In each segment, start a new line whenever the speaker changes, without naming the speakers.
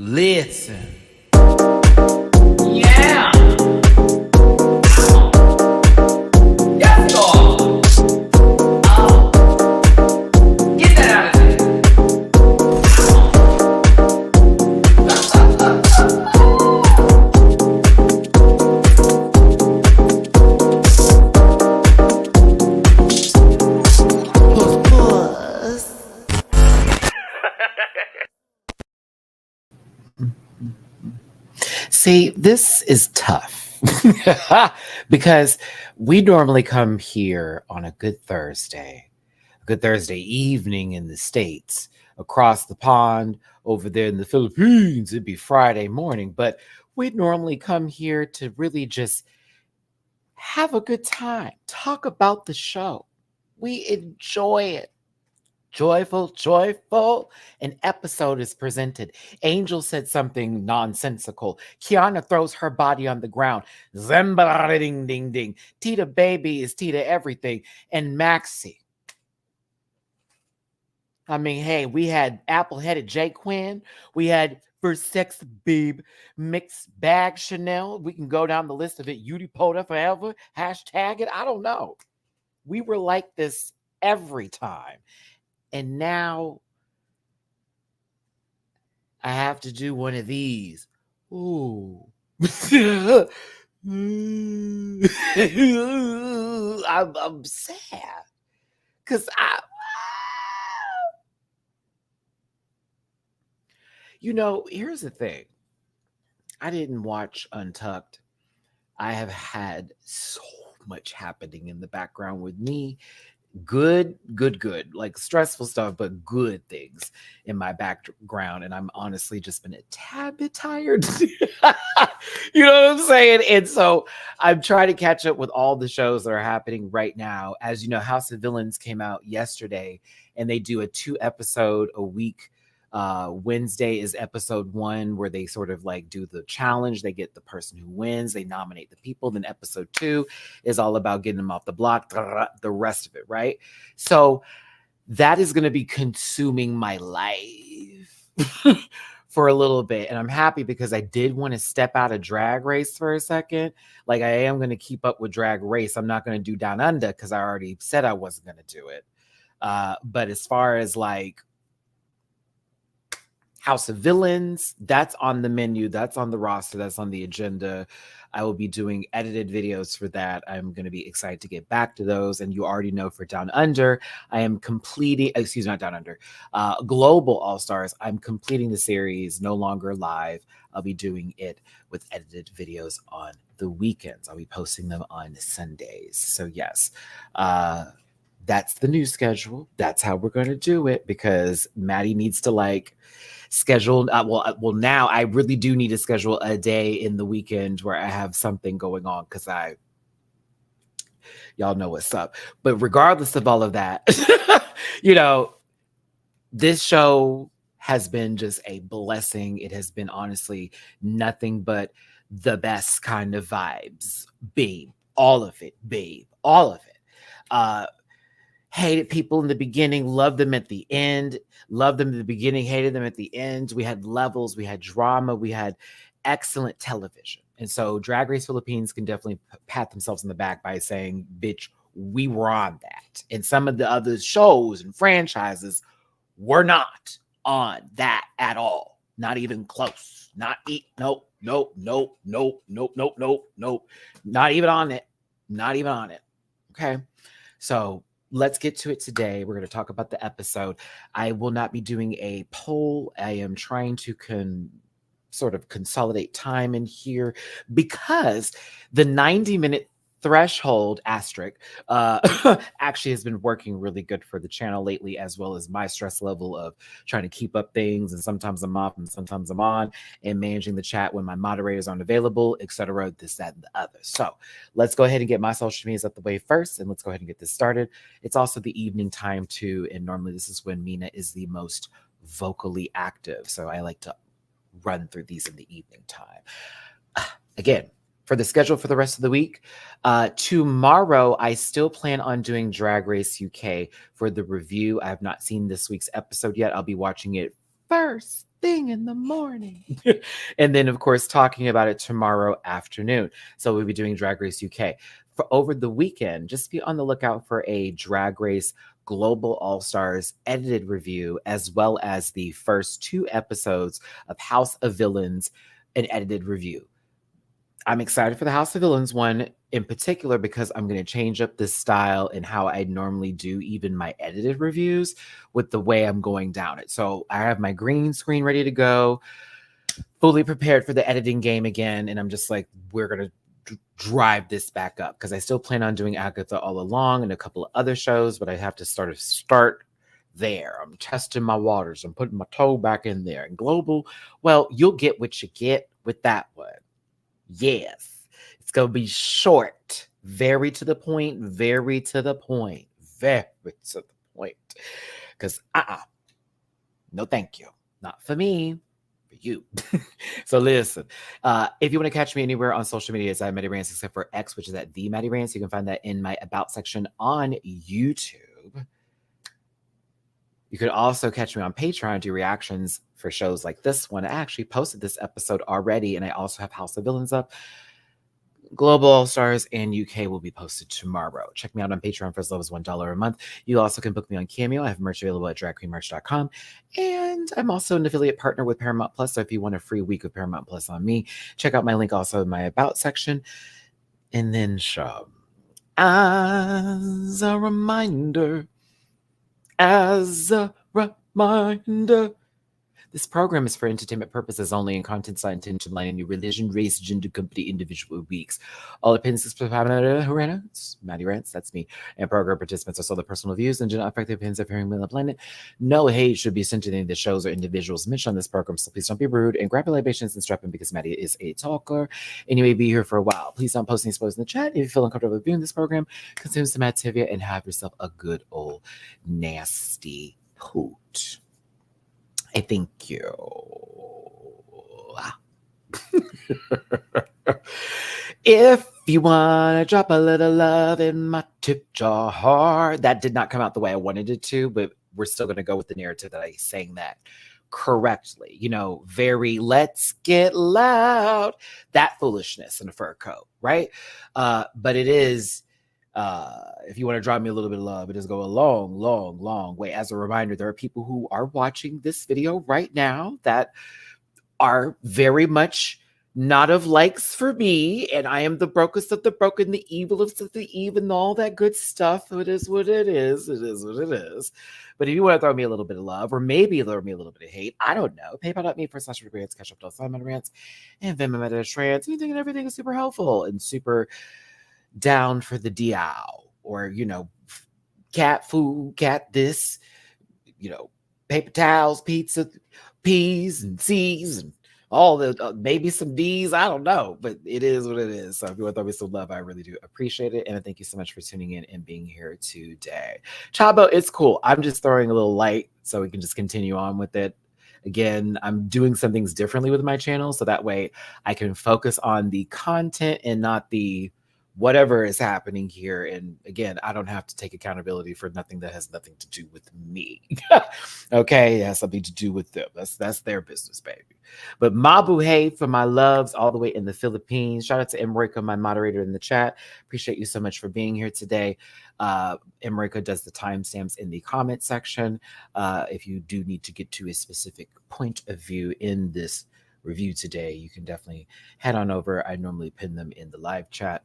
Listen. Yeah. Yes, God. Get that out of there.
See, this is tough because we normally come here on a good Thursday evening in the States, across the pond over there in the Philippines. It'd be Friday morning, but we'd normally come here to really just have a good time, talk about the show. We enjoy it. Joyful. An episode is presented. Angel said something nonsensical. Kiana throws her body on the ground. Zembara ding ding ding. Tita baby is Tita everything. And Maxie. I mean, hey, we had apple-headed J Quinn. We had First Sex Babe, Mixed Bag Chanel. We can go down the list of it. Udipota forever. Hashtag it. I don't know. We were like this every time. And now I have to do one of these. Ooh. I'm sad. Because here's the thing. I didn't watch Untucked. I have had so much happening in the background with me. Good, like stressful stuff, but good things in my background. And I'm honestly just been a tad bit tired. You know what I'm saying? And so I'm trying to catch up with all the shows that are happening right now. As you know, House of Villains came out yesterday, and they do a 2-episode a week. Wednesday is episode 1, where they sort of like do the challenge. They get the person who wins, they nominate the people. Then episode 2 is all about getting them off the block, the rest of it, right? So that is going to be consuming my life for a little bit. And I'm happy because I did want to step out of Drag Race for a second. Like, I am going to keep up with Drag Race. I'm not going to do Down Under because I already said I wasn't going to do it. But as far as like House of Villains, that's on the menu, that's on the roster, that's on the agenda. I will be doing edited videos for that. I'm going to be excited to get back to those. And you already know for Down Under, I am completing, not Down Under, Global All-Stars. I'm completing the series, no longer live. I'll be doing it with edited videos on the weekends. I'll be posting them on Sundays. So yes, that's the new schedule. That's how we're going to do it, because Matty needs to like schedule. Well, now I really do need to schedule a day in the weekend where I have something going on, because y'all know what's up. But regardless of all of that, this show has been just a blessing. It has been honestly nothing but the best kind of vibes, babe. All of it, babe. All of it. Hated people in the beginning, loved them at the end. Loved them in the beginning, hated them at the end. We had levels, we had drama, we had excellent television. And so Drag Race Philippines can definitely pat themselves on the back by saying, bitch, we were on that. And some of the other shows and franchises were not on that at all. Not even close. Nope. Not even on it. Not even on it. Okay. So let's get to it today. We're going to talk about the episode. I will not be doing a poll. I am trying to sort of consolidate time in here, because the 90-minute threshold asterisk actually has been working really good for the channel lately, as well as my stress level of trying to keep up things. And sometimes I'm off and sometimes I'm on, and managing the chat when my moderators aren't available, etc. This, that, and the other. So let's go ahead and get my social medias out the way first, and let's go ahead and get this started. It's also the evening time too, and normally this is when Mina is the most vocally active. So I like to run through these in the evening time. Again, for the schedule for the rest of the week, tomorrow I still plan on doing Drag Race UK for the review. I have not seen this week's episode yet. I'll be watching it first thing in the morning. And then, of course, talking about it tomorrow afternoon. So we'll be doing Drag Race UK. For over the weekend, just be on the lookout for a Drag Race Global All-Stars edited review, as well as the first 2 episodes of House of Villains, an edited review. I'm excited for the House of Villains one in particular because I'm going to change up the style and how I normally do even my edited reviews with the way I'm going down it. So I have my green screen ready to go, fully prepared for the editing game again. And I'm just like, we're going to drive this back up because I still plan on doing Agatha all along and a couple of other shows, but I have to start there. I'm testing my waters. I'm putting my toe back in there. And global, well, you'll get what you get with that one. Yes, it's going to be short, very to the point, very to the point, very to the point. Because, no thank you. Not for me, for you. So listen, if you want to catch me anywhere on social media, it's at Matty-Rants, except for X, which is at the Matty-Rants. You can find that in my About section on YouTube. You could also catch me on Patreon, do reactions for shows like this one. I actually posted this episode already, and I also have House of Villains up. Global All-Stars and UK will be posted tomorrow. Check me out on Patreon for as low as $1 a month. You also can book me on Cameo. I have merch available at dragqueenmerch.com. And I'm also an affiliate partner with Paramount Plus. So if you want a free week of Paramount Plus on me, check out my link also in my About section. And then show. As a reminder, this program is for entertainment purposes only, and contents not intended to align any religion, race, gender, company, individual, weeks. All opinions Matty-Rants, that's me, and program participants are solely personal views and do not affect the opinions of hearing on the planet. No hate should be sent to any of the shows or individuals mentioned on this program, so please don't be rude and grab your libations and strap in because Matty is a talker, and you may be here for a while. Please don't post any spoilers in the chat. If you feel uncomfortable viewing this program, consume some Activia and have yourself a good old nasty hoot. I thank you. If you want to drop a little love in my tip jar, that did not come out the way I wanted it to, but we're still going to go with the narrative that I sang that correctly. You know, very let's get loud, that foolishness in a fur coat, right? But it is... if you want to drop me a little bit of love, it does go a long, long, long way. As a reminder, there are people who are watching this video right now that are very much not of likes for me, and I am the brokest of the broken, the evil of the even, all that good stuff. It is what it is. It is what it is. But if you want to throw me a little bit of love, or maybe throw me a little bit of hate, I don't know. PayPal.me/rants, catch up Matty-Rants, and Venmo Matty-Rants. Anything and everything is super helpful and super down for the DIY, or, you know, cat food, cat this, you know, paper towels, pizza, P's and C's, and all the maybe some D's. I don't know, but it is what it is. So if you want to throw me some love, I really do appreciate it. And I thank you so much for tuning in and being here today. Chabo, it's cool. I'm just throwing a little light so we can just continue on with it. Again, I'm doing some things differently with my channel, so that way I can focus on the content and not the whatever is happening here. And again, I don't have to take accountability for nothing that has nothing to do with me. Okay, it has something to do with them. That's their business, baby. But Mabuhay for my loves all the way in the Philippines. Shout out to Emrica, my moderator in the chat. Appreciate you so much for being here today. Emrica does the timestamps in the comment section. If you do need to get to a specific point of view in this review today, you can definitely head on over. I normally pin them in the live chat,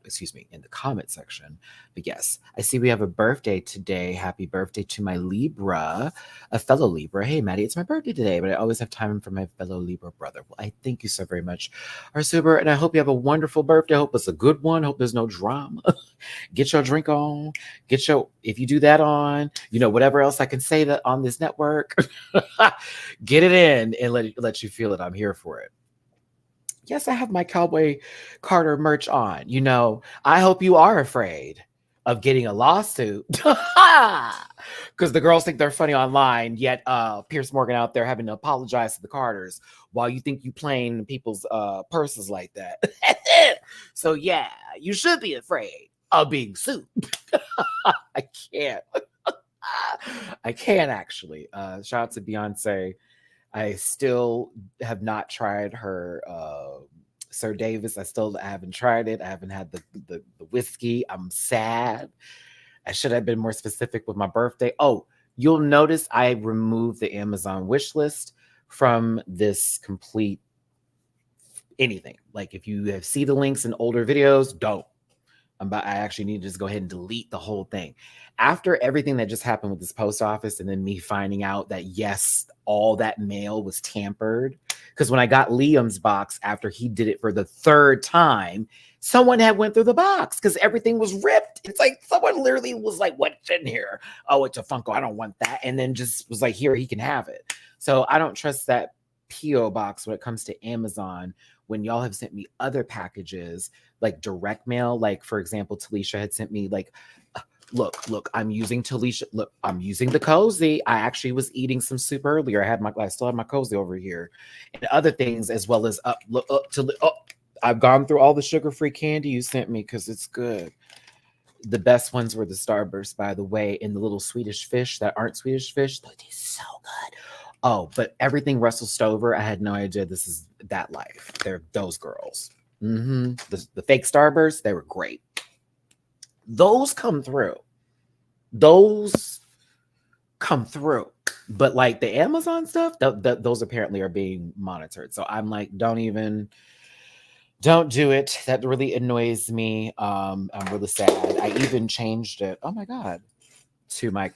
in the comment section. But yes, I see we have a birthday today. Happy birthday to my Libra, a fellow Libra. Hey, Matty, it's my birthday today, but I always have time for my fellow Libra brother. Well, I thank you so very much, Arsuber, and I hope you have a wonderful birthday. I hope it's a good one. Hope there's no drama. Get your drink on. If you do that on, you know, whatever else I can say that on this network, get it in and let you feel it. I'm here for it. Yes, I have my Cowboy Carter merch on. You know, I hope you are afraid of getting a lawsuit because the girls think they're funny online, yet Pierce Morgan out there having to apologize to the Carters while you think you playing people's purses like that. So yeah, you should be afraid of being sued. I can't. I can't actually. Shout out to Beyonce. I still have not tried her Sir Davis. I haven't tried it. I haven't had the whiskey. I'm sad. I should have been more specific with my birthday. Oh, you'll notice I removed the Amazon wish list from this complete anything. Like if you have see the links in older videos, don't. I actually need to just go ahead and delete the whole thing. After everything that just happened with this post office, and then me finding out that yes, all that mail was tampered. Because when I got Liam's box after he did it for the third time, someone had went through the box because everything was ripped. It's like someone literally was like, "What's in here? Oh, it's a Funko. I don't want that." And then just was like, "Here, he can have it." So I don't trust that PO box when it comes to Amazon. When y'all have sent me other packages like direct mail, like for example, Talisha had sent me like, look, I'm using Talisha. Look, I'm using the cozy. I actually was eating some soup earlier. I still have my cozy over here, and other things as well as I've gone through all the sugar-free candy you sent me because it's good. The best ones were the Starburst, by the way, and the little Swedish fish that aren't Swedish fish. They taste so good. Oh, but everything Russell Stover, I had no idea this is that life. They're those girls. The fake Starburst, they were great. Those come through. Those come through. But like the Amazon stuff, those apparently are being monitored. So I'm like, don't do it. That really annoys me. I'm really sad. I even changed it. Oh my God. To my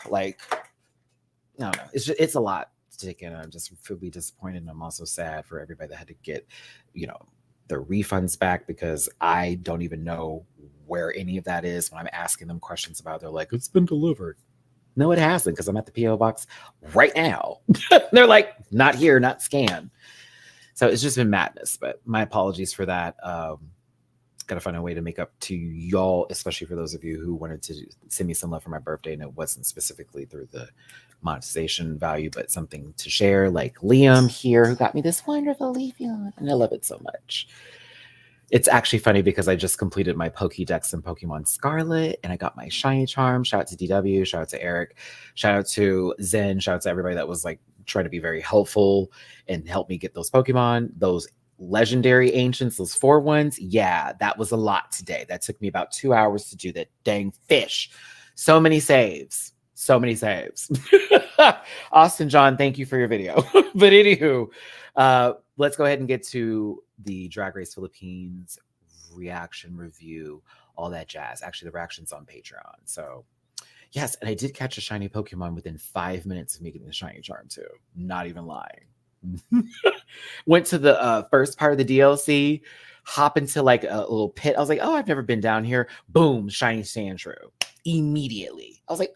like, I don't know. It's a lot to take in. I'm just really disappointed. And I'm also sad for everybody that had to get, their refunds back because I don't even know where any of that is. When I'm asking them questions about it, they're like, it's been delivered. No, it hasn't because I'm at the PO box right now. They're like, not here, not scanned. So it's just been madness. But my apologies for that. Got to find a way to make up to y'all, especially for those of you who wanted to send me some love for my birthday and it wasn't specifically through the monetization value, but something to share, like Liam here who got me this wonderful leafy on, and I love it so much. It's actually funny because I just completed my Pokédex in Pokemon Scarlet and I got my shiny charm. Shout out to DW, shout out to Eric, shout out to Zen, shout out to everybody that was like trying to be very helpful and help me get those Pokemon, those legendary ancients, those 4 ones. Yeah, that was a lot today. That took me about 2 hours to do that dang fish. So many saves. Austin John, thank you for your video. But anywho, let's go ahead and get to the Drag Race Philippines reaction review, all that jazz. Actually, the reaction's on Patreon. So yes, and I did catch a shiny Pokemon within 5 minutes of me getting the shiny charm too. Not even lying. Went to the first part of the DLC, hop into like a little pit. I was like, oh, I've never been down here. Boom, shiny Sandshrew. Immediately. I was like,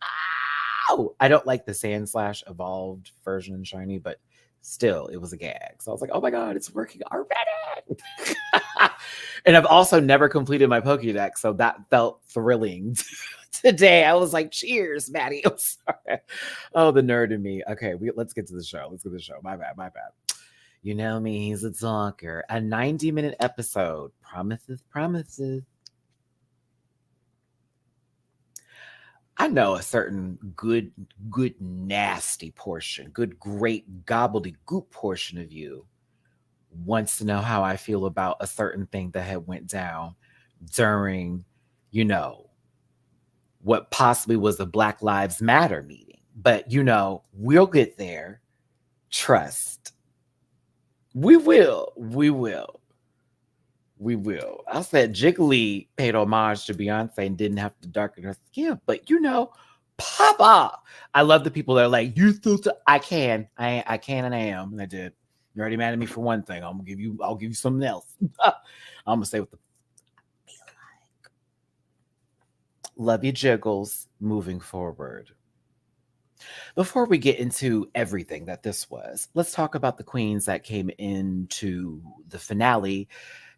ow! I don't like the Sand Slash evolved version in shiny, but still, it was a gag. So I was like, oh my God, it's working already. And I've also never completed my Pokédex, so that felt thrilling. Today, I was like, cheers, Matty. I'm sorry. Oh, the nerd in me. Okay, let's get to the show. My bad. You know me, he's a talker. A 90-minute episode. Promises. I know a certain good, nasty portion, good, great, gobbledygook portion of you wants to know how I feel about a certain thing that had went down during, what possibly was a Black Lives Matter meeting. But, we'll get there. Trust. We will. I said Jiggly paid homage to Beyonce and didn't have to darken her skin, but Papa. I love the people that are like, you still I can and I am. And I did. You're already mad at me for one thing. I'll give you something else. I'm gonna say what the I feel like. Love you, Jiggles, moving forward. Before we get into everything that this was, let's talk about the queens that came into the finale,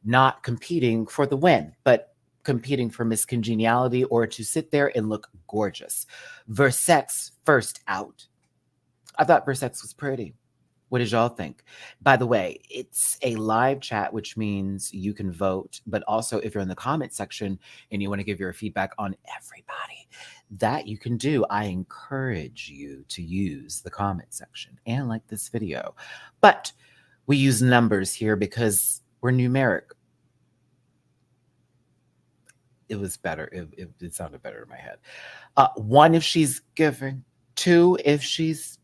not competing for the win, but competing for Miss Congeniality or to sit there and look gorgeous. Versex first out. I thought Versex was pretty. What did y'all think? By the way, it's a live chat, which means you can vote. But also, if you're in the comment section and you want to give your feedback on everybody, that you can do. I encourage you to use the comment section and like this video. But we use numbers here because we're numeric. It was better. It sounded better in my head. One, if she's giving. Two, if she's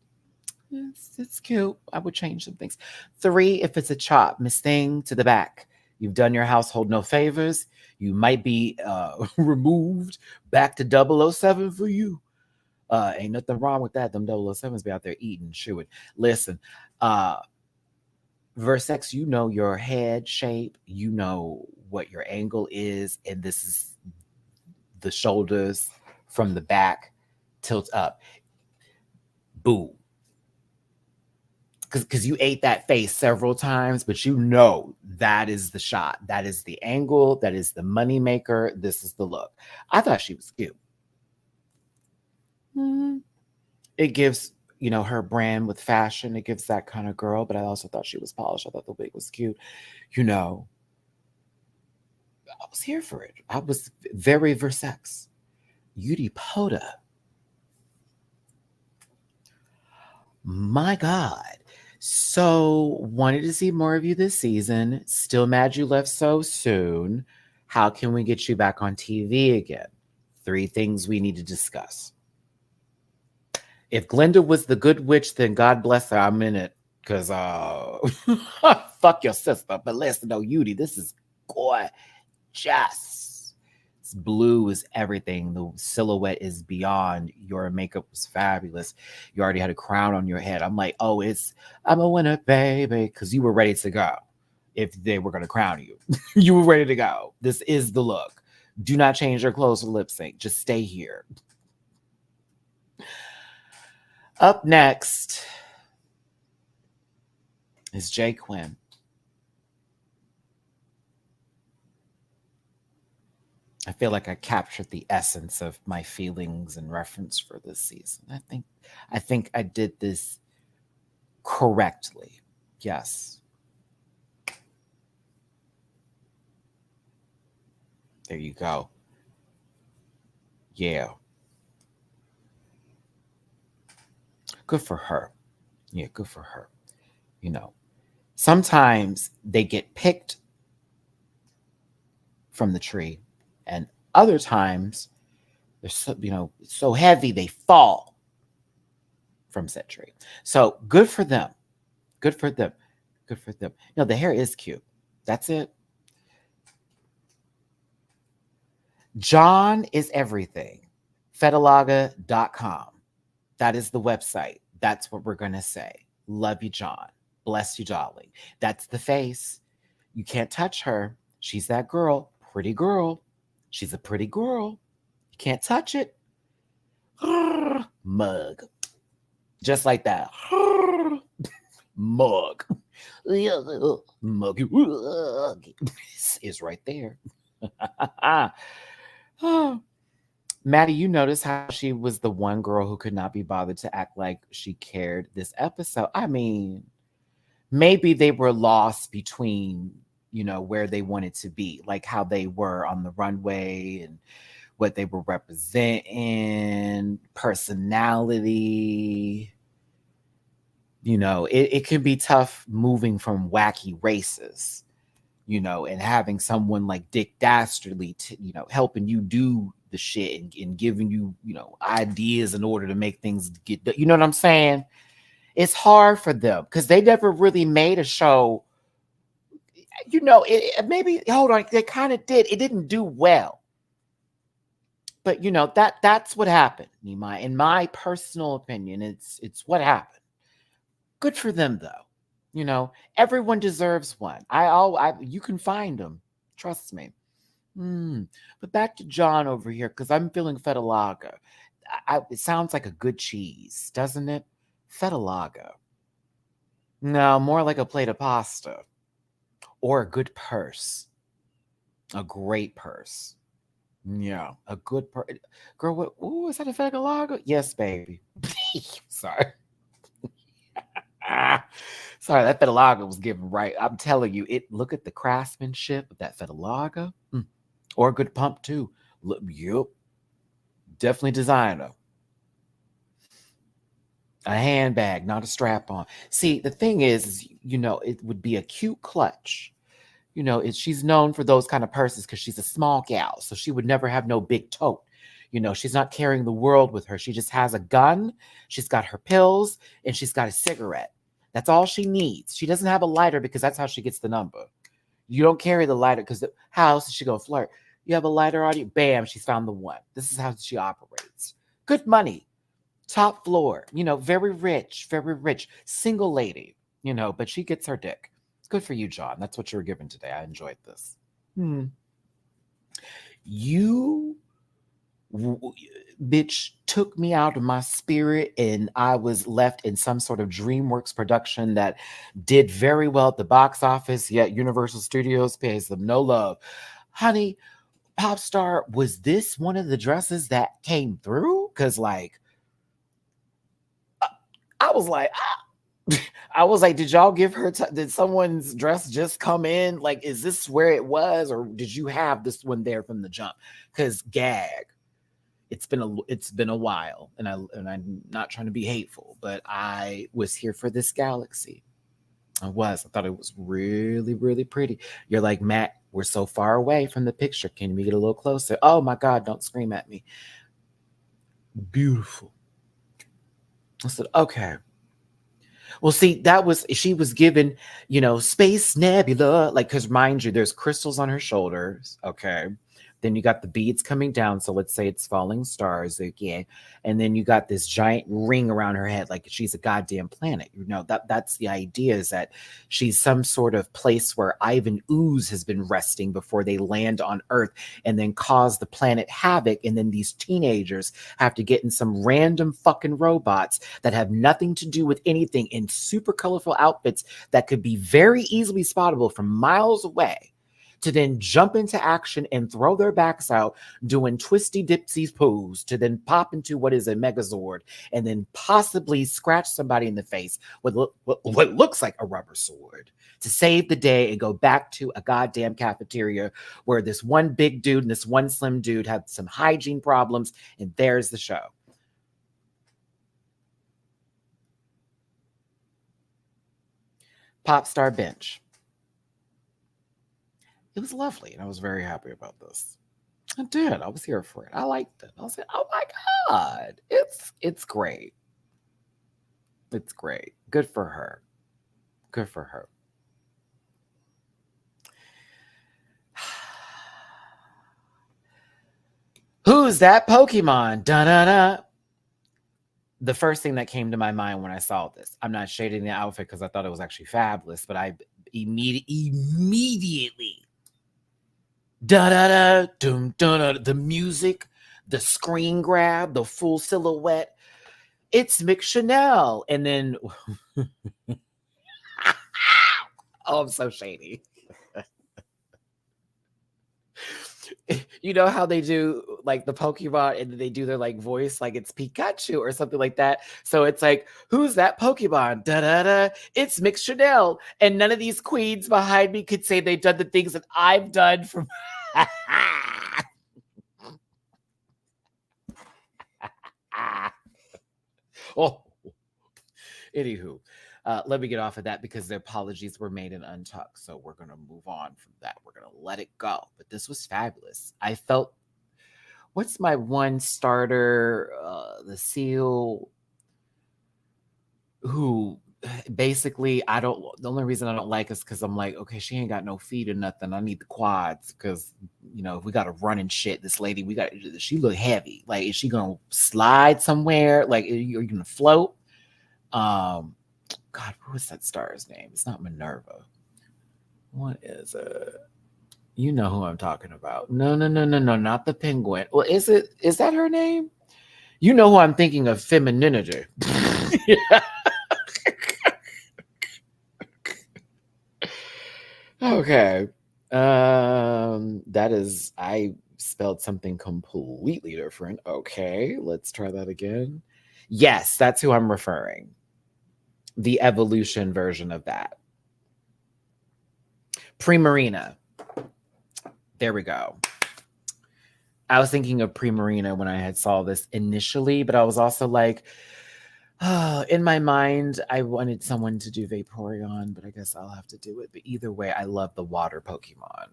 it's cute. I would change some things. Three, if it's a chop, Miss Thing to the back. You've done your household no favors. You might be removed back to 007 for you. Ain't nothing wrong with that. Them 007s be out there eating, chewing. Listen, verse X, you know your head shape, you know what your angle is, and this is the shoulders from the back tilt up. Boom. Because you ate that face several times, but you know that is the shot. That is the angle. That is the money maker. This is the look. I thought she was cute. It gives, her brand with fashion. It gives that kind of girl, but I also thought she was polished. I thought the wig was cute. I was here for it. I was very Versex. Yudi Poda. My God. So, wanted to see more of you this season. Still mad you left so soon. How can we get you back on TV again? 3 things we need to discuss. If Glenda was the good witch, then God bless her. I'm in it. Because, fuck your sister. But listen, no, Yudi, this is gorgeous. It's blue is everything. The silhouette is beyond. Your makeup was fabulous. You already had a crown on your head. I'm like, I'm a winner, baby. Because you were ready to go. If they were going to crown you, you were ready to go. This is the look. Do not change your clothes for lip sync. Just stay here. Up next is Jay Quinn. I feel like I captured the essence of my feelings and reference for this season. I think I did this correctly. Yes. There you go. Yeah. Good for her. Yeah, good for her. Sometimes they get picked from the tree, and other times they're so heavy they fall from said tree. So good for them. Good for them. Good for them. The hair is cute. That's it. John is everything. Fetalaga.com. That is the website. That's what we're going to say. Love you, John. Bless you, darling. That's the face. You can't touch her. She's that girl. Pretty girl. She's a pretty girl. You can't touch it. Mug. Just like that. Mug. Mug is right there. Matty, you notice how she was the one girl who could not be bothered to act like she cared this episode. I mean, maybe they were lost between, where they wanted to be, like how they were on the runway and what they were representing, personality. It can be tough moving from wacky races, and having someone like Dick Dastardly, helping you do the shit and giving you, ideas in order to make things get, you know what I'm saying? It's hard for them because they never really made a show. Maybe, hold on, they kind of did. It didn't do well. But, that's what happened, Nima. In my personal opinion, it's what happened. Good for them, though. Everyone deserves one. You can find them. Trust me. But back to John over here, because I'm feeling Fetalaga. It sounds like a good cheese, doesn't it? Fetalaga. No, more like a plate of pasta. Or a good purse. A great purse. Yeah, a good purse. Girl, what? Ooh, is that a Fetalaga? Yes, baby. Sorry. Sorry, that Fetalaga was given right. I'm telling you, look at the craftsmanship of that Fetalaga. Or a good pump, too. Look, yep. Definitely designer. A handbag, not a strap on. See, the thing is, it would be a cute clutch. She's known for those kind of purses because she's a small gal, so she would never have no big tote. She's not carrying the world with her. She just has a gun, she's got her pills, and she's got a cigarette. That's all she needs. She doesn't have a lighter because that's how she gets the number. You don't carry the lighter because how else is she gonna flirt? You have a lighter on you, bam, she's found the one. This is how she operates. Good money, top floor, very rich, single lady, but she gets her dick. Good for you, John. That's what you were given today. I enjoyed this. You, bitch, took me out of my spirit, and I was left in some sort of DreamWorks production that did very well at the box office, yet Universal Studios pays them no love. Honey, Popstar, was this one of the dresses that came through? Because, like, I was like, did y'all give her, did someone's dress just come in? Like, is this where it was? Or did you have this one there from the jump? Because gag, it's been a while, and I'm not trying to be hateful, but I was here for this galaxy. I thought it was really, really pretty. You're like, Matt, we're so far away from the picture. Can we get a little closer? Oh my God, don't scream at me. Beautiful. I said, okay. Well, see, she was given, Space Nebula, like, because mind you, there's crystals on her shoulders. Okay. Then you got the beads coming down. So let's say it's falling stars again. And then you got this giant ring around her head, like she's a goddamn planet. That's the idea, is that she's some sort of place where Ivan Ooze has been resting before they land on Earth and then cause the planet havoc. And then these teenagers have to get in some random fucking robots that have nothing to do with anything, in super colorful outfits that could be very easily spottable from miles away, to then jump into action and throw their backs out doing twisty dipsies pose, to then pop into what is a Megazord and then possibly scratch somebody in the face with what looks like a rubber sword to save the day and go back to a goddamn cafeteria where this one big dude and this one slim dude had some hygiene problems, and there's the show. Popstar bench. It was lovely, and I was very happy about this. I did. I was here for it. I liked it. I was like, oh my God, it's great. It's great. Good for her. Good for her. Who's that Pokemon? Da-da-da. The first thing that came to my mind when I saw this, I'm not shading the outfit because I thought it was actually fabulous, but I immediately da-da-da, dum-da-da, the music, the screen grab, the full silhouette. It's Mick Chanel. And then, oh, I'm so shady. You know how they do like the Pokemon and they do their like voice like it's Pikachu or something like that. So it's like, who's that Pokemon? Da-da-da. It's Mick Chanel. And none of these queens behind me could say they've done the things that I've done from oh, anywho, let me get off of that because the apologies were made in Untucked. So we're going to move on from that. We're going to let it go. But this was fabulous. I felt, what's my one starter, the seal, who basically the only reason I don't like is because I'm like, okay, she ain't got no feet or nothing. I need the quads because, if we got to run and shit, this lady, she look heavy. Like, is she going to slide somewhere? Like, are you going to float? God, what was that star's name? It's not Minerva. What is it? You know who I'm talking about. No, not the penguin. Well, is that her name? You know who I'm thinking of, femininity. Okay. I spelled something completely different. Okay, let's try that again. Yes, that's who I'm referring. The evolution version of that. Primarina. There we go. I was thinking of Primarina when I had saw this initially, but I was also like, in my mind, I wanted someone to do Vaporeon, but I guess I'll have to do it. But either way, I love the water Pokemon.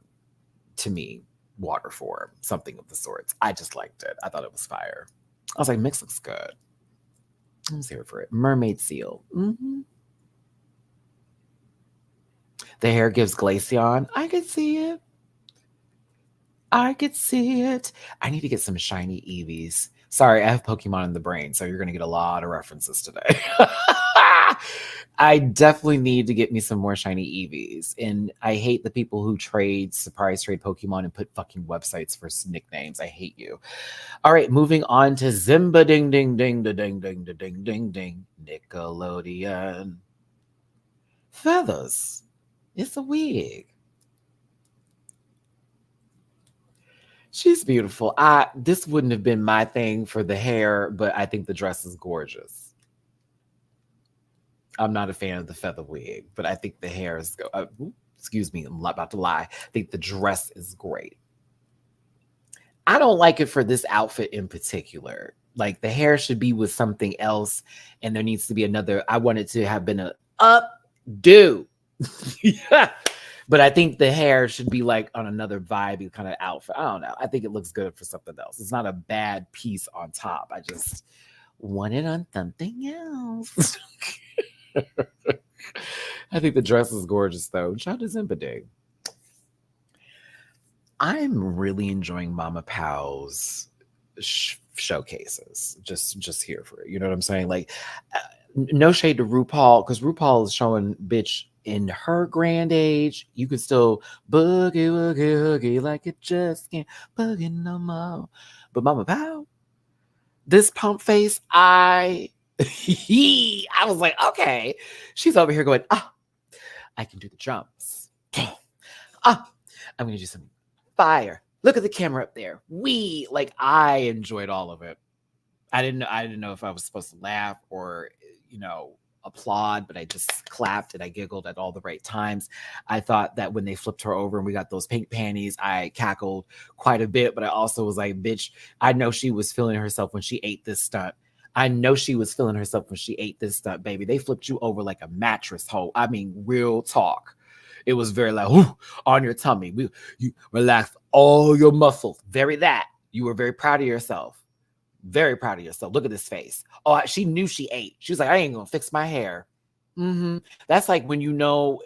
To me, water form, something of the sorts. I just liked it. I thought it was fire. I was like, mix looks good. I was here for it. Mermaid Seal. The hair gives Glaceon. I could see it. I could see it. I need to get some shiny Eevees. Sorry, I have Pokemon in the brain, so you're going to get a lot of references today. I definitely need to get me some more shiny Eevees. And I hate the people who surprise trade Pokemon and put fucking websites for nicknames. I hate you. All right, moving on to Zimba Ding Ding Ding da Ding Ding da Ding Ding Ding Nickelodeon. Feathers. It's a wig. She's beautiful. This wouldn't have been my thing for the hair, but I think the dress is gorgeous. I'm not a fan of the feather wig, but I think the hair is excuse me, I'm about to lie. I think the dress is great. I don't like it for this outfit in particular. Like the hair should be with something else, and there needs to be another. I want it to have been a updo. Yeah. But I think the hair should be like on another vibey kind of outfit. I don't know. I think it looks good for something else. It's not a bad piece on top. I just want it on something else. I think the dress is gorgeous though. Shout out to Zimbabwe. I'm really enjoying Mama Pow's showcases. Just here for it. You know what I'm saying? Like, no shade to RuPaul, because RuPaul is showing bitch in her grand age. You can still boogie, woogie, hoogie like it just can't boogie no more. But Mama Pow, this pump face, I was like, okay. She's over here going, I can do the jumps. I'm gonna do some fire. Look at the camera up there. I enjoyed all of it. I didn't know if I was supposed to laugh or, applaud, but I just clapped and I giggled at all the right times. I thought that when they flipped her over and we got those pink panties, I cackled quite a bit, but I also was like, bitch, I know she was feeling herself when she ate this stunt. I know she was feeling herself when she ate this stunt, baby. They flipped you over like a mattress hole. I mean, real talk. It was very like, whoo, on your tummy. You relaxed all your muscles. You were very proud of yourself. Very proud of yourself. Look at this face. Oh, she knew she ate. She was like, I ain't gonna fix my hair. That's like when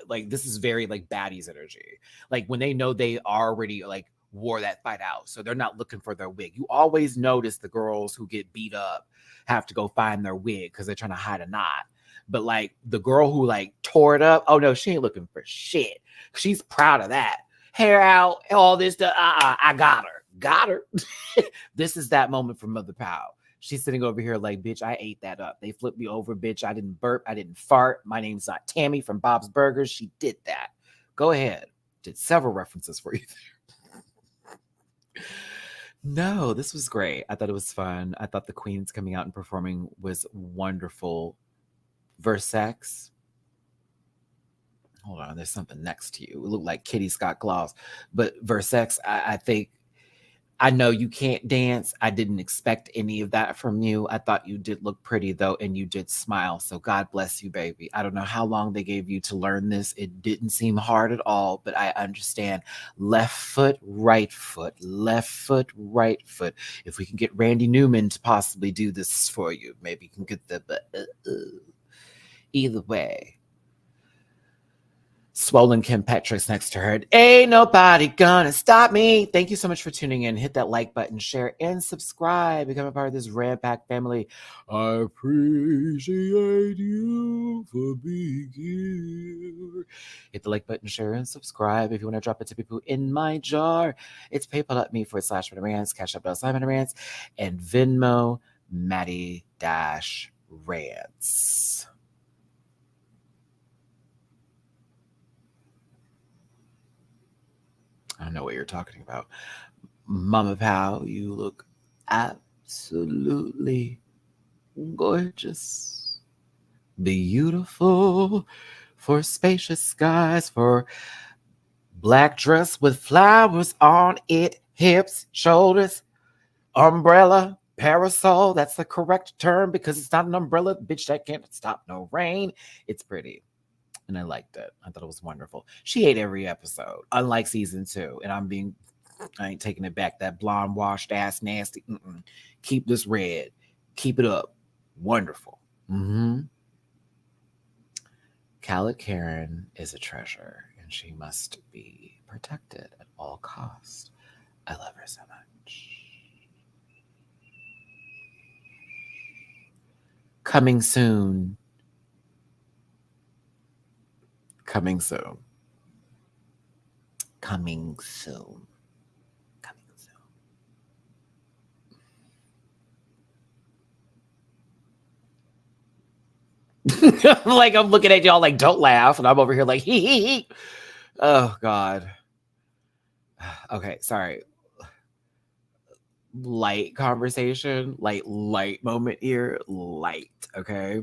like this is very like baddies energy. Like when they know they already like wore that fight out, so they're not looking for their wig. You always notice the girls who get beat up have to go find their wig because they're trying to hide a knot. But like the girl who like tore it up, oh no, she ain't looking for shit. She's proud of that. Hair out, all this stuff. I got her. This is that moment for Mother Pow. She's sitting over here like, bitch, I ate that up. They flipped me over, bitch. I didn't burp. I didn't fart. My name's not Tammy from Bob's Burgers. She did that. Go ahead. Did several references for you there. No, this was great. I thought it was fun. I thought the queens coming out and performing was wonderful. Versex. Hold on, there's something next to you. It looked like Kitty Scott Claus. But Versex, I think, I know you can't dance. I didn't expect any of that from you. I thought you did look pretty though, and you did smile. So God bless you, baby. I don't know how long they gave you to learn this. It didn't seem hard at all, but I understand. Left foot, right foot, left foot, right foot. If we can get Randy Newman to possibly do this for you, maybe you can get either way. Swollen Kim Petrus next to her. Ain't nobody gonna stop me. Thank you so much for tuning in. Hit that like button, share, and subscribe. Become a part of this Red Pack family. I appreciate you for being here. Hit the like button, share, and subscribe. If you want to drop it to people in my jar, it's paypal.me/MattyRants, Cash App MattyRants, and Venmo Matty-Rants. I don't know what you're talking about. Mama Pow, you look absolutely gorgeous. Beautiful for spacious skies, for black dress with flowers on it, hips, shoulders. umbrella, parasol. That's the correct term because it's not an umbrella, bitch. That can't stop no rain. It's pretty. And I liked it. I thought it was wonderful. She ate every episode, unlike season 2. And I ain't taking it back. That blonde, washed ass, nasty. Keep this red. Keep it up. Wonderful. Cowlick Karen is a treasure, and she must be protected at all costs. I love her so much. Coming soon. Coming soon. Coming soon. Coming soon. Like, I'm looking at y'all like, don't laugh. And I'm over here like, hee hee hee. Oh, God. Okay, sorry. Light conversation, light moment here. Light, okay?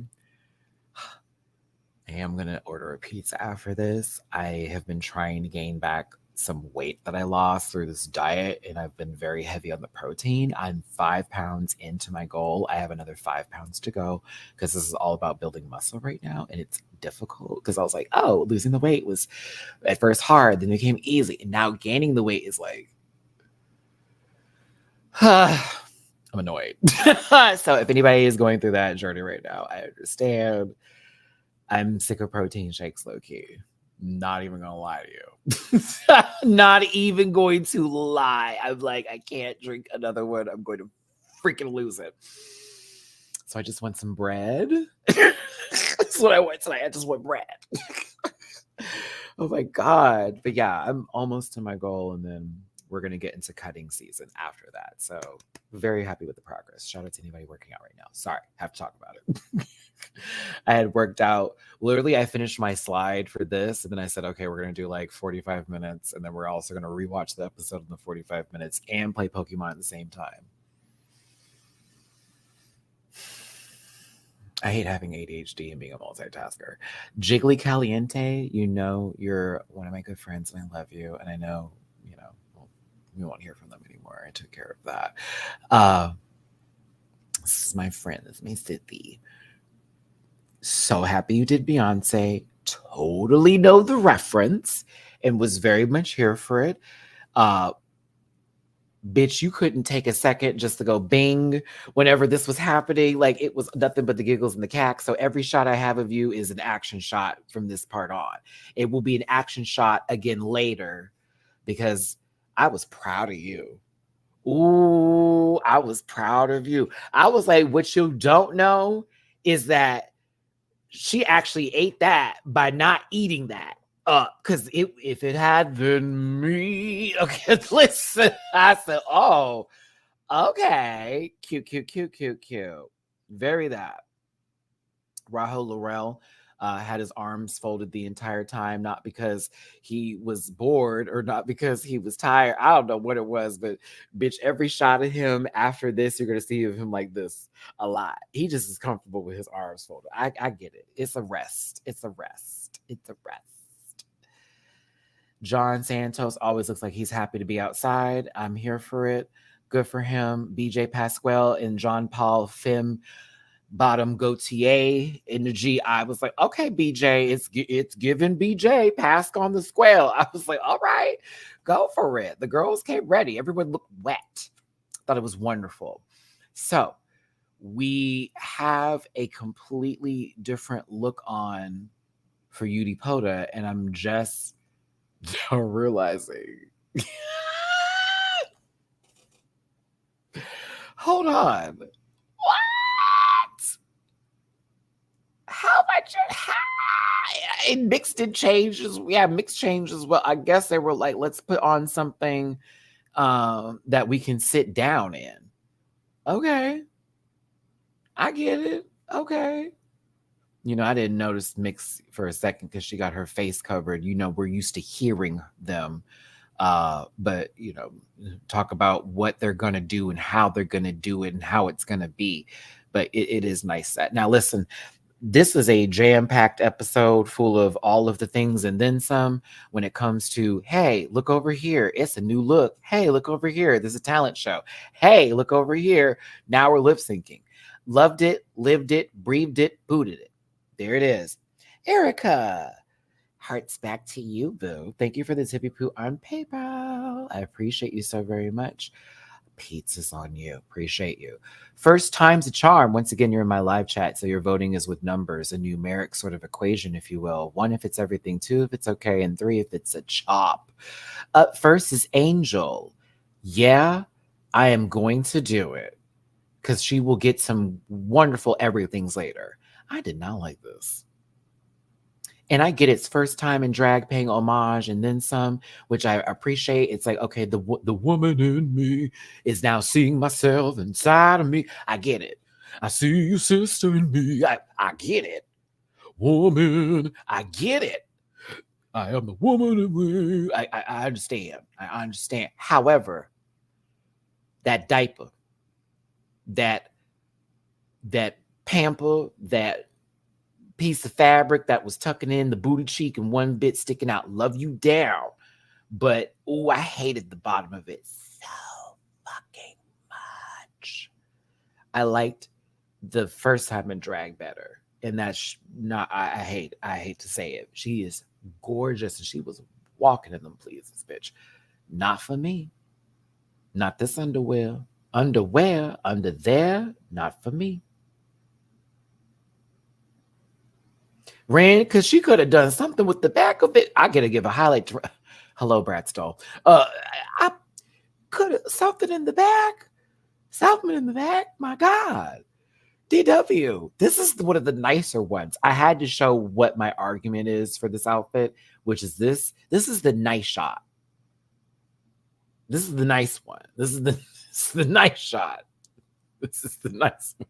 I am going to order a pizza after this. I have been trying to gain back some weight that I lost through this diet, and I've been very heavy on the protein. I'm 5 pounds into my goal. I have another 5 pounds to go because this is all about building muscle right now, and it's difficult because I was like, oh, losing the weight was at first hard, then it became easy, and now gaining the weight is like, I'm annoyed. So if anybody is going through that journey right now, I understand. I'm sick of protein shakes, low key. Not even gonna lie to you. Not even going to lie. I'm like, I can't drink another one. I'm going to freaking lose it. So I just want some bread. That's what I want tonight. I just want bread. Oh my God. But yeah, I'm almost to my goal, and then we're going to get into cutting season after that. So very happy with the progress. Shout out to anybody working out right now. Sorry, have to talk about it. I had worked out. Literally, I finished my slide for this, and then I said, okay, we're going to do like 45 minutes, and then we're also going to rewatch the episode in the 45 minutes and play Pokemon at the same time. I hate having ADHD and being a multitasker. Jiggly Caliente, you know you're one of my good friends, and I love you, and I know, we won't hear from them anymore. I took care of that. This is my friend. This is my Sithy. So happy you did Beyonce. Totally know the reference and was very much here for it. Bitch, you couldn't take a second just to go bing whenever this was happening. Like, it was nothing but the giggles and the cack. So every shot I have of you is an action shot from this part on. It will be an action shot again later because I was proud of you. Ooh, I was proud of you. I was like, what you don't know is that she actually ate that by not eating that up. Because if it had been me, okay, listen, I said, oh, okay, cute. Very that. Rahul Laurel had his arms folded the entire time, not because he was bored or not because he was tired. I don't know what it was, but bitch, every shot of him after this, you're going to see of him like this a lot. He just is comfortable with his arms folded. I get it. It's a rest. John Santos always looks like he's happy to be outside. I'm here for it. Good for him. BJ Pasquale and John Paul Fim Bottom Gautier in the G. I was like, okay, BJ, it's giving BJ Pask on the square. I was like, all right, go for it. The girls came ready. Everyone looked wet. Thought it was wonderful. So we have a completely different look on for Yudi Poda, and I'm just now realizing. Hold on. How much it mixed in changes? Yeah, mixed changes. Well, I guess they were like, let's put on something that we can sit down in. Okay. I get it. Okay. I didn't notice Mix for a second because she got her face covered. We're used to hearing them. But talk about what they're gonna do and how they're gonna do it and how it's gonna be. But it is nice that now listen. This was a jam-packed episode full of all of the things and then some when it comes to, hey, look over here. It's a new look. Hey, look over here. There's a talent show. Hey, look over here. Now we're lip syncing. Loved it, lived it, breathed it, booted it. There it is. Erica, hearts back to you, boo. Thank you for the tippy poo on PayPal. I appreciate you so very much. Pizza's on you. Appreciate you. First time's a charm. Once again, you're in my live chat, so your voting is with numbers, a numeric sort of equation, if you will. 1 if it's everything, 2 if it's okay, and 3 if it's a chop. Up first is Angel. Yeah, I am going to do it because she will get some wonderful everythings later. I did not like this. And I get it's first time in drag paying homage and then some, which I appreciate. It's like, okay, the woman in me is now seeing myself inside of me. I get it. I see you, sister, in me. I get it. Woman, I get it. I am the woman in me. I understand. I understand. However, that diaper, that pamper, that piece of fabric that was tucking in the booty cheek and one bit sticking out. Love you down. But, oh, I hated the bottom of it so fucking much. I liked the first time in drag better. And that's not, I hate to say it. She is gorgeous and she was walking in them pleases, bitch. Not for me. Not this underwear. Underwear, under there, not for me. Ran because she could have done something with the back of it. I gotta give a highlight to hello, Brad Stoll. I could have something in the back. Something in the back. My God. DW. This is one of the nicer ones. I had to show what my argument is for this outfit, which is this. This is the nice shot. This is the nice one. This is the nice shot. This is the nice one.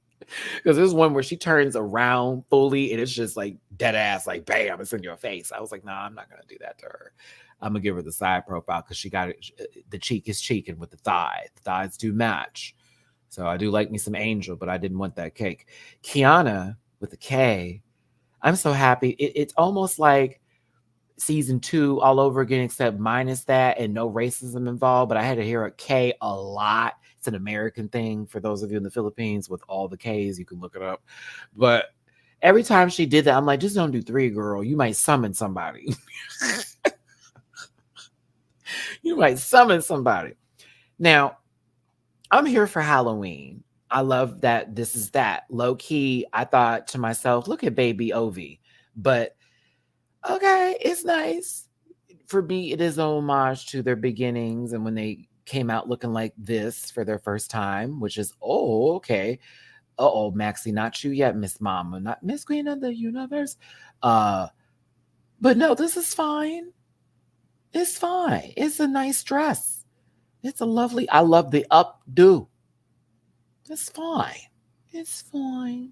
Because there's one where she turns around fully and it's just like dead ass, like bam, it's in your face. I was like, nah, I'm not gonna do that to her. I'm gonna give her the side profile because she got it. The cheek is cheeking with the thigh. The thighs do match. So I do like me some Angel, but I didn't want that cake. Kiana with a K. I'm so happy. It's almost like season 2 all over again, except minus that and no racism involved. But I had to hear a K a lot. It's an American thing for those of you in the Philippines with all the Ks. You can look it up. But every time she did that, I'm like, just don't do 3, girl. You might summon somebody. You might summon somebody. Now, I'm here for Halloween. I love that this is that. Low key, I thought to myself, look at baby Ovi. But okay, it's nice. For me, it is a homage to their beginnings and when they came out looking like this for their first time, which is, oh, okay. Uh-oh, Maxie, not you yet, Miss Mama, not Miss Queen of the Universe. But no, this is fine. It's fine. It's a nice dress. It's a lovely, I love the updo. It's fine. It's fine.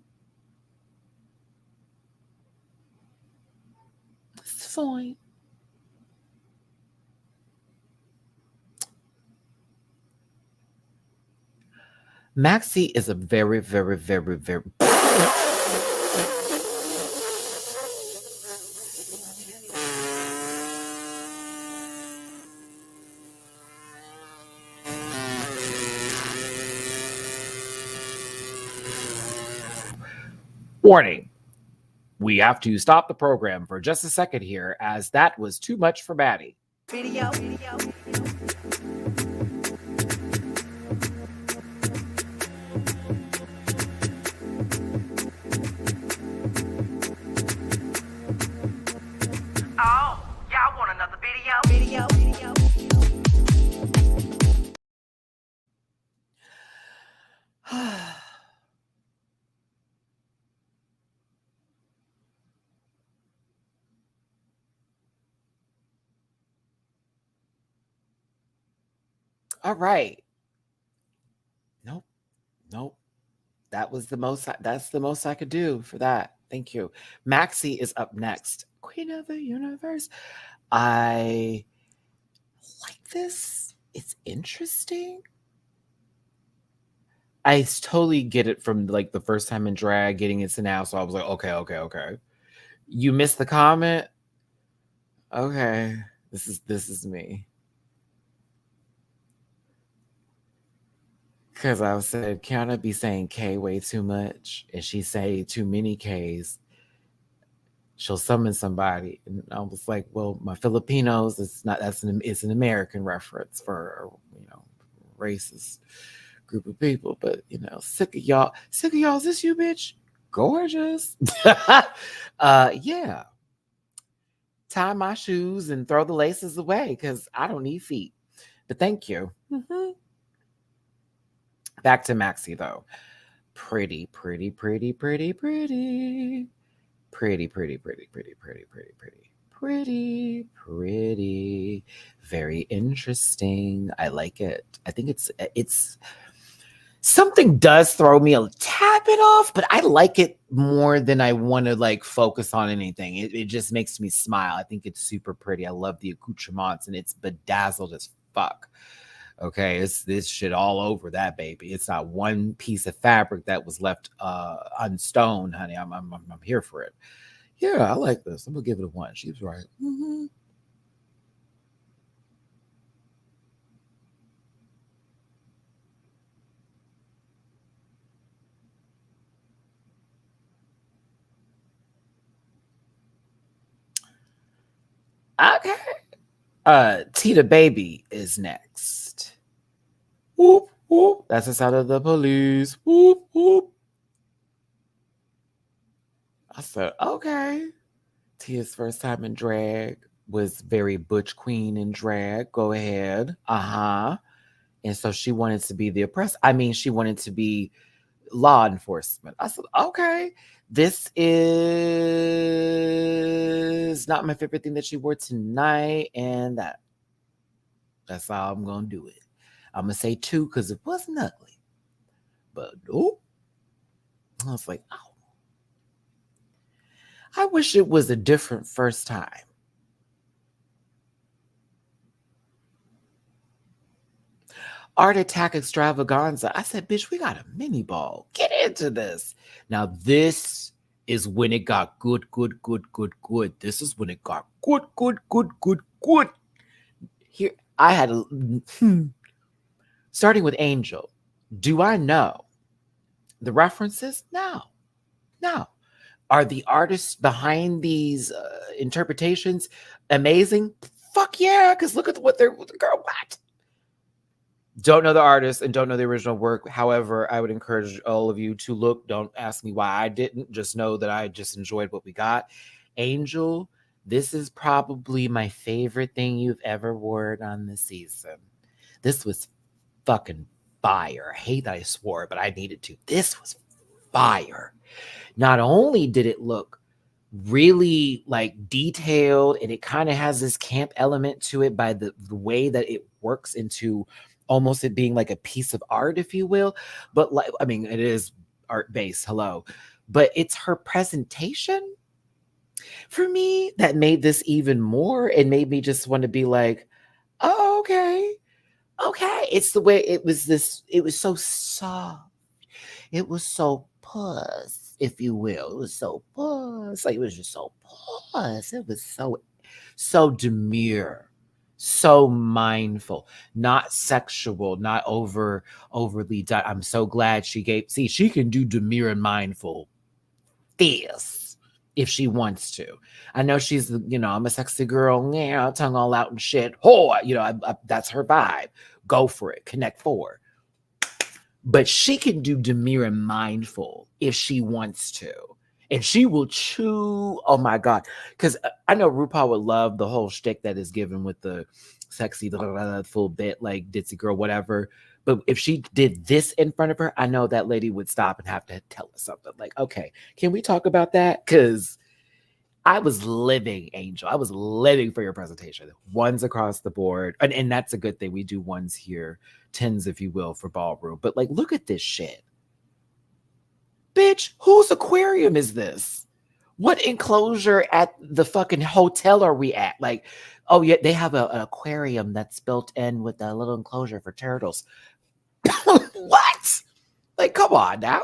It's fine. Maxie is a very, very, very, very. Warning. We have to stop the program for just a second here, as that was too much for Matty. Video.
Oh, y'all want another video?
All right. Nope. That's the most I could do for that. Thank you. Maxie is up next. Queen of the Universe. I like this. It's interesting. I totally get it from like the first time in drag, getting into now. So I was like, okay. You missed the comment? Okay. This is me. Because I said, Kiana be saying K way too much, and she say too many Ks, she'll summon somebody. And I was like, well, my Filipinos, it's an American reference for, racist group of people. But sick of y'all. Is this you, bitch? Gorgeous. Yeah. Tie my shoes and throw the laces away because I don't need feet. But thank you. Mm-hmm. Back to Maxie though. Pretty. Very interesting. I like it. I think it's something does throw me a tad bit off, but I like it more than I want to like focus on anything. It just makes me smile. I think it's super pretty. I love the accoutrements and it's bedazzled as fuck. Okay, it's this shit all over that baby. It's not one piece of fabric that was left unstoned, honey. I'm here for it. Yeah, I like this. I'm gonna give it a 1. She was right. Mm-hmm. Okay. Tita Baby is next. Whoop, whoop. That's the sound of the police. Whoop, whoop. I said, okay. Tia's first time in drag was very butch queen in drag. Go ahead. Uh-huh. And so she wanted to be the oppressor. I mean, she wanted to be law enforcement. I said, okay, this is not my favorite thing that she wore tonight. And that's how I'm going to do it. I'm going to say 2 because it wasn't ugly. But nope. I was like, oh. I wish it was a different first time. Art Attack Extravaganza. I said, bitch, we got a mini ball. Get into this. Now, this is when it got good. This is when it got good. Here, I had starting with Angel. Do I know the references? No. Are the artists behind these interpretations amazing? Fuck yeah, because look at what they're, girl, what? Don't know the artist and don't know the original work. However, I would encourage all of you to look. Don't ask me why I didn't. Just know that I just enjoyed what we got. Angel, this is probably my favorite thing you've ever worn on the season. This was fucking fire. I hate that I swore, but I needed to. This was fire. Not only did it look really like detailed and it kind of has this camp element to it by the way that it works into almost it being like a piece of art, if you will. But like, I mean, it is art based, hello. But it's her presentation for me that made this even more and made me just want to be like, oh, okay. It's the way it was so soft. It was so puss, if you will. It was so puss. Like it was just so puss. It was so demure, so mindful, not sexual, not overly. I'm so glad she can do demure and mindful this if she wants to. I know she's, I'm a sexy girl, yeah, tongue all out and shit. Oh, that's her vibe. Go for it. Connect 4. But she can do demure and mindful if she wants to. And she will chew. Oh my God. Because I know RuPaul would love the whole shtick that is given with the sexy, full bit, like ditzy girl, whatever. But if she did this in front of her, I know that lady would stop and have to tell us something. Like, okay, can we talk about that? Because I was living, Angel. I was living for your presentation. 1s across the board. And that's a good thing. We do 1s here, 10s, if you will, for ballroom. But like, look at this shit. Bitch, whose aquarium is this? What enclosure at the fucking hotel are we at? Like, oh yeah, they have an aquarium that's built in with a little enclosure for turtles. What? Like, come on now.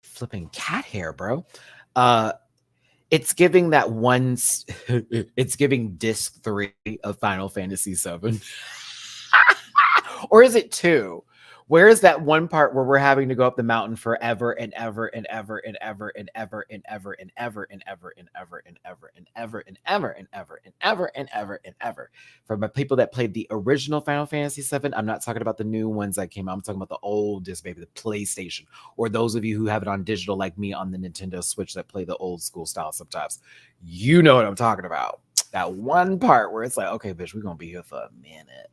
Flipping cat hair, bro. It's giving that one. It's giving disc 3 of Final Fantasy 7. Or is it 2? Where is that one part where we're having to go up the mountain forever and ever and ever and ever and ever and ever and ever and ever and ever and ever and ever and ever and ever and ever and ever and ever? For my people that played the original Final Fantasy 7, I'm not talking about the new ones that came out. I'm talking about the oldest, maybe the PlayStation, or those of you who have it on digital like me on the Nintendo Switch that play the old school style sometimes. You know what I'm talking about. That one part where it's like, okay, bitch, we're gonna be here for a minute.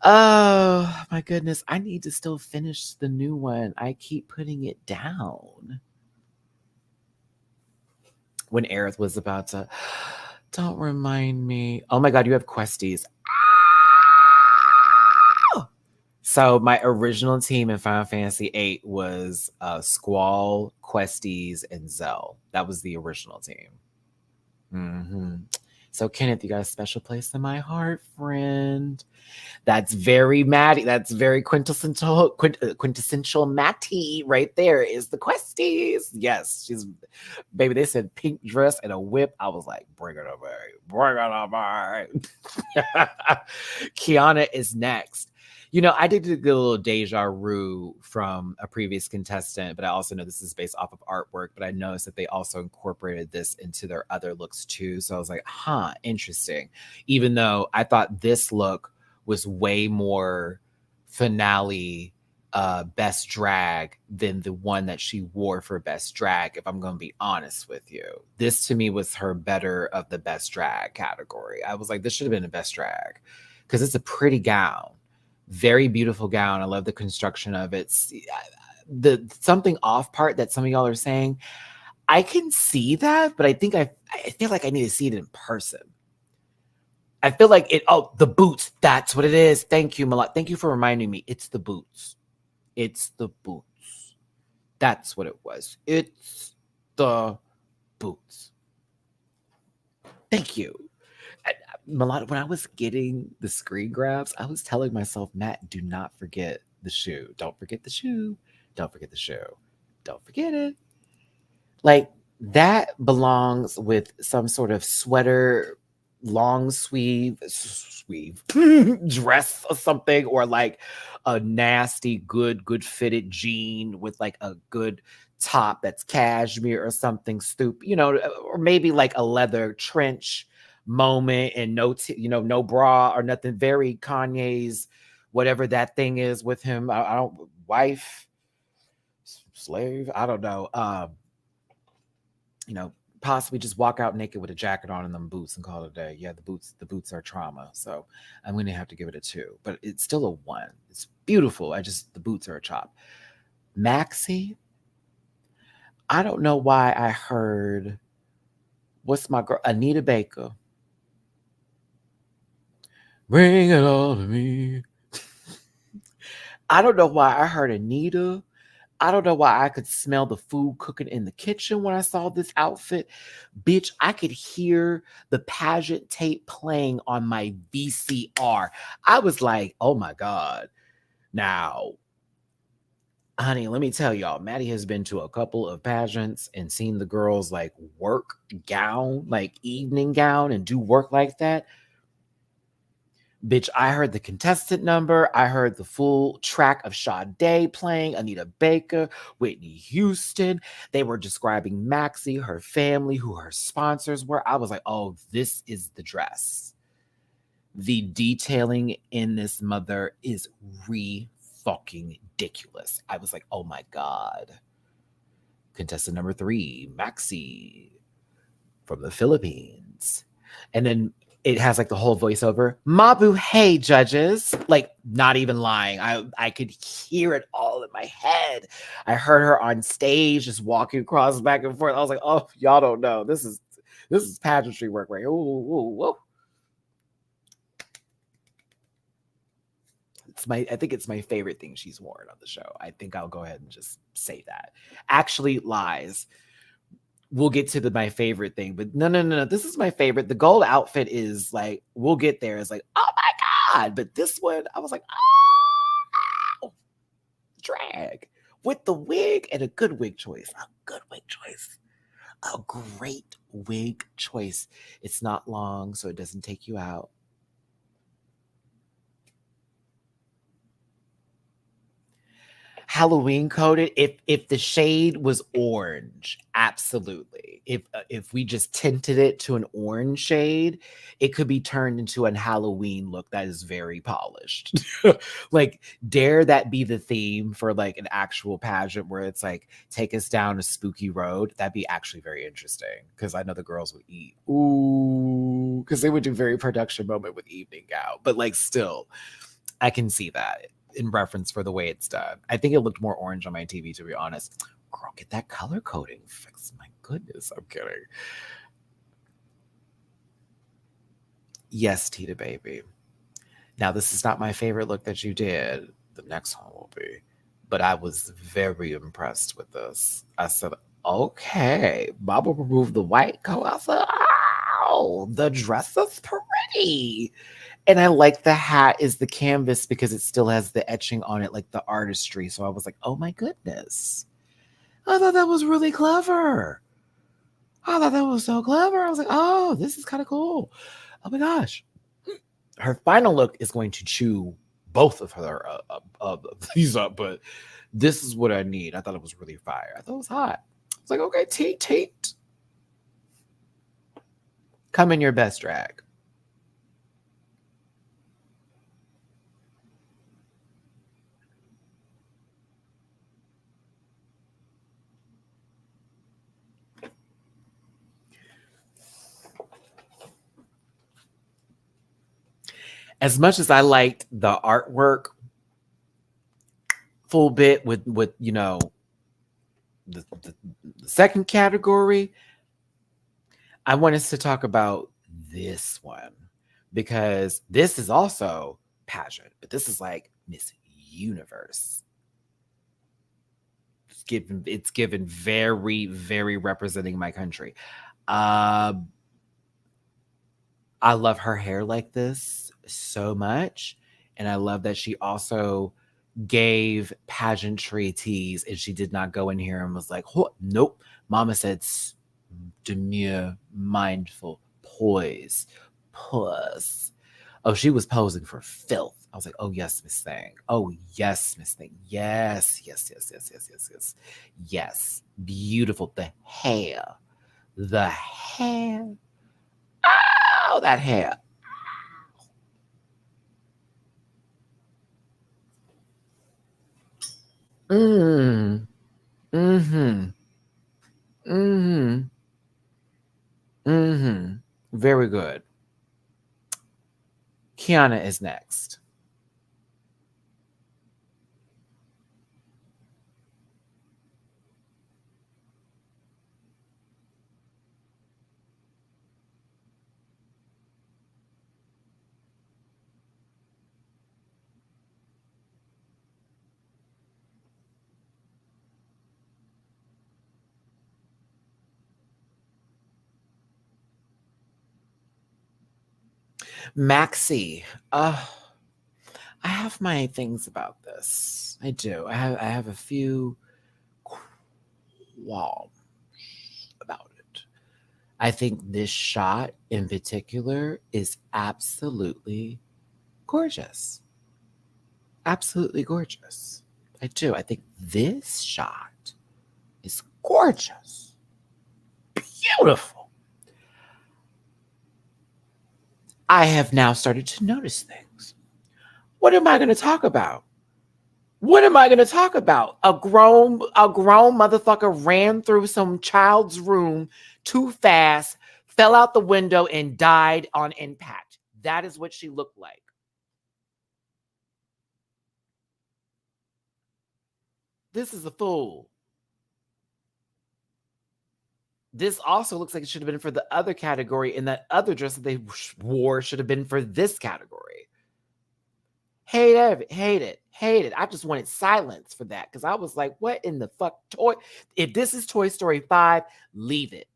Oh my goodness. I need to still finish the new one. I keep putting it down. When Aerith was about to, don't remind me. Oh my God, you have questies. So my original team in Final Fantasy VIII was Squall, Questies, and Zell. That was the original team. So Kenneth, you got a special place in my heart, friend. That's very Matty. That's very quintessential Matty right there is the Questies. Yes, she's baby. They said pink dress and a whip. I was like, bring it over. Bring it over. Kiana is next. You know, I did get a little deja vu from a previous contestant, but I also know this is based off of artwork, but I noticed that they also incorporated this into their other looks too. So I was like, huh, interesting. Even though I thought this look was way more finale best drag than the one that she wore for best drag, if I'm going to be honest with you. This to me was her better of the best drag category. I was like, this should have been a best drag because it's a pretty gown. Very beautiful gown. I love the construction of it. The something off part that some of y'all are saying, I can see that, but I think I feel like I need to see it in person. I feel like it. Oh, the boots. That's what it is. Thank you, Malak. Thank you for reminding me. It's the boots. It's the boots. That's what it was. It's the boots. Thank you. Malak, when I was getting the screen grabs, I was telling myself, Matt, do not forget the shoe. Don't forget the shoe. Don't forget the shoe. Don't forget it. Like, that belongs with some sort of sweater, long sleeve dress or something, or like a nasty, good fitted jean with like a good top that's cashmere or something stupid, you know, or maybe like a leather trench moment and no bra or nothing. Very Kanye's whatever that thing is with him. I don't wife slave. I don't know. Possibly just walk out naked with a jacket on and them boots and call it a day. Yeah, the boots are trauma. So I'm going to have to give it a 2, but it's still a 1. It's beautiful. The boots are a chop. Maxie, I don't know why I heard, what's my girl? Anita Baker. Bring it all to me. I don't know why I heard Anita. I don't know why I could smell the food cooking in the kitchen when I saw this outfit. Bitch, I could hear the pageant tape playing on my VCR. I was like, oh my God. Now, honey, let me tell y'all, Maddie has been to a couple of pageants and seen the girls like work gown, like evening gown, and do work like that. Bitch, I heard the contestant number. I heard the full track of Sade playing, Anita Baker, Whitney Houston. They were describing Maxie, her family, who her sponsors were. I was like, oh, this is the dress. The detailing in this mother is fucking ridiculous. I was like, oh my God. Contestant number 3, Maxie from the Philippines. And then it has like the whole voiceover. Mabu, hey, judges. Like, not even lying. I could hear it all in my head. I heard her on stage just walking across back and forth. I was like, oh, y'all don't know. This is pageantry work, right? Ooh. I think it's my favorite thing she's worn on the show. I think I'll go ahead and just say that. Actually, lies. we'll get to my favorite thing, but no. This is my favorite. The gold outfit is like, we'll get there. It's like, oh my God. But this one, I was like, oh, drag with the wig and a good wig choice. A good wig choice. A great wig choice. It's not long, so it doesn't take you out. Halloween coded. If the shade was orange, absolutely. If we just tinted it to an orange shade, it could be turned into an Halloween look that is very polished. Like, dare that be the theme for like an actual pageant where it's like, take us down a spooky road. That'd be actually very interesting, because I know the girls would eat. Ooh, because they would do very production moment with evening out. But like, still, I can see that in reference for the way it's done. I think it looked more orange on my TV, to be honest. Girl, get that color coding fixed. My goodness, I'm kidding. Yes, Tita baby. Now, this is not my favorite look that you did. The next one will be. But I was very impressed with this. I said, okay, Baba removed the white coat. I said, oh, the dress is pretty. And I like the hat is the canvas because it still has the etching on it, like the artistry. So I was like, oh my goodness. I thought that was really clever. I thought that was so clever. I was like, oh, this is kind of cool. Oh my gosh. Her final look is going to chew both of her these up, but this is what I need. I thought it was really fire. I thought it was hot. I was like, okay, Tate. Come in your best drag. As much as I liked the artwork, full bit with you know, the second category, I want us to talk about this one, because this is also pageant, but this is like Miss Universe. It's given very, very representing my country. I love her hair like this so much. And I love that she also gave pageantry tease, and she did not go in here and was like, nope. Mama said, demure, mindful, poise, puss. Oh, she was posing for filth. I was like, oh, yes, Miss Thing. Oh, yes, Miss Thing. Yes. Yes. Beautiful. The hair. Oh, that hair. Mm. Mm-hmm. Mm-hmm. Mm-hmm. Very good. Kiana is next. Maxie. I have my things about this. I do. I have a few qualms about it. I think this shot in particular is absolutely gorgeous. Absolutely gorgeous. I do. I think this shot is gorgeous. Beautiful. I have now started to notice things. What am I going to talk about? What am I going to talk about? A grown motherfucker ran through some child's room too fast, fell out the window, and died on impact. That is what she looked like. This is a fool. This also looks like it should have been for the other category, and that other dress that they wore should have been for this category. Hate it. I just wanted silence for that because I was like, what in the fuck? If this is Toy Story 5, leave it.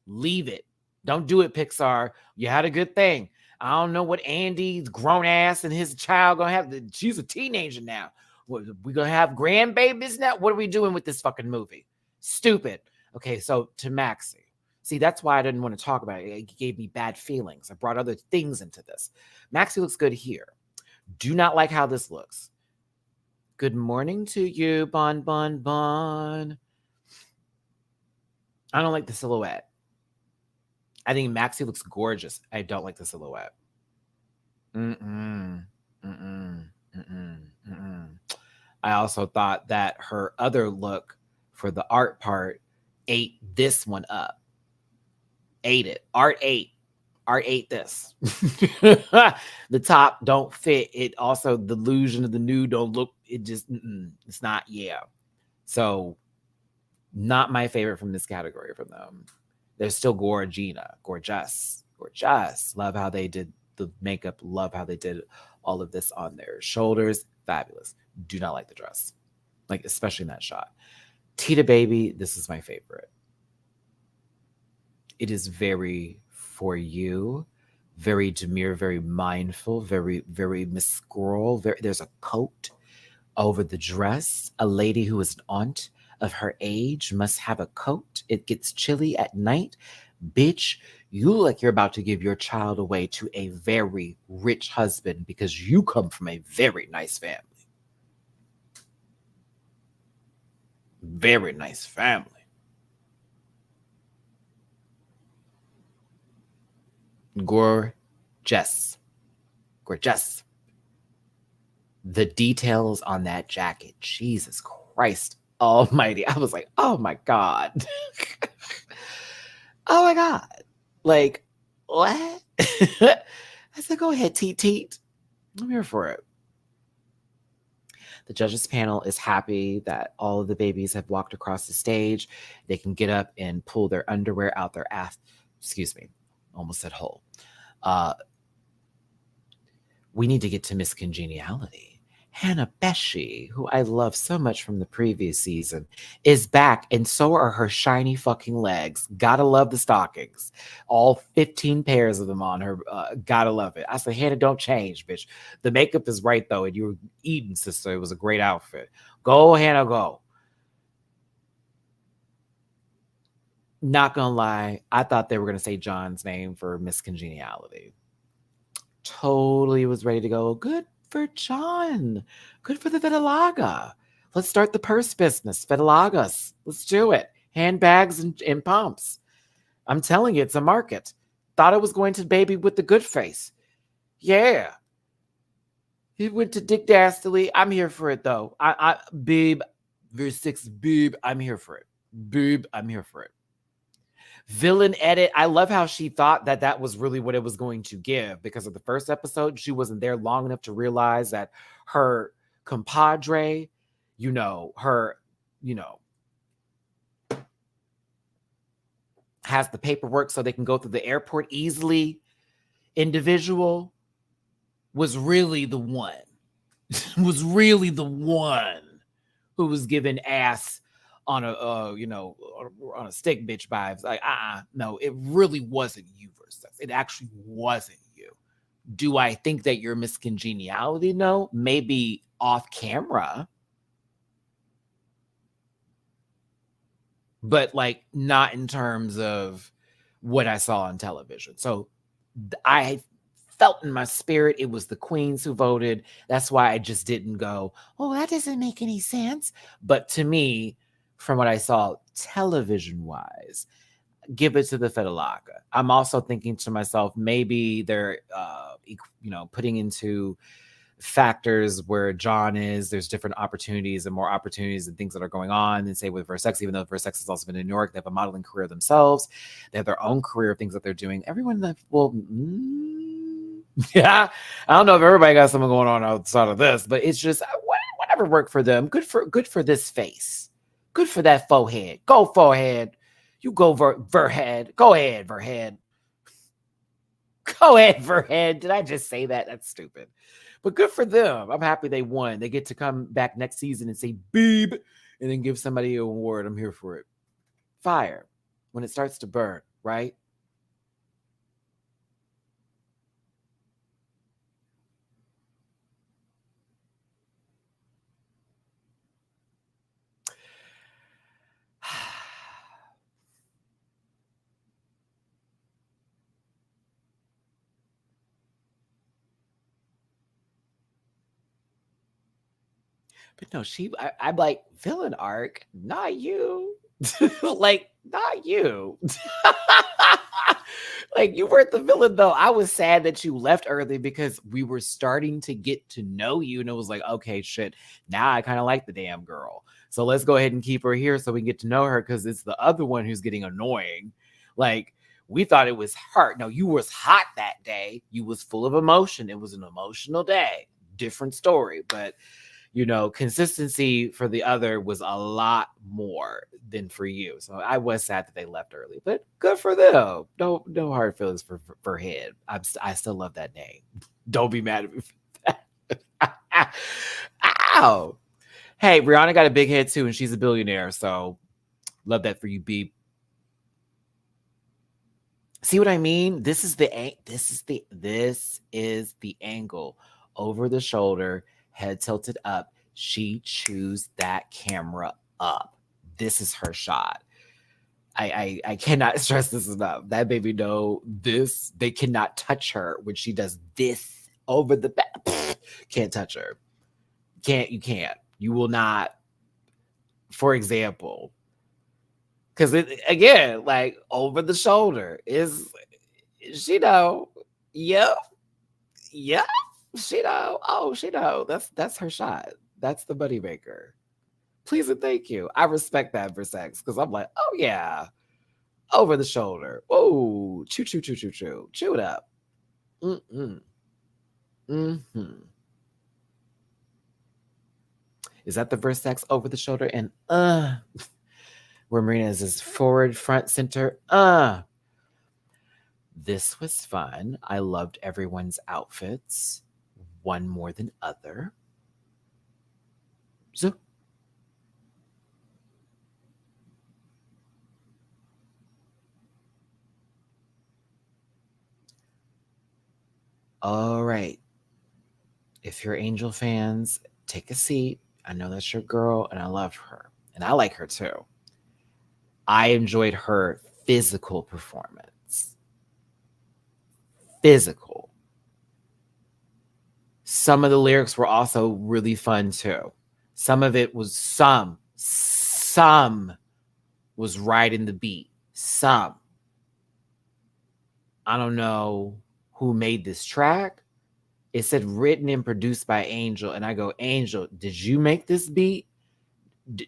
Leave it. Don't do it, Pixar. You had a good thing. I don't know what Andy's grown ass and his child gonna have. She's a teenager now. We gonna have grandbabies now? What are we doing with this fucking movie? Stupid. Okay, so to Maxie. See, that's why I didn't want to talk about it. It gave me bad feelings. I brought other things into this. Maxie looks good here. Do not like how this looks. Good morning to you, Bon Bon Bon. I don't like the silhouette. I think Maxie looks gorgeous. I don't like the silhouette. I also thought that her other look for the art part ate this one up. Ate it. Art ate this. The top don't fit. It also, the illusion of the nude don't look, it just, it's not, yeah. So, not my favorite from this category from them. They're still gorgeous. Love how they did the makeup. Love how they did all of this on their shoulders. Fabulous. Do not like the dress. Like, especially in that shot. Tita Baby, this is my favorite. It is very for you, very demure, very mindful, very, very Miss Squirrel. There's a coat over the dress. A lady who is an aunt of her age must have a coat. It gets chilly at night. Bitch, you look like you're about to give your child away to a very rich husband because you come from a very nice family. Very nice family. Gorgeous. The details on that jacket, Jesus Christ almighty. I was like, oh my God. Oh my God. Like, what? I said, go ahead, teet. I'm here for it. The judges panel is happy that all of the babies have walked across the stage. They can get up and pull their underwear out their ass. Excuse me. Almost said hole. We need to get to Miss Congeniality. Hannah Beshi, who I love so much from the previous season, is back, and so are her shiny fucking legs. Gotta love the stockings. All 15 pairs of them on her. Gotta love it. I said, Hannah, don't change, bitch. The makeup is right, though, and you were eating, sister. It was a great outfit. Go, Hannah, go. Not gonna lie, I thought they were gonna say John's name for Miss Congeniality. Totally was ready to go. Good for John. Good for the Vitalaga. Let's start the purse business. Vitalagas. Let's do it. Handbags and pumps. I'm telling you, it's a market. Thought it was going to baby with the good face. Yeah. He went to Dick Dastardly. I'm here for it, though. Babe, verse 6, babe, I'm here for it. Babe, I'm here for it. Villain edit. I love how she thought that that was really what it was going to give, because of the first episode, she wasn't there long enough to realize that her compadre, has the paperwork so they can go through the airport easily. Individual was really the one who was given ass on a stick bitch vibes. Like, no, it really wasn't you versus us. It actually wasn't you. Do I think that you're Miss Congeniality? No, maybe off camera, but like not in terms of what I saw on television. So I felt in my spirit it was the queens who voted. That's why I just didn't go, oh, that doesn't make any sense. But to me, from what I saw television-wise, give it to the Fedelaga. I'm also thinking to myself, maybe they're, putting into factors where John is. There's different opportunities and more opportunities and things that are going on. And say with Versex, even though Versex has also been in New York, they have a modeling career themselves. They have their own career of things that they're doing. Everyone that will, yeah, I don't know if everybody got something going on outside of this, but it's just whatever worked for them. Good for this face. Good for that forehead. Go forehead. You go verhead. Go ahead, verhead. Go ahead for head. Did I just say that? That's stupid. But good for them. I'm happy they won. They get to come back next season and say beep and then give somebody an award. I'm here for it. Fire when it starts to burn, right? But no, I'm like, villain arc, not you. Like, not you. Like, you weren't the villain, though. I was sad that you left early because we were starting to get to know you. And it was like, okay, shit. Now I kind of like the damn girl. So let's go ahead and keep her here so we can get to know her because it's the other one who's getting annoying. Like, we thought it was her. No, you was hot that day. You was full of emotion. It was an emotional day. Different story. But consistency for the other was a lot more than for you. So I was sad that they left early, but good for them. No hard feelings for head. I still love that name. Don't be mad at me for that. Ow. Hey, Rihanna got a big head too, and she's a billionaire. So love that for you, Beep. See what I mean? This is the angle. Over the shoulder, head tilted up. She chews that camera up. This is her shot. I cannot stress this enough. That baby know this. They cannot touch her when she does this over the back. Can't touch her. You can't. You will not. For example, because again, like over the shoulder is she know? Yep. She know. Oh, she know. That's her shot. That's the money maker. Please and thank you. I respect that for sex because I'm like, oh yeah, over the shoulder. Oh, chew. Chew it up. Is that the verse sex over the shoulder? And where Marina is forward, front, center. This was fun. I loved everyone's outfits. One more than other. So all right. If you're Angel fans, take a seat. I know that's your girl, and I love her. And I like her too. I enjoyed her physical performance. Physical. Some of the lyrics were also really fun too. Some of it was some was right in the beat. Some. I don't know who made this track. It said written and produced by Angel. And I go, Angel, did you make this beat?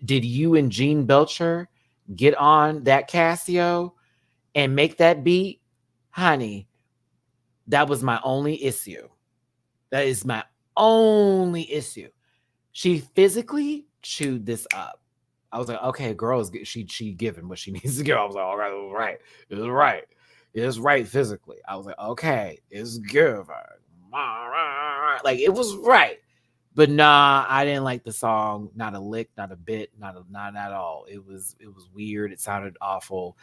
Did you and Gene Belcher get on that Casio and make that beat? Honey, that was my only issue. That is my only issue. She physically chewed this up. I was like, okay, girl, she given what she needs to give. I was like, all right, it was right. It was right. It is right physically. I was like, okay, it's given. Like it was right. But nah, I didn't like the song. Not a lick, not a bit, not at all. It was weird. It sounded awful.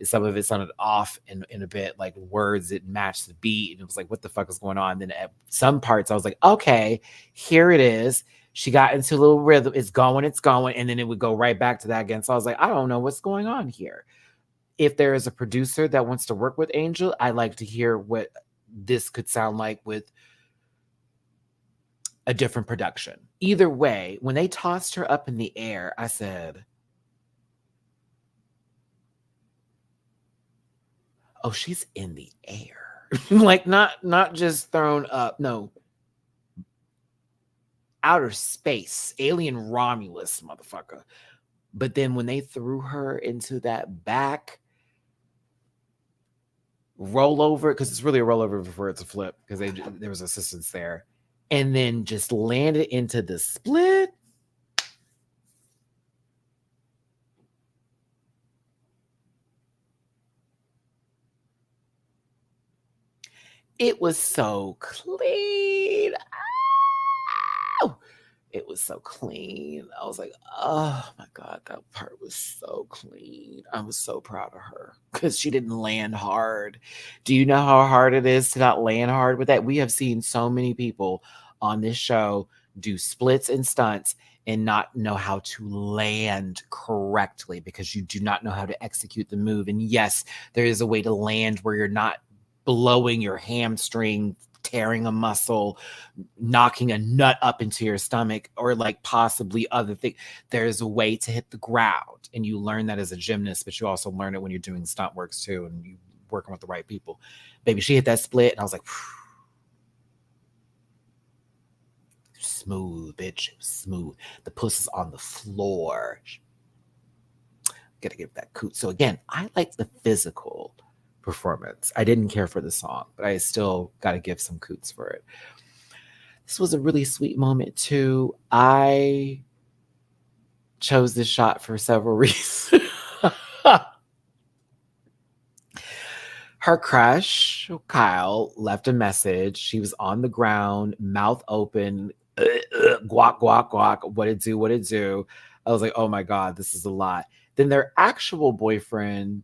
Some of it sounded off in a bit, like words that matched the beat. And it was like, what the fuck is going on? Then at some parts, I was like, okay, here it is. She got into a little rhythm. It's going. And then it would go right back to that again. So I was like, I don't know what's going on here. If there is a producer that wants to work with Angel, I'd like to hear what this could sound like with a different production. Either way, when they tossed her up in the air, I said, oh, she's in the air. Like not just thrown up. No. Outer space. Alien Romulus, motherfucker. But then when they threw her into that back rollover, because it's really a rollover before it's a flip, because there was assistance there, and then just landed into the split. It was so clean. Ow! It was so clean. I was like, oh my God, that part was so clean. I was so proud of her because she didn't land hard. Do you know how hard it is to not land hard with that? We have seen so many people on this show do splits and stunts and not know how to land correctly because you do not know how to execute the move. And yes, there is a way to land where you're not blowing your hamstring, tearing a muscle, knocking a nut up into your stomach, or like possibly other things. There's a way to hit the ground, and you learn that as a gymnast, but you also learn it when you're doing stunt works too, and you working with the right people. Baby, she hit that split, and I was like, smooth, bitch, smooth. The pussy's on the floor. Gotta give that coot. So again, I like the physical performance. I didn't care for the song, but I still got to give some coots for it. This was a really sweet moment too. I chose this shot for several reasons. Her crush, Kyle, left a message. She was on the ground, mouth open, guac, guac, guac. What it do, what it do. I was like, oh my God, this is a lot. Then their actual boyfriend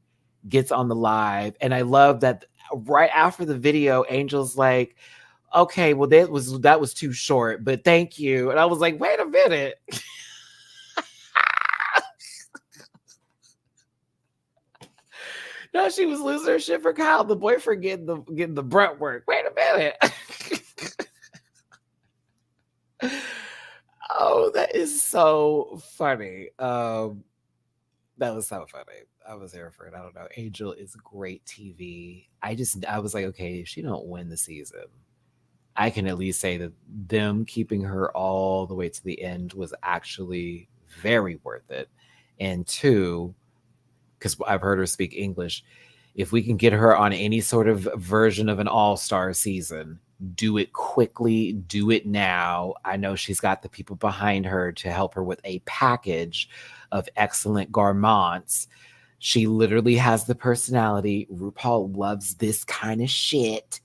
gets on the live. And I love that right after the video, Angel's like, okay, well, that was too short, but thank you. And I was like, wait a minute. No, she was losing her shit for Kyle, the boyfriend getting the brunt work. Wait a minute. Oh, that is so funny. That was so funny. I was here for it. I don't know. Angel is great TV. I was like, okay, if she don't win the season, I can at least say that them keeping her all the way to the end was actually very worth it. And two, because I've heard her speak English, if we can get her on any sort of version of an all-star season, do it quickly, do it now. I know she's got the people behind her to help her with a package of excellent garments. She literally has the personality. RuPaul loves this kind of shit.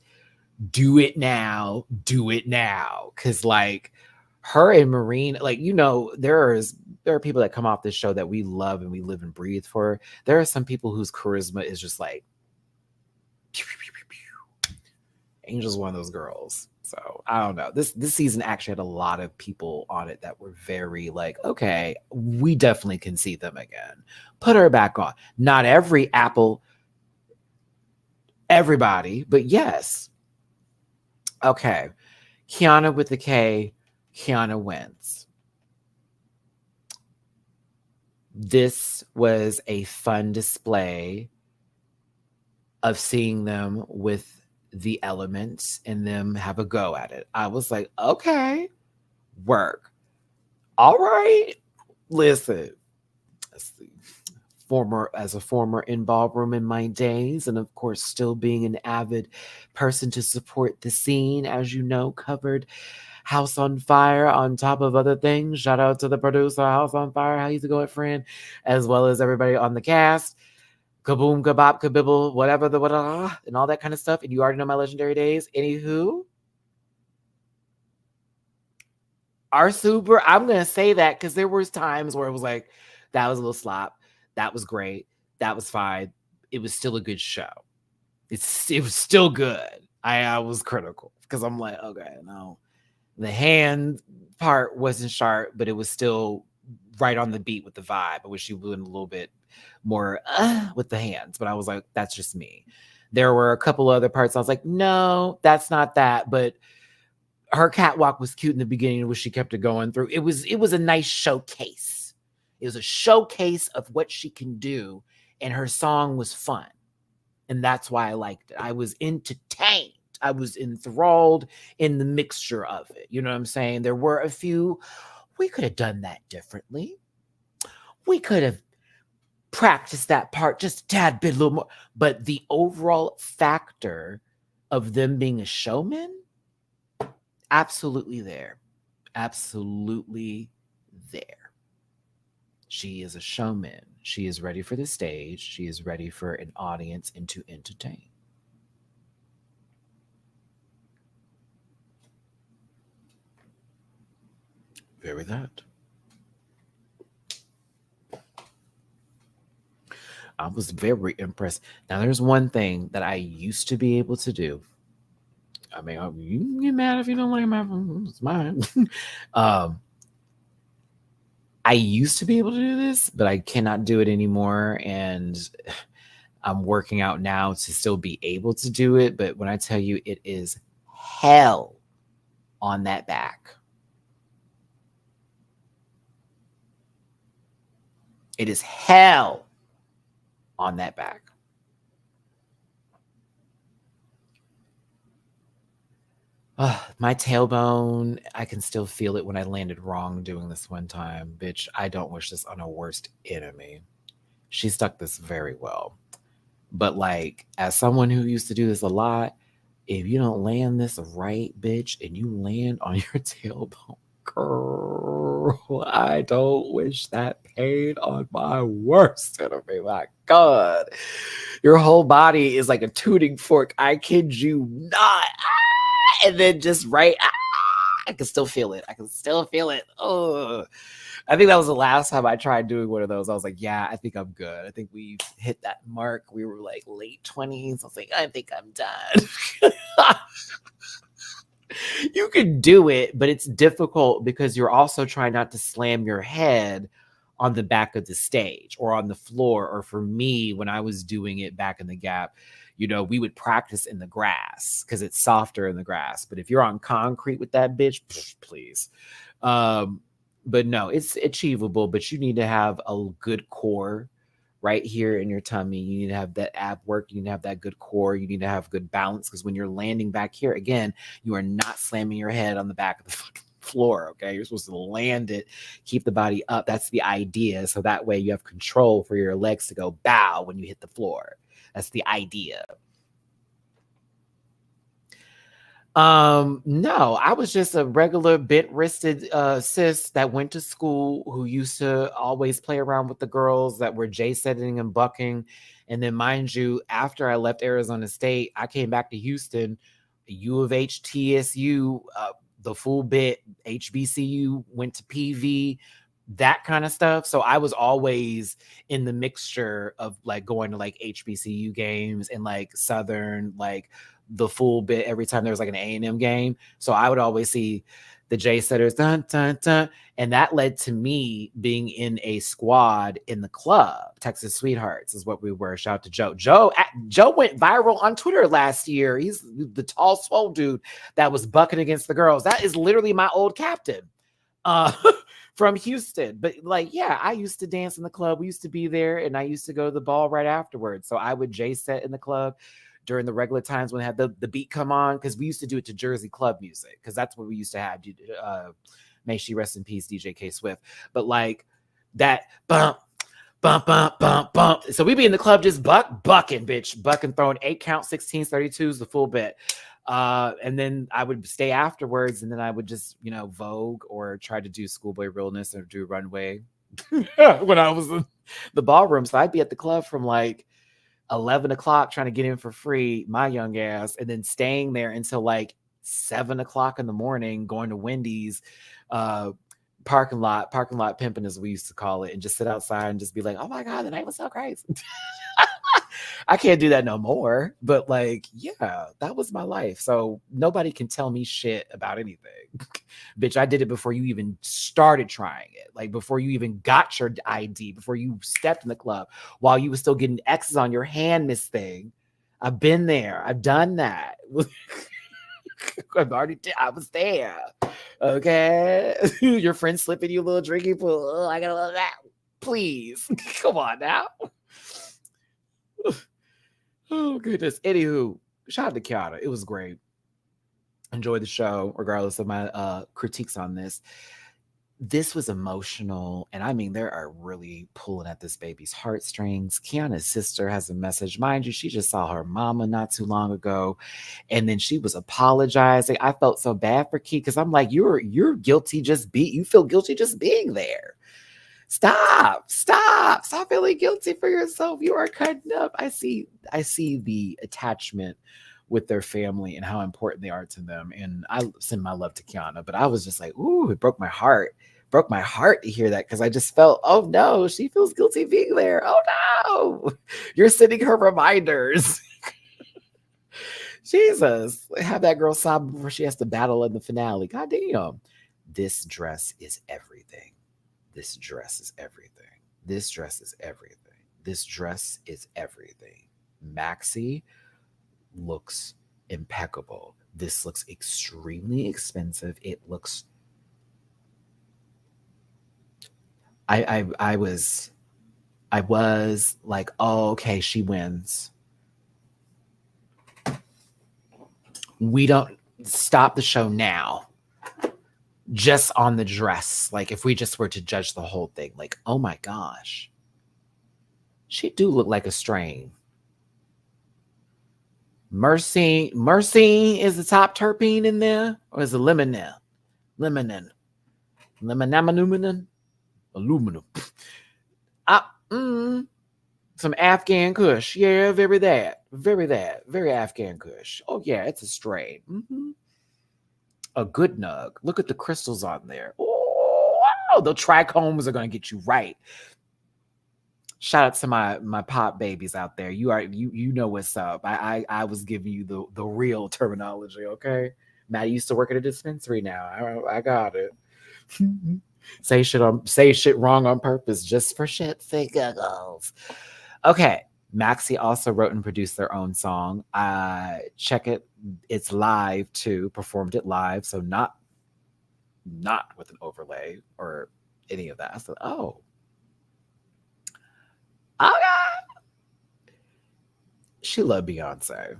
Do it now. Do it now. Because, like, her and Marine, like, you know, there are people that come off this show that we love and we live and breathe for. There are some people whose charisma is just like, pew, pew, pew, pew, pew. Angel's one of those girls. So I don't know. This season actually had a lot of people on it that were very like, okay, we definitely can see them again. Put her back on. Not every apple, everybody, but yes. Okay. Kiana with the K. Kiana wins. This was a fun display of seeing them with the elements and them have a go at it. I was like, okay, work. All right. Listen, as a former in ballroom in my days, and of course still being an avid person to support the scene, as you know, covered House on Fire on top of other things. Shout out to the producer, House on Fire, how you going, friend, as well as everybody on the cast. Kaboom, kabop, kabibble, whatever, and all that kind of stuff. And you already know my legendary days. Anywho, our super, I'm going to say that because there was times where it was like, that was a little slop. That was great. That was fine. It was still a good show. It was still good. I was critical because I'm like, okay, no. The hand part wasn't sharp, but it was still right on the beat with the vibe. I wish she went a little bit more with the hands, but I was like, that's just me. There were a couple other parts I was like, no, that's not that. But her catwalk was cute in the beginning, which she kept it going through. It was a nice showcase. It was a showcase of what she can do, and her song was fun. And that's why I liked it. I was entertained. I was enthralled in the mixture of it. You know what I'm saying? There were a few, we could have done that differently. We could have practiced that part just a tad bit, a little more. But the overall factor of them being a showman, absolutely there. Absolutely there. She is a showman. She is ready for the stage. She is ready for an audience and to entertain. Very that. I was very impressed. Now, there's one thing that I used to be able to do. I mean, you can get mad if you don't like my, it's mine. um, I used to be able to do this, but I cannot do it anymore. And I'm working out now to still be able to do it. But when I tell you it is hell on that back, it is hell on that back. My tailbone, I can still feel it when I landed wrong doing this one time. Bitch, I don't wish this on a worst enemy. She stuck this very well. But like, as someone who used to do this a lot, if you don't land this right, bitch, and you land on your tailbone, girl, I don't wish that pain on my worst enemy. My God. Your whole body is like a tuning fork. I kid you not. And then just right, I can still feel it. I can still feel it. Oh, I think that was the last time I tried doing one of those. I was like, yeah, I think I'm good. I think we hit that mark. We were like late 20s. I was like, I think I'm done. You can do it, but it's difficult because you're also trying not to slam your head on the back of the stage or on the floor. Or for me, when I was doing it back in the Gap, we would practice in the grass because it's softer in the grass. But if you're on concrete with that bitch, please. But no, it's achievable, but you need to have a good core right here in your tummy. You need to have that ab work. You need to have that good core. You need to have good balance because when you're landing back here, again, you are not slamming your head on the back of the fucking floor. Okay. You're supposed to land it, keep the body up. That's the idea. So that way you have control for your legs to go bow when you hit the floor. That's the idea. No, I was just a regular bent-wristed cis that went to school who used to always play around with the girls that were J-setting and bucking. And then, mind you, after I left Arizona State, I came back to Houston, U of H, TSU, the full bit, HBCU, went to PV, that kind of stuff. So I was always in the mixture of like going to like HBCU games and like Southern, like the full bit every time there was like an A&M game. So I would always see the J setters, dun, dun, dun. And that led to me being in a squad in the club. Texas Sweethearts is what we were. Shout out to Joe. Joe went viral on Twitter last year. He's the tall, swole dude that was bucking against the girls. That is literally my old captain. From Houston. But like, yeah, I used to dance in the club. We used to be there and I used to go to the ball right afterwards. So I would J set in the club during the regular times when I had the beat come on, because we used to do it to Jersey club music, because that's what we used to have. May she rest in peace, DJ K Swift. But like that bump, bump, bump, bump, bump. So we be in the club just bucking, bitch. Bucking, throwing 8 count, 16s, 32s, the full bit. And then I would stay afterwards, and then I would just, Vogue or try to do Schoolboy Realness or do Runway when I was in the ballroom. So I'd be at the club from like 11 o'clock trying to get in for free, my young ass, and then staying there until like 7 o'clock in the morning, going to Wendy's, parking lot pimping, as we used to call it, and just sit outside and just be like, oh my God, the night was so crazy. I can't do that no more. But like, yeah, that was my life. So nobody can tell me shit about anything. Bitch, I did it before you even started trying it. Like before you even got your ID, before you stepped in the club, while you were still getting X's on your hand, Miss Thing. I've been there. I've done that. I was there. Okay. Your friend slipping you a little drinky pool. Oh, I got a little that. Please. Come on now. Oh, goodness. Anywho, shout out to Kiara. It was great. Enjoyed the show, regardless of my critiques on this. This was emotional. And I mean, they are really pulling at this baby's heartstrings. Kiana's sister has a message. Mind you, she just saw her mama not too long ago. And then she was apologizing. I felt so bad for Key because I'm like, you're guilty you feel guilty just being there. Stop feeling guilty for yourself. You are cutting up. I see the attachment with their family and how important they are to them. And I send my love to Kiana, but I was just like, ooh, it broke my heart. Broke my heart to hear that because I just felt, oh no, she feels guilty being there. Oh no, you're sending her reminders. Jesus, have that girl sob before she has to battle in the finale. God damn. This dress is everything. This dress is everything. This dress is everything. This dress is everything. Maxi looks impeccable. This looks extremely expensive. It looks. I was like, oh, okay, she wins. We don't stop the show now. Just on the dress. Like if we just were to judge the whole thing, like, oh my gosh. She do look like a strain. Mercy is the top terpene in there, or is it lemonin? Lemonin. Lemonamanumin? Aluminum. Some Afghan Kush. Yeah, very that. Very Afghan Kush. Oh yeah, it's a strain. A good nug. Look at the crystals on there. Oh, wow. The trichomes are gonna get you right. Shout out to my pop babies out there. You know what's up. I was giving you the real terminology, okay? Matt used to work at a dispensary now. I got it. Say shit wrong on purpose just for shits and giggles. Okay. Maxi also wrote and produced their own song. Check it. It's live too. Performed it live. So not with an overlay or any of that. So, oh. Okay. She loved Beyonce.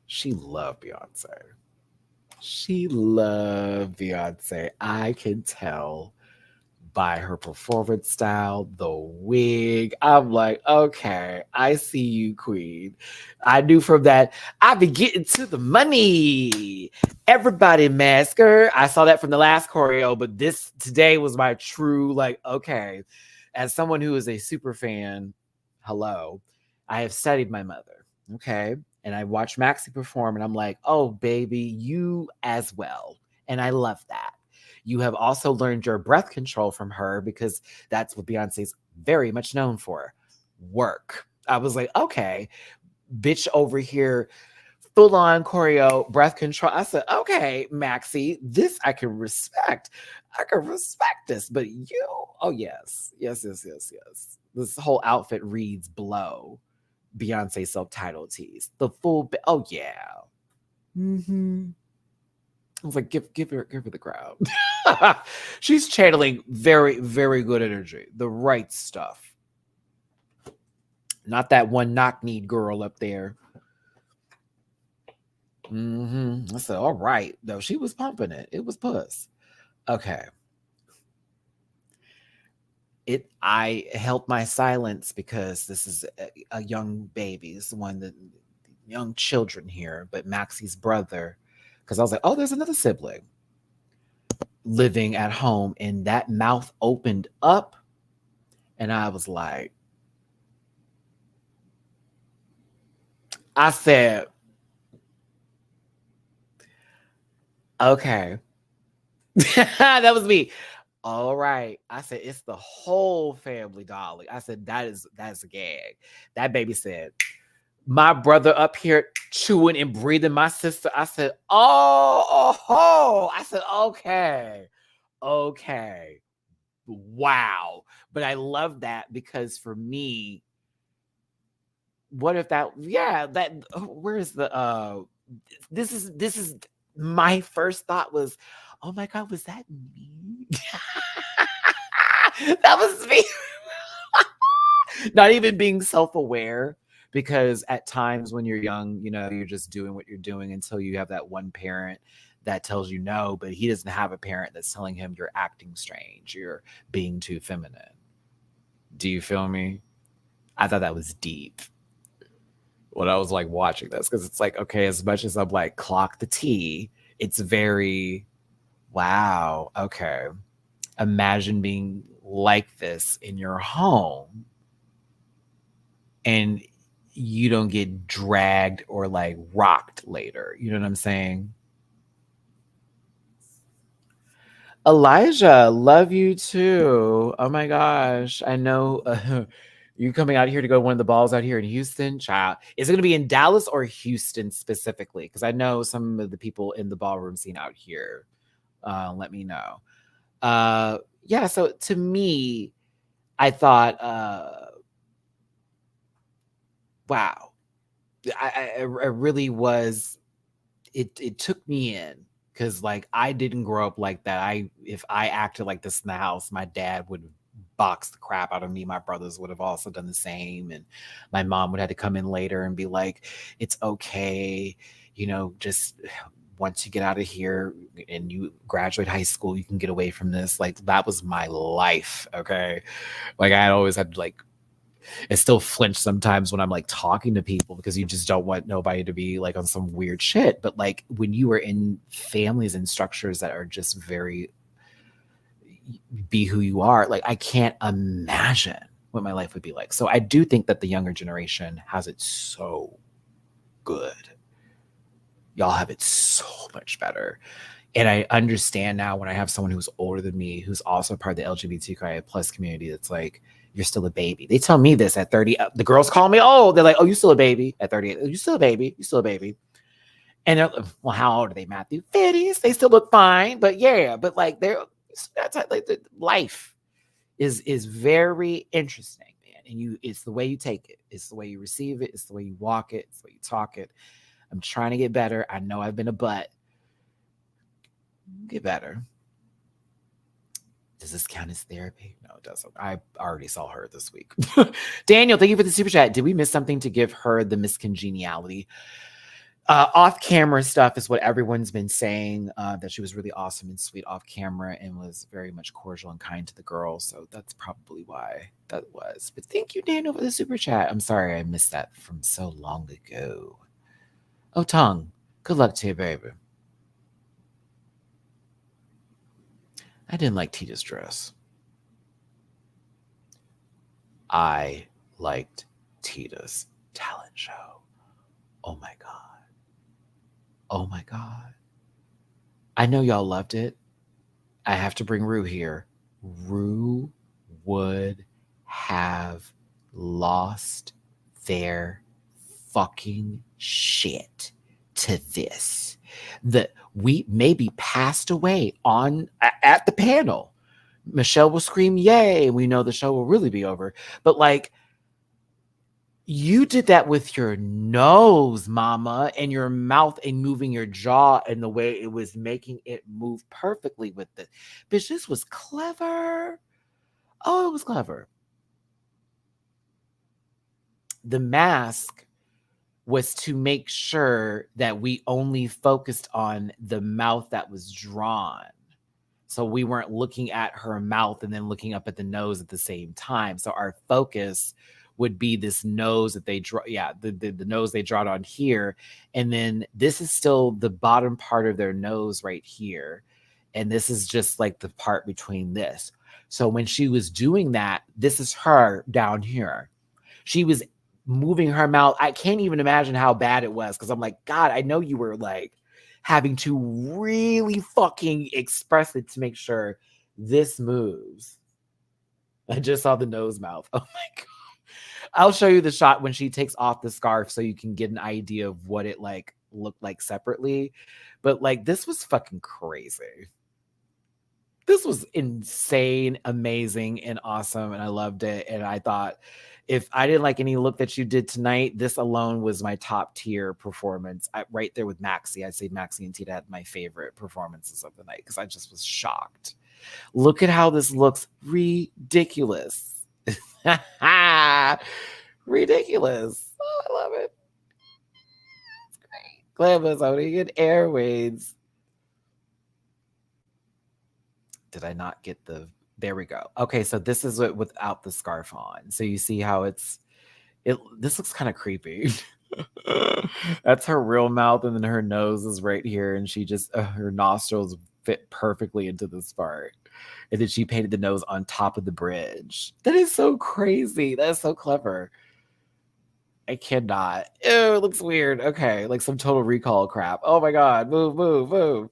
She loved Beyonce. I can tell by her performance style, the wig. I'm like, okay, I see you, queen. I knew from that, I be getting to the money. Everybody masker. I saw that from the last choreo, but this today was my true, like, okay. As someone who is a super fan, hello, I have studied my mother, okay? And I watched Maxi perform, and I'm like, oh, baby, you as well. And I love that. You have also learned your breath control from her because that's what Beyonce's very much known for. Work. I was like, okay, bitch over here, full on choreo, breath control. I said, okay, Maxi, this I can respect. I can respect this. But you, oh, yes. This whole outfit reads Blow. Beyonce self-titled tease. The full, oh, yeah. I was like, give her the crowd. She's channeling very, very good energy. The right stuff. Not that one knock-kneed girl up there. I said, all right. No, she was pumping it. It was puss. Okay. I held my silence because this is a young baby. This is one of the young children here, but Maxi's brother. Because I was like, oh, there's another sibling living at home. And that mouth opened up. And I was like, I said, okay. That was me. All right. I said, it's the whole family, darling. I said, that's a gag. That baby said, my brother up here chewing and breathing my sister. I said, oh. I said, okay. Wow. But I love that because for me, what if that, where is the, this is my first thought was, oh my God, was that me? That was me. Not even being self-aware, because at times when you're young, you're just doing what you're doing until you have that one parent that tells you no, but he doesn't have a parent that's telling him you're acting strange, you're being too feminine. Do you feel me? I thought that was deep when I was like watching this, because it's like, okay, as much as I'm like clock the tea, it's very, wow, okay. Imagine being like this in your home. And you don't get dragged or like rocked later. You know what I'm saying? Elijah, love you too. Oh my gosh. I know you coming out here to go to one of the balls out here in Houston. Child. Is it going to be in Dallas or Houston specifically? Because I know some of the people in the ballroom scene out here. Let me know. Yeah, so to me, I thought, wow. I really was, it took me in. Cause like I didn't grow up like that. If I acted like this in the house, my dad would box the crap out of me. My brothers would have also done the same. And my mom would have to come in later and be like, it's okay, just once you get out of here and you graduate high school, you can get away from this. Like that was my life. Okay. Like I always had like, I still flinch sometimes when I'm like talking to people because you just don't want nobody to be like on some weird shit. But like when you are in families and structures that are just very be who you are, like I can't imagine what my life would be like. So I do think that the younger generation has it so good. Y'all have it so much better. And I understand now when I have someone who's older than me, who's also part of the LGBTQIA plus community, that's like, you're still a baby. They tell me this at 30. The girls call me, they're like, oh, you still a baby at 38. You still a baby. You still a baby. And they're like, well, how old are they, Matthew? 50s. They still look fine. But yeah, but like that's like life is very interesting, man. And it's the way you take it. It's the way you receive it. It's the way you walk it. It's the way you talk it. I'm trying to get better. I know I've been a butt. Get better. Does this count as therapy? No, it doesn't. I already saw her this week. Daniel, thank you for the super chat. Did we miss something to give her the miscongeniality? Off camera stuff is what everyone's been saying, that she was really awesome and sweet off camera and was very much cordial and kind to the girls. So that's probably why that was. But thank you, Daniel, for the super chat. I'm sorry I missed that from so long ago. Oh, Tongue, good luck to you, baby. I didn't like Tita's dress. I liked Tita's talent show. Oh my God. Oh my God. I know y'all loved it. I have to bring Rue here. Rue would have lost their fucking shit to this. We maybe passed away at the panel. Michelle will scream, yay, and we know the show will really be over. But like, you did that with your nose, mama, and your mouth and moving your jaw and the way it was making it move perfectly with it. Bitch, this was clever. Oh, it was clever. The mask was to make sure that we only focused on the mouth that was drawn. So we weren't looking at her mouth and then looking up at the nose at the same time. So our focus would be this nose that they draw. Yeah, the nose they drawed on here. And then this is still the bottom part of their nose right here. And this is just like the part between this. So when she was doing that, this is her down here. She was moving her mouth. I can't even imagine how bad it was because I'm like, God, I know you were like having to really fucking express it to make sure this moves. I just saw the nose mouth. Oh my God. I'll show you the shot when she takes off the scarf so you can get an idea of what it like looked like separately. But like, this was fucking crazy. This was insane, amazing, and awesome. And I loved it. And I thought, if I didn't like any look that you did tonight, this alone was my top tier performance. Right there with Maxie. I'd say Maxie and Tita had my favorite performances of the night because I just was shocked. Look at how this looks ridiculous. Ridiculous. Oh, I love it. It's great. Glamorous owning and Airways. Did I not get there we go. Okay, so this is it without the scarf on. So you see how this looks kind of creepy. That's her real mouth, and then her nose is right here, and she just her nostrils fit perfectly into this part. And then she painted the nose on top of the bridge. That is so crazy. That is so clever. I cannot. Ew, it looks weird. Okay, like some Total Recall crap. Oh my God, move, move, move.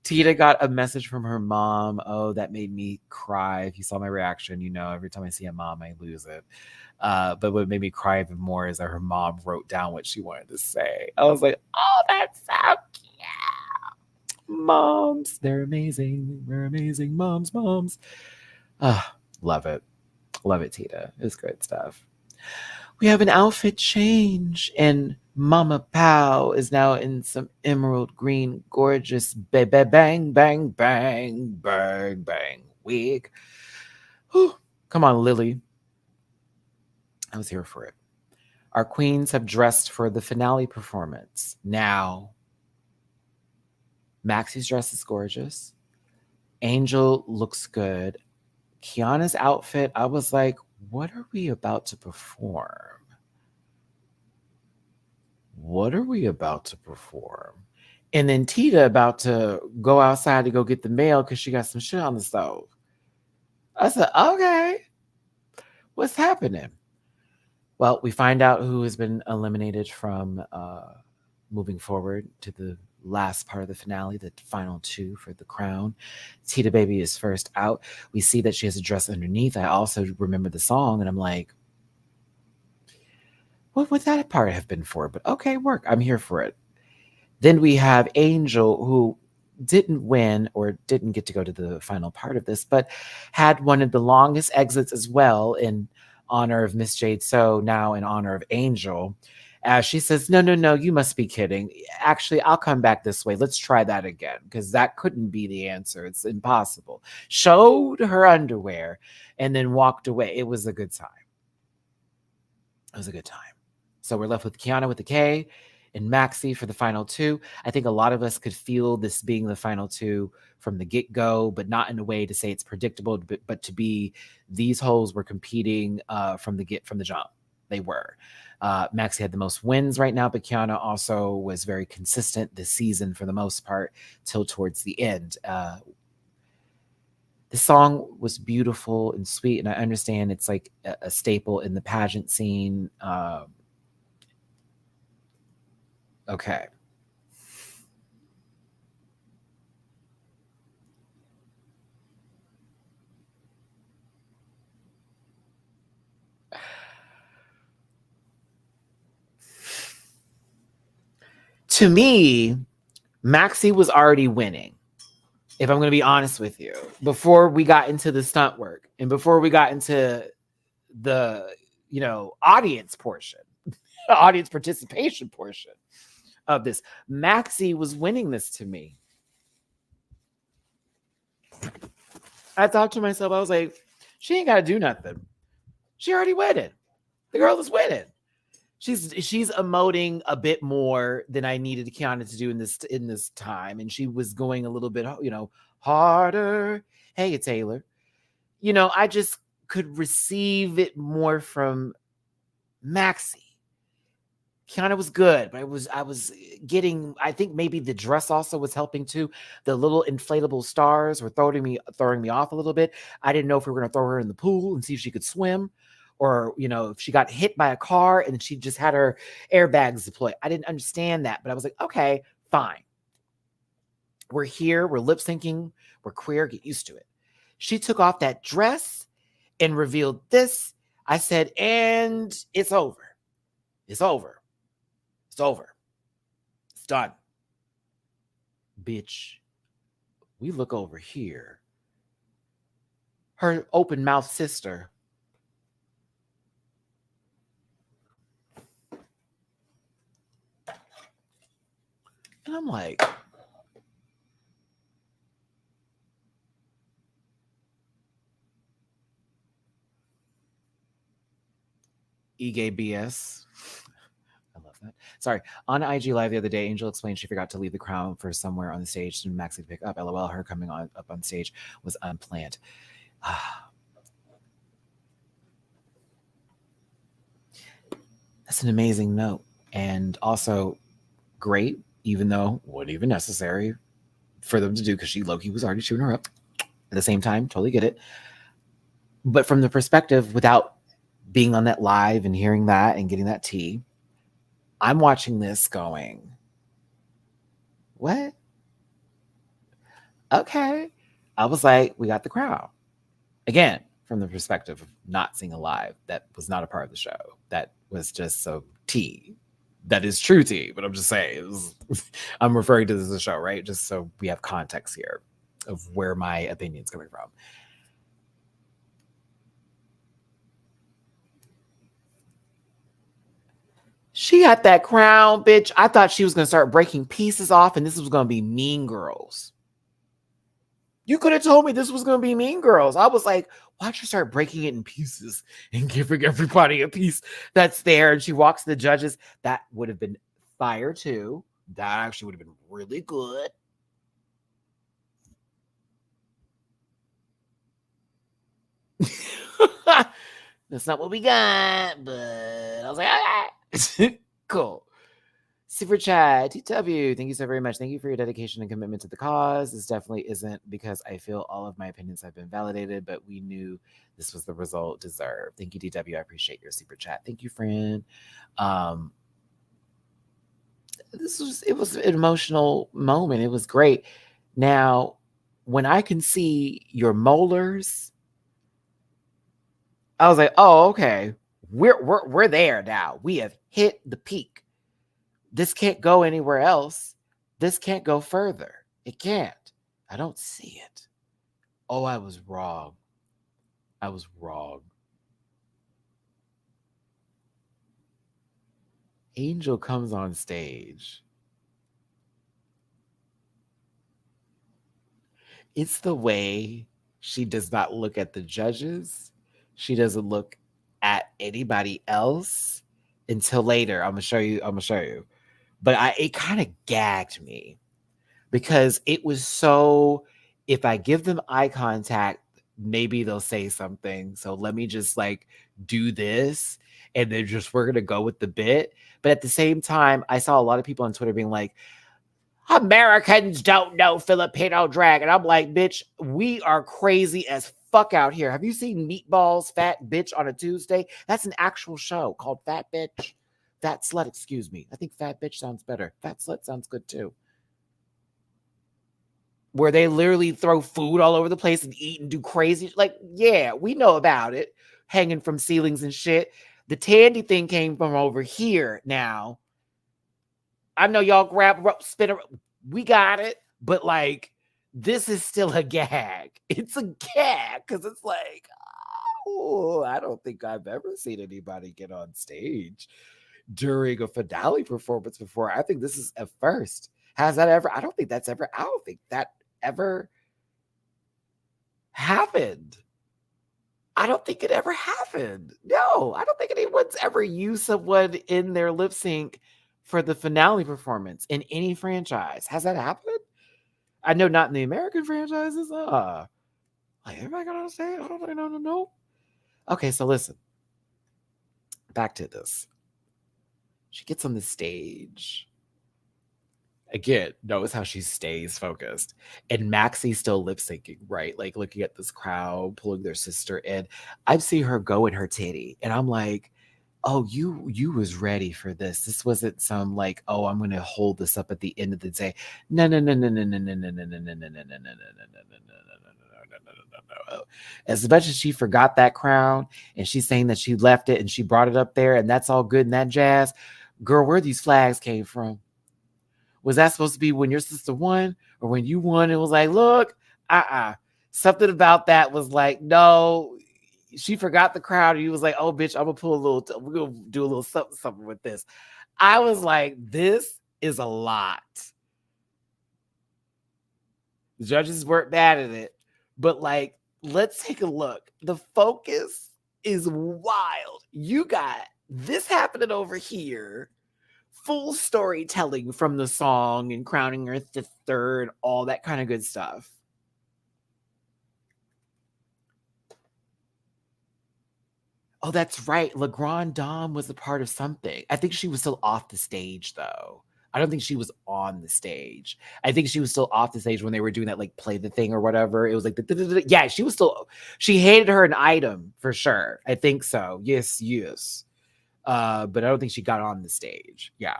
Tita got a message from her mom. Oh, that made me cry. If you saw my reaction, you know, every time I see a mom, I lose it. But what made me cry even more is that her mom wrote down what she wanted to say. I was like, oh, that's so cute. Moms, they're amazing. We're amazing. Moms. Love it. Love it, Tita. It's good stuff. We have an outfit change, and Mama Pow is now in some emerald green, gorgeous bang, bang, bang, bang, bang wig. Whew. Come on, Lily. I was here for it. Our queens have dressed for the finale performance. Now, Maxie's dress is gorgeous. Angel looks good. Kiana's outfit, I was like, what are we about to perform? What are we about to perform? And then Tita about to go outside to go get the mail because she got some shit on the stove. I said, okay, what's happening? Well, we find out who has been eliminated from moving forward to the last part of the finale, the final two for the crown. Tita Baby is first out. We see that she has a dress underneath. I also remember the song, and I'm like, what would that part have been for? But okay, work. I'm here for it. Then we have Angel, who didn't win or didn't get to go to the final part of this, but had one of the longest exits as well in honor of Miss Jade. So now in honor of Angel, as she says, no, you must be kidding. Actually, I'll come back this way. Let's try that again, because that couldn't be the answer. It's impossible. Showed her underwear and then walked away. It was a good time. It was a good time. So we're left with Kiana with the K and Maxie for the final two. I think a lot of us could feel this being the final two from the get-go, but not in a way to say it's predictable, but to be these hoes were competing from the jump. They were. Maxie had the most wins right now, but Kiana also was very consistent this season for the most part till towards the end. The song was beautiful and sweet, and I understand it's like a staple in the pageant scene. Okay. To me, Maxie was already winning, if I'm going to be honest with you, before we got into the stunt work and before we got into the, audience portion, audience participation portion of this. Maxie was winning this to me. I thought to myself, I was like, she ain't got to do nothing. She already winning. The girl is winning. She's emoting a bit more than I needed Kiana to do in this time, and she was going a little bit, harder. Hey, Taylor. I just could receive it more from Maxie. Kiana was good, but I was getting, I think maybe the dress also was helping too. The little inflatable stars were throwing me off a little bit. I didn't know if we were going to throw her in the pool and see if she could swim, or, if she got hit by a car and she just had her airbags deployed. I didn't understand that, but I was like, okay, fine. We're here. We're lip syncing. We're queer. Get used to it. She took off that dress and revealed this. I said, and it's over. It's over. It's over. It's done. Bitch, we look over here. Her open mouth sister. And I'm like, E-gay BS. I love that. Sorry. On IG Live the other day, Angel explained she forgot to leave the crown for somewhere on the stage and Maxie to pick up. LOL, her coming up on stage was unplanned. That's an amazing note. And also great, even though wasn't even necessary for them to do, because Loki was already shooting her up. At the same time, totally get it. But from the perspective, without being on that live and hearing that and getting that tea, I'm watching this going, what? Okay. I was like, we got the crown. Again, from the perspective of not seeing a live, that was not a part of the show. That was just so tea. That is true tea, but I'm just saying, I'm referring to this as a show, right? Just so we have context here of where my opinion's coming from. She got that crown, bitch. I thought she was going to start breaking pieces off and this was going to be Mean Girls. You could have told me this was going to be Mean Girls. I was like, watch her start breaking it in pieces and giving everybody a piece that's there. And she walks to the judges. That would have been fire too. That actually would have been really good. That's not what we got, but I was like, okay. Cool. Super chat, TW, thank you so very much. Thank you for your dedication and commitment to the cause. This definitely isn't because I feel all of my opinions have been validated, but we knew this was the result deserved. Thank you, DW. I appreciate your super chat. Thank you, friend. It was an emotional moment. It was great. Now, when I can see your molars, I was like, oh, okay. We're there now. We have hit the peak. This can't go anywhere else. This can't go further. It can't. I don't see it. Oh, I was wrong. I was wrong. Angel comes on stage. It's the way she does not look at the judges. She doesn't look at anybody else until later. I'm gonna show you. But it kind of gagged me because it was so, if I give them eye contact, maybe they'll say something. So let me just like do this and then we're going to go with the bit. But at the same time, I saw a lot of people on Twitter being like, Americans don't know Filipino drag. And I'm like, bitch, we are crazy as fuck out here. Have you seen Meatballs, Fat Bitch on a Tuesday? That's an actual show called Fat Bitch. Fat Slut, excuse me. I think Fat Bitch sounds better. Fat Slut sounds good too. Where they literally throw food all over the place and eat and do crazy. Like, yeah, we know about it. Hanging from ceilings and shit. The Tandy thing came from over here now. I know y'all grab, spin around. We got it. But like, this is still a gag. It's a gag because it's like, oh, I don't think I've ever seen anybody get on stage during a finale performance before. I think this is a first. Has that ever? I don't think that ever happened. I don't think it ever happened. No, I don't think anyone's ever used someone in their lip sync for the finale performance in any franchise. Has that happened? I know not in the American franchises. Like everybody got on stage? I don't know. Okay, so listen. Back to this. She gets on the stage. Again, notice how she stays focused. And Maxie's still lip syncing, right? Like looking at this crowd, pulling their sister in. I've seen her go in her titty. And I'm like, oh, you was ready for this. This wasn't some like, oh, I'm gonna hold this up at the end of the day. No. As much as she forgot that crown and she's saying that she left it and she brought it up there and that's all good and that jazz. Girl, where these flags came from? Was that supposed to be when your sister won or when you won? It was like, look, something about that was like, no, she forgot the crowd. And he was like, oh, bitch, I'm going to pull we're going to do a little something with this. I was like, this is a lot. The judges weren't bad at it, but like, let's take a look. The focus is wild. You got this happening over here. Full storytelling from the song and crowning her sister and all that kind of good stuff. Oh, that's right. LeGrand Dom was a part of something. I think she was still off the stage, though. I don't think she was on the stage. I think she was still off the stage when they were doing that, like, play the thing or whatever. It was like, yeah, she was still, she hated her an item for sure. I think so. Yes. But I don't think she got on the stage. Yeah.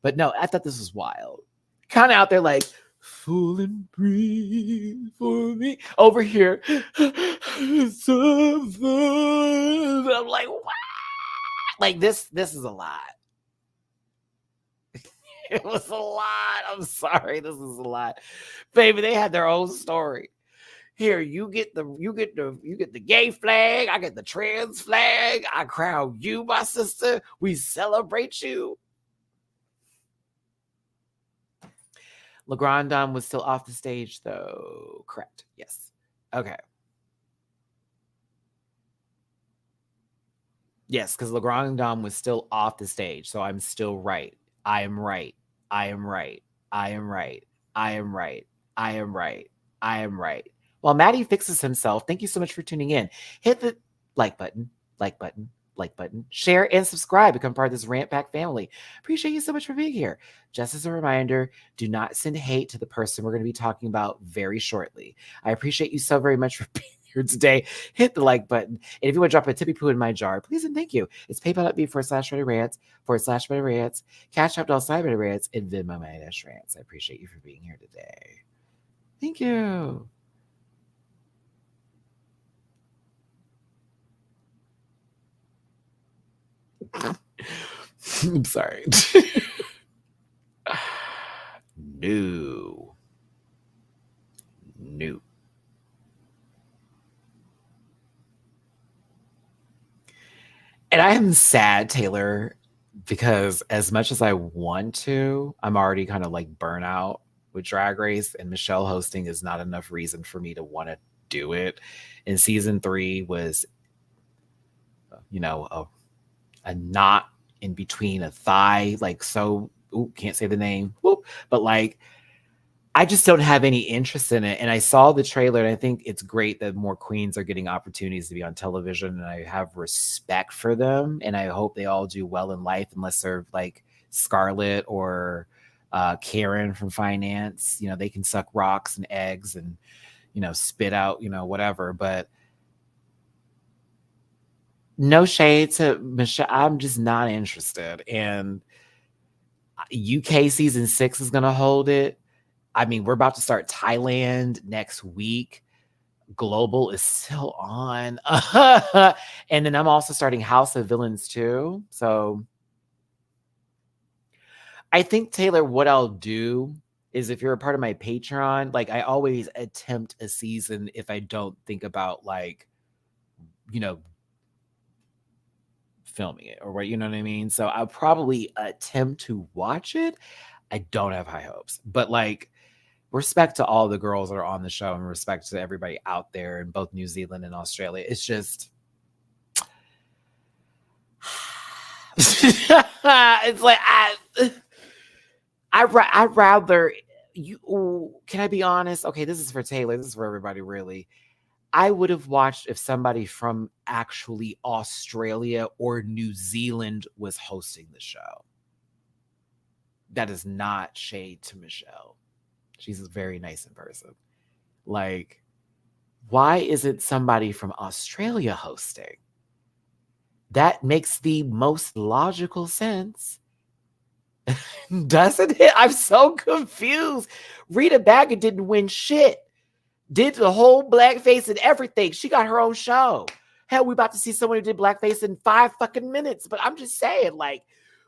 But no, I thought this was wild. Kind of out there like, full and breathe for me. Over here. So fun. I'm like, what? Like, this is a lot. It was a lot. I'm sorry. This is a lot. Baby, they had their own story. Here, you get the gay flag. I get the trans flag. I crown you, my sister. We celebrate you. LeGrandon was still off the stage, though. Correct. Yes. Okay. Yes, because LeGrandon was still off the stage, so I'm still right. I am right. I am right. I am right. I am right. I am right. I am right. While Matty fixes himself, thank you so much for tuning in. Hit the like button, share, and subscribe. Become part of this Rant Pack family. Appreciate you so much for being here. Just as a reminder, do not send hate to the person we're going to be talking about very shortly. I appreciate you so very much for being here today. Hit the like button. And if you want to drop a tippy poo in my jar, please and thank you. It's paypal.me/MattyRants/MattyRants, Cash App $MattyRants, and Venmo MattyRants. I appreciate you for being here today. Thank you. I'm sorry. No. And I am sad, Taylor, because as much as I want to, I'm already kind of like burnout with Drag Race, and Michelle hosting is not enough reason for me to want to do it. And season 3 was, a knot in between a thigh, like, so, can't say the name, but like, I just don't have any interest in it. And I saw the trailer, and I think it's great that more queens are getting opportunities to be on television, and I have respect for them, and I hope they all do well in life, unless they're like Scarlett or Karen from Finance. They can suck rocks and eggs and spit out whatever, but no shade to Michelle. I'm just not interested. And UK season 6 is going to hold it. I mean, we're about to start Thailand next week. Global is still on. And then I'm also starting House of Villains too. So I think, Taylor, what I'll do is, if you're a part of my Patreon, like, I always attempt a season if I don't think about, like, filming it or what, you know what I mean? So I'll probably attempt to watch it. I don't have high hopes, but like, respect to all the girls that are on the show, and respect to everybody out there in both New Zealand and Australia. It's just, it's like, I'd rather you. Can I be honest? Okay, this is for Taylor. This is for everybody, really. I would have watched if somebody from actually Australia or New Zealand was hosting the show. That is not shade to Michelle. She's very nice in person. Like, why isn't somebody from Australia hosting? That makes the most logical sense. Doesn't it? I'm so confused. Rita Baga didn't win shit. Did the whole blackface and everything. She got her own show. Hell, we about to see someone who did blackface in 5 fucking minutes. But I'm just saying, like,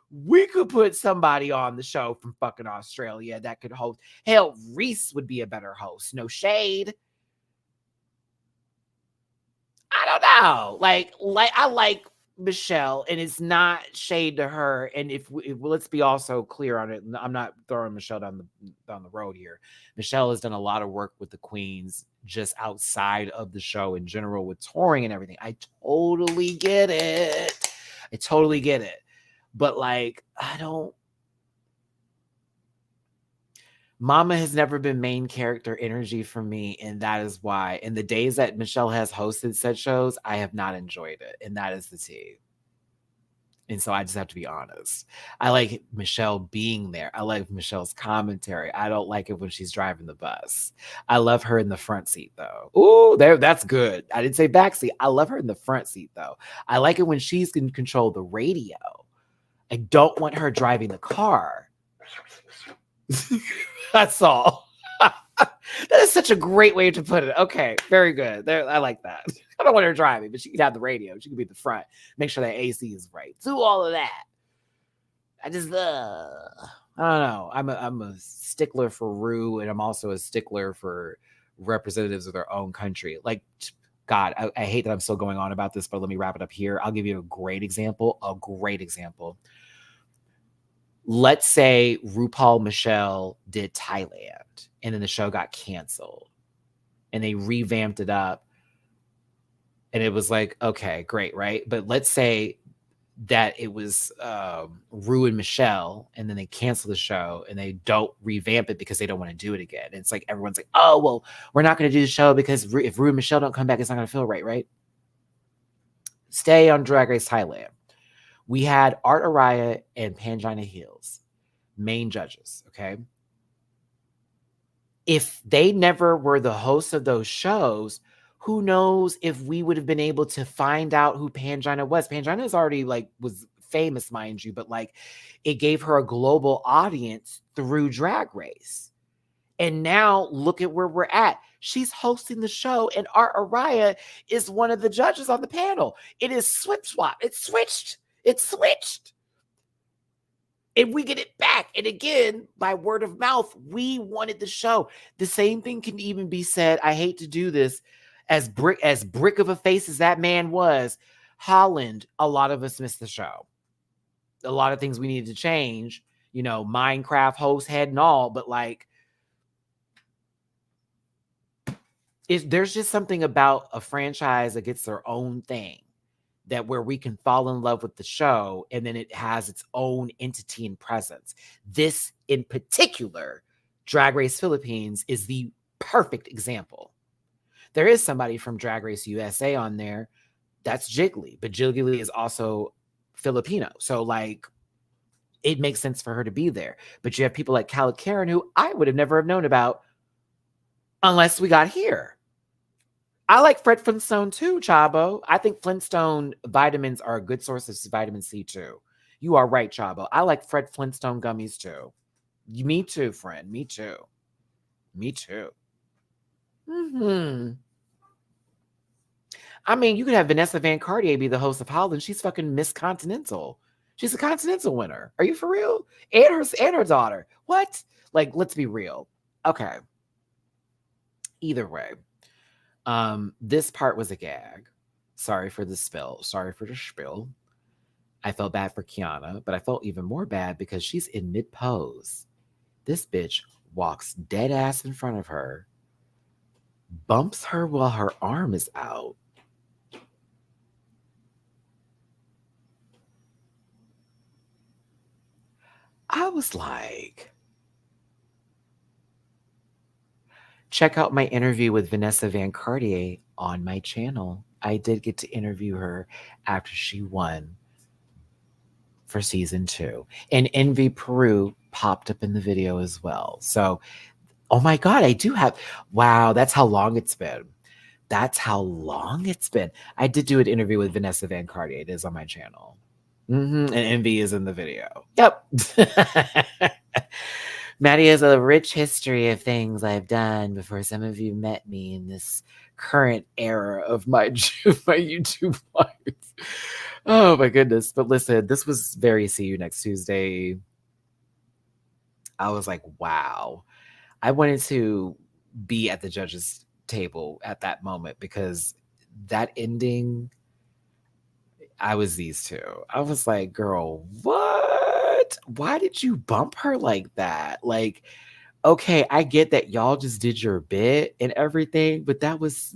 we could put somebody on the show from fucking Australia that could host. Hell, Reese would be a better host. No shade. I don't know. Like I like Michelle, and it's not shade to her. And if let's be also clear on it, I'm not throwing Michelle down the road here. Michelle has done a lot of work with the queens just outside of the show in general, with touring and everything. I totally get it. But like, Mama has never been main character energy for me, and that is why. In the days that Michelle has hosted said shows, I have not enjoyed it, and that is the tea. And so I just have to be honest. I like Michelle being there. I like Michelle's commentary. I don't like it when she's driving the bus. I love her in the front seat though. Ooh, that's good. I didn't say back seat. I love her in the front seat though. I like it when she's in control of the radio. I don't want her driving the car. That's all. That is such a great way to put it. Okay, very good. There, I like that. I don't want her driving, but she can have the radio. She can be at the front. Make sure that AC is right. Do all of that. I just, I don't know. I'm a stickler for Rue, and I'm also a stickler for representatives of their own country. Like, God, I hate that I'm still going on about this, but let me wrap it up here. I'll give you a great example. Let's say RuPaul Michelle did Thailand, and then the show got canceled, and they revamped it up, and it was like, okay, great, right? But let's say that it was Rue and Michelle, and then they cancel the show, and they don't revamp it because they don't want to do it again. And it's like everyone's like, oh, well, we're not going to do the show because if Rue and Michelle don't come back, it's not going to feel right, right? Stay on Drag Race Thailand. We had Art Araya and Pangina Hills, main judges, okay? If they never were the hosts of those shows, who knows if we would have been able to find out who Pangina was. Pangina is already was famous, mind you, but it gave her a global audience through Drag Race. And now look at where we're at. She's hosting the show, and Art Araya is one of the judges on the panel. It is swap. It's switched. And we get it back. And again, by word of mouth, we wanted the show. The same thing can even be said. I hate to do this. As brick of a face as that man was, Holland, a lot of us missed the show. A lot of things we needed to change. Minecraft host head and all, but there's just something about a franchise that gets their own thing. That where we can fall in love with the show, and then it has its own entity and presence. This in particular, Drag Race Philippines, is the perfect example. There is somebody from Drag Race USA on there. That's Jiggly, but Jiggly is also Filipino. So it makes sense for her to be there. But you have people like Khaled Karen, who I would have never known about unless we got here. I like Fred Flintstone too, Chabo. I think Flintstone vitamins are a good source of vitamin C too. You are right, Chabo. I like Fred Flintstone gummies too. Me too, friend. Me too. I mean, you could have Vanessa Van Cartier be the host of Holland. She's fucking Miss Continental. She's a Continental winner. Are you for real? And her daughter. What? Let's be real. Okay. Either way. This part was a gag. Sorry for the spill. I felt bad for Kiana, but I felt even more bad because she's in mid-pose. This bitch walks dead ass in front of her, bumps her while her arm is out. I was like, check out my interview with Vanessa Van Cartier on my channel. I did get to interview her after she won for season 2. And Envy Peru popped up in the video as well. So, oh my God, I do have, wow, that's how long it's been. I did do an interview with Vanessa Van Cartier. It is on my channel. And Envy is in the video. Yep. Matty has a rich history of things I've done before some of you met me in this current era of my YouTube life. Oh my goodness. But listen, this was very See You Next Tuesday. I was like, wow. I wanted to be at the judges' table at that moment because that ending, I was these two. I was like, girl, what? Why did you bump her like that? Okay, I get that y'all just did your bit and everything, but that was,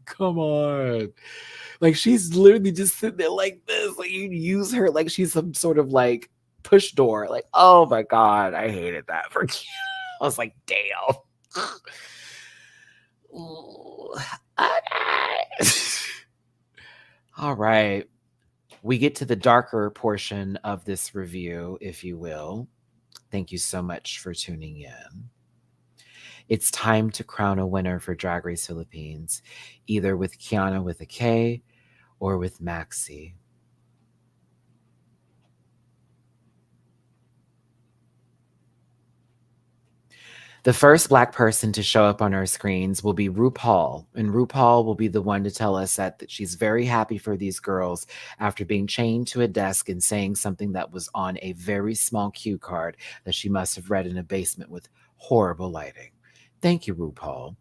come on. She's literally just sitting there like this. You use her like she's some sort of push door. Oh my God, I hated that for Kiana. I was like, damn. All right. we get to the darker portion of this review, if you will. Thank you so much for tuning in. It's time to crown a winner for Drag Race Philippines, either with Kiana with a K or with Maxi. The first Black person to show up on our screens will be RuPaul, and RuPaul will be the one to tell us that she's very happy for these girls after being chained to a desk and saying something that was on a very small cue card that she must have read in a basement with horrible lighting. Thank you, RuPaul.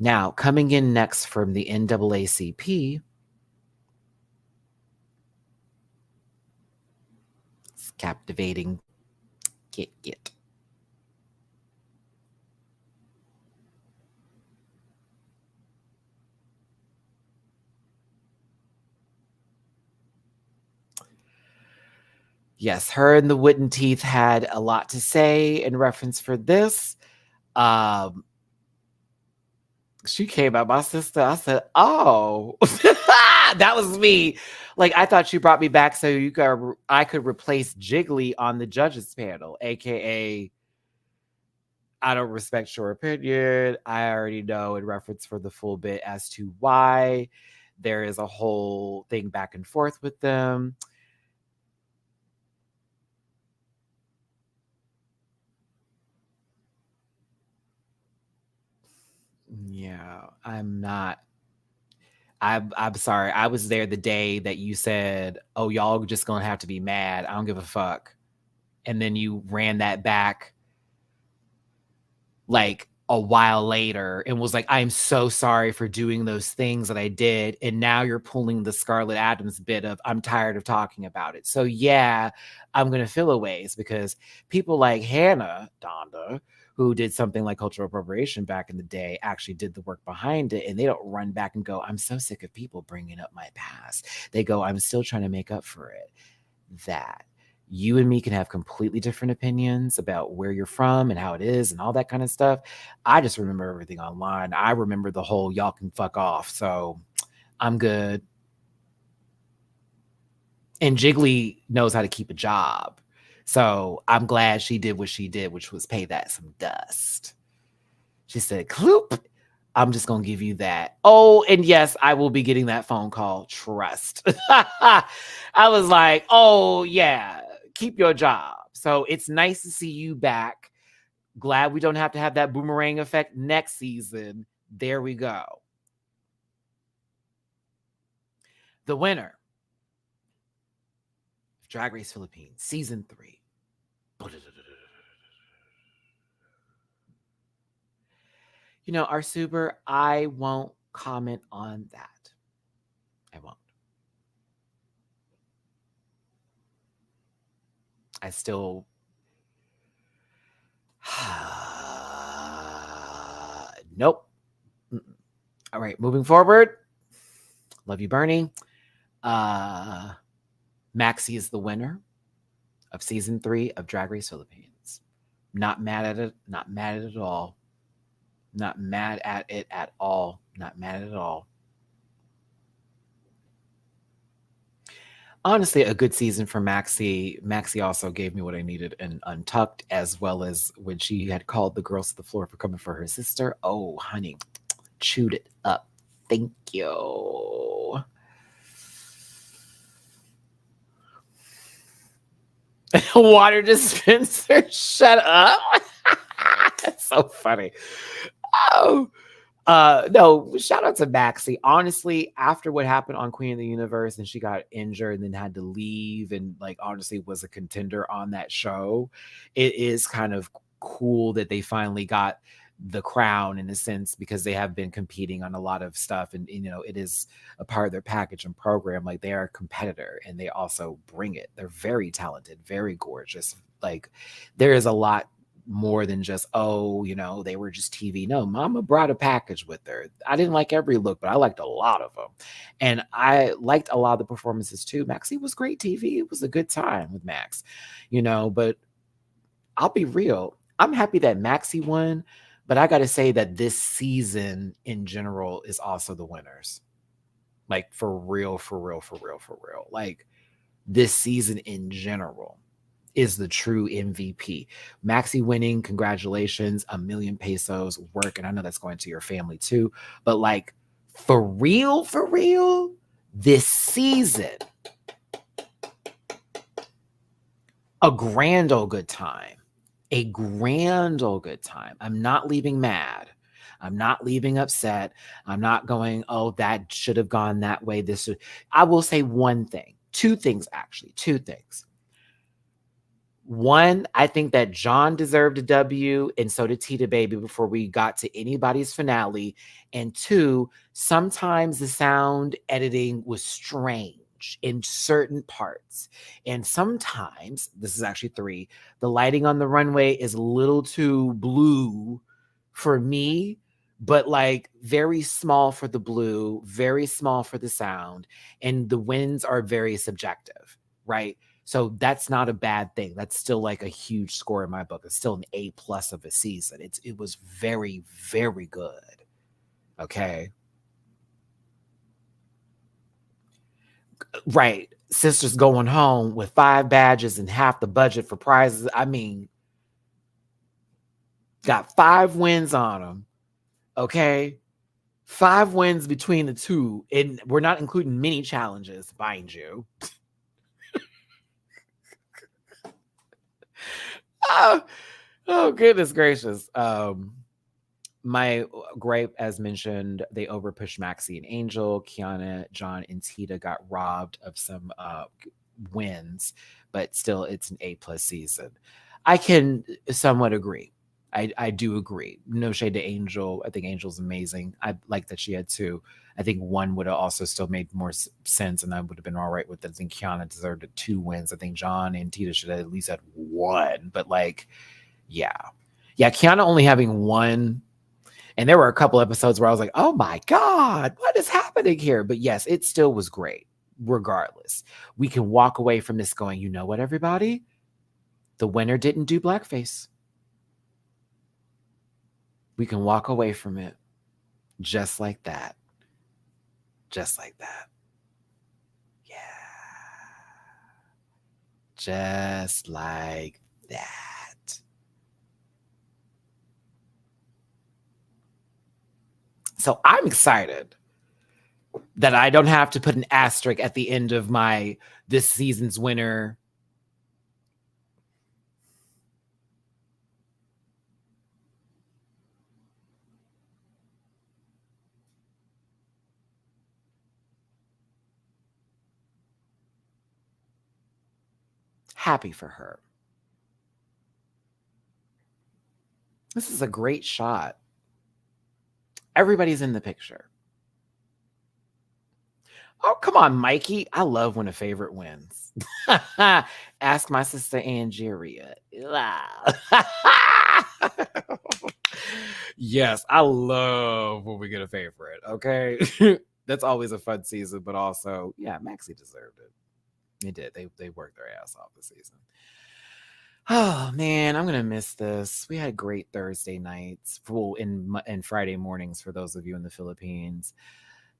Now, coming in next from the NAACP, it's captivating. Get. Yes, her and the wooden teeth had a lot to say in reference for this. She came at my sister. I said, "Oh, that was me." Like, I thought you brought me back so I could replace Jiggly on the judges panel, aka I don't respect your opinion. I already know in reference for the full bit as to why there is a whole thing back and forth with them. Yeah, I'm sorry. I was there the day that you said, "Oh, y'all just gonna have to be mad. I don't give a fuck." And then you ran that back like a while later and was like, "I'm so sorry for doing those things that I did." And now you're pulling the Scarlett Adams bit of, "I'm tired of talking about it." So yeah, I'm gonna feel a ways because people like Hannah Donda, who did something like cultural appropriation back in the day, actually did the work behind it. And they don't run back and go, "I'm so sick of people bringing up my past." They go, "I'm still trying to make up for it." That you and me can have completely different opinions about where you're from and how it is and all that kind of stuff. I just remember everything online. I remember the whole "y'all can fuck off." So I'm good. And Jiggly knows how to keep a job. So I'm glad she did what she did, which was pay that some dust. She said, "Cloop, I'm just going to give you that." Oh, and yes, I will be getting that phone call. Trust. I was like, "Oh, yeah, keep your job." So it's nice to see you back. Glad we don't have to have that boomerang effect next season. There we go. The winner of Drag Race Philippines, Season 3. You know, our super, I won't comment on that. I won't. I still... Nope. All right, moving forward. Love you, Bernie. Maxi is the winner of Season 3 of Drag Race Philippines. Not mad at it. Not mad at it at all. Not mad at it at all. Not mad at all. Honestly, a good season for Maxi. Maxi also gave me what I needed in Untucked, as well as when she had called the girls to the floor for coming for her sister. Oh, honey, chewed it up. Thank you. Water dispenser, shut up. That's so funny. Oh, no, shout out to Maxi. Honestly, after what happened on Queen of the Universe and she got injured and then had to leave and like honestly was a contender on that show, it is kind of cool that they finally got the crown in a sense because they have been competing on a lot of stuff and you know it is a part of their package and program. Like they are a competitor and they also bring it. They're very talented, very gorgeous. Like there is a lot more than just, oh, you know, they were just TV. No, Mama brought a package with her. I didn't like every look, but I liked a lot of them. And I liked a lot of the performances too. Maxie was great TV. It was a good time with Max, you know, but I'll be real. I'm happy that Maxie won, but I got to say that this season in general is also the winners. Like for real, for real, for real, for real. Like this season in general is the true MVP. Maxi winning, congratulations, 1,000,000 pesos work. And I know that's going to your family too. But like for real, this season, a grand old good time. A grand old good time. I'm not leaving mad. I'm not leaving upset. I'm not going, oh, that should have gone that way. I will say one thing, two things, actually, two things. One, I think that John deserved a W, and so did Tita Baby before we got to anybody's finale. And two, sometimes the sound editing was strange in certain parts. And sometimes, this is actually three, the lighting on the runway is a little too blue for me, but like very small for the blue, very small for the sound. And the winds are very subjective, right? So that's not a bad thing. That's still like a huge score in my book. It's still an A+ of a season. It was very, very good. Okay. Right. Sisters going home with 5 badges and half the budget for prizes. I mean, got 5 wins on them. Okay. 5 wins between the two. And we're not including mini challenges, mind you. Oh, goodness gracious. My gripe, as mentioned, they overpushed Maxi and Angel. Kiana, John, and Tita got robbed of some wins, but still, it's an A+ season. I can somewhat agree. I do agree. No shade to Angel. I think Angel's amazing. I like that she had 2. I think 1 would have also still made more sense, and I would have been all right with it. I think Kiana deserved 2 wins. I think John and Tita should have at least had 1. But like, yeah. Kiana only having 1. And there were a couple episodes where I was like, oh my God, what is happening here? But yes, it still was great. Regardless, we can walk away from this going, you know what, everybody? The winner didn't do blackface. We can walk away from it just like that. Just like that. Yeah. Just like that. So I'm excited that I don't have to put an asterisk at the end of this season's winner. Happy for her. This is a great shot. Everybody's in the picture. Oh, come on, Mikey. I love when a favorite wins. Ask my sister Angeria. Yes, I love when we get a favorite. Okay. That's always a fun season, but also, yeah, Maxi deserved it. They did. They worked their ass off this season. Oh man, I'm gonna miss this. We had great Thursday nights, and Friday mornings for those of you in the Philippines.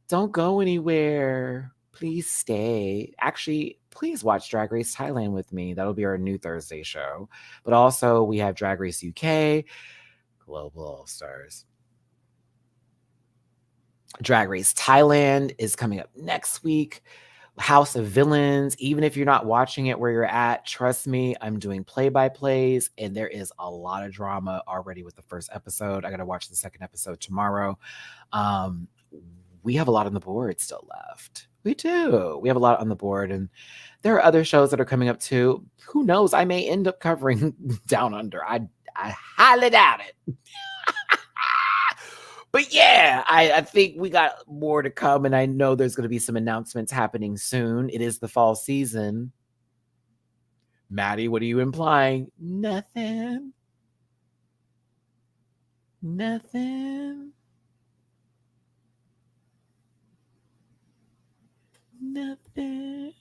Don't go anywhere. Please stay. Actually, please watch Drag Race Thailand with me. That'll be our new Thursday show. But also, we have Drag Race UK, Global All Stars. Drag Race Thailand is coming up next week. House of Villains, even if you're not watching it where you're at, trust me, I'm doing play-by-plays, and there is a lot of drama already with the first episode. I got to watch the second episode tomorrow. We have a lot on the board still left. We do. We have a lot on the board, and there are other shows that are coming up too. Who knows? I may end up covering Down Under. I highly doubt it. But yeah, I think we got more to come, and I know there's going to be some announcements happening soon. It is the fall season. Maddie, what are you implying? Nothing. Nothing. Nothing.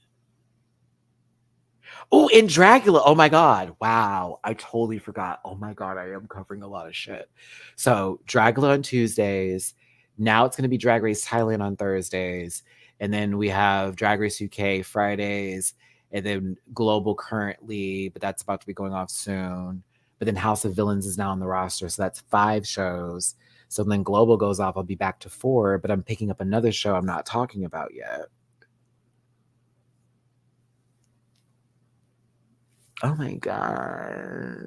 Oh, and Dracula. Oh my God. Wow. I totally forgot. Oh my God. I am covering a lot of shit. So Dracula on Tuesdays. Now it's going to be Drag Race Thailand on Thursdays. And then we have Drag Race UK Fridays, and then Global currently, but that's about to be going off soon. But then House of Villains is now on the roster, so that's 5 shows. So then Global goes off, I'll be back to 4, but I'm picking up another show I'm not talking about yet. Oh my God.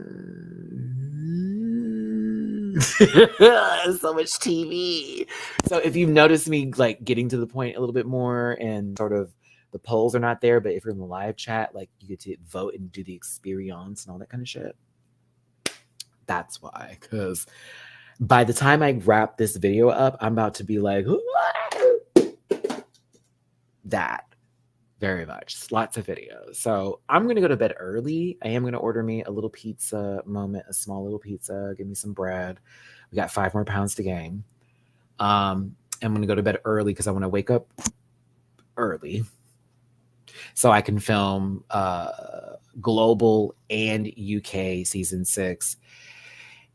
So much TV. So if you've noticed me like getting to the point a little bit more and sort of the polls are not there, but if you're in the live chat, like you get to vote and do the experience and all that kind of shit. That's why. Because by the time I wrap this video up, I'm about to be like, that. Very much. Lots of videos. So I'm going to go to bed early. I am going to order me a little pizza moment, a small little pizza. Give me some bread. We got 5 more pounds to gain. I'm going to go to bed early because I want to wake up early so I can film Global and UK season 6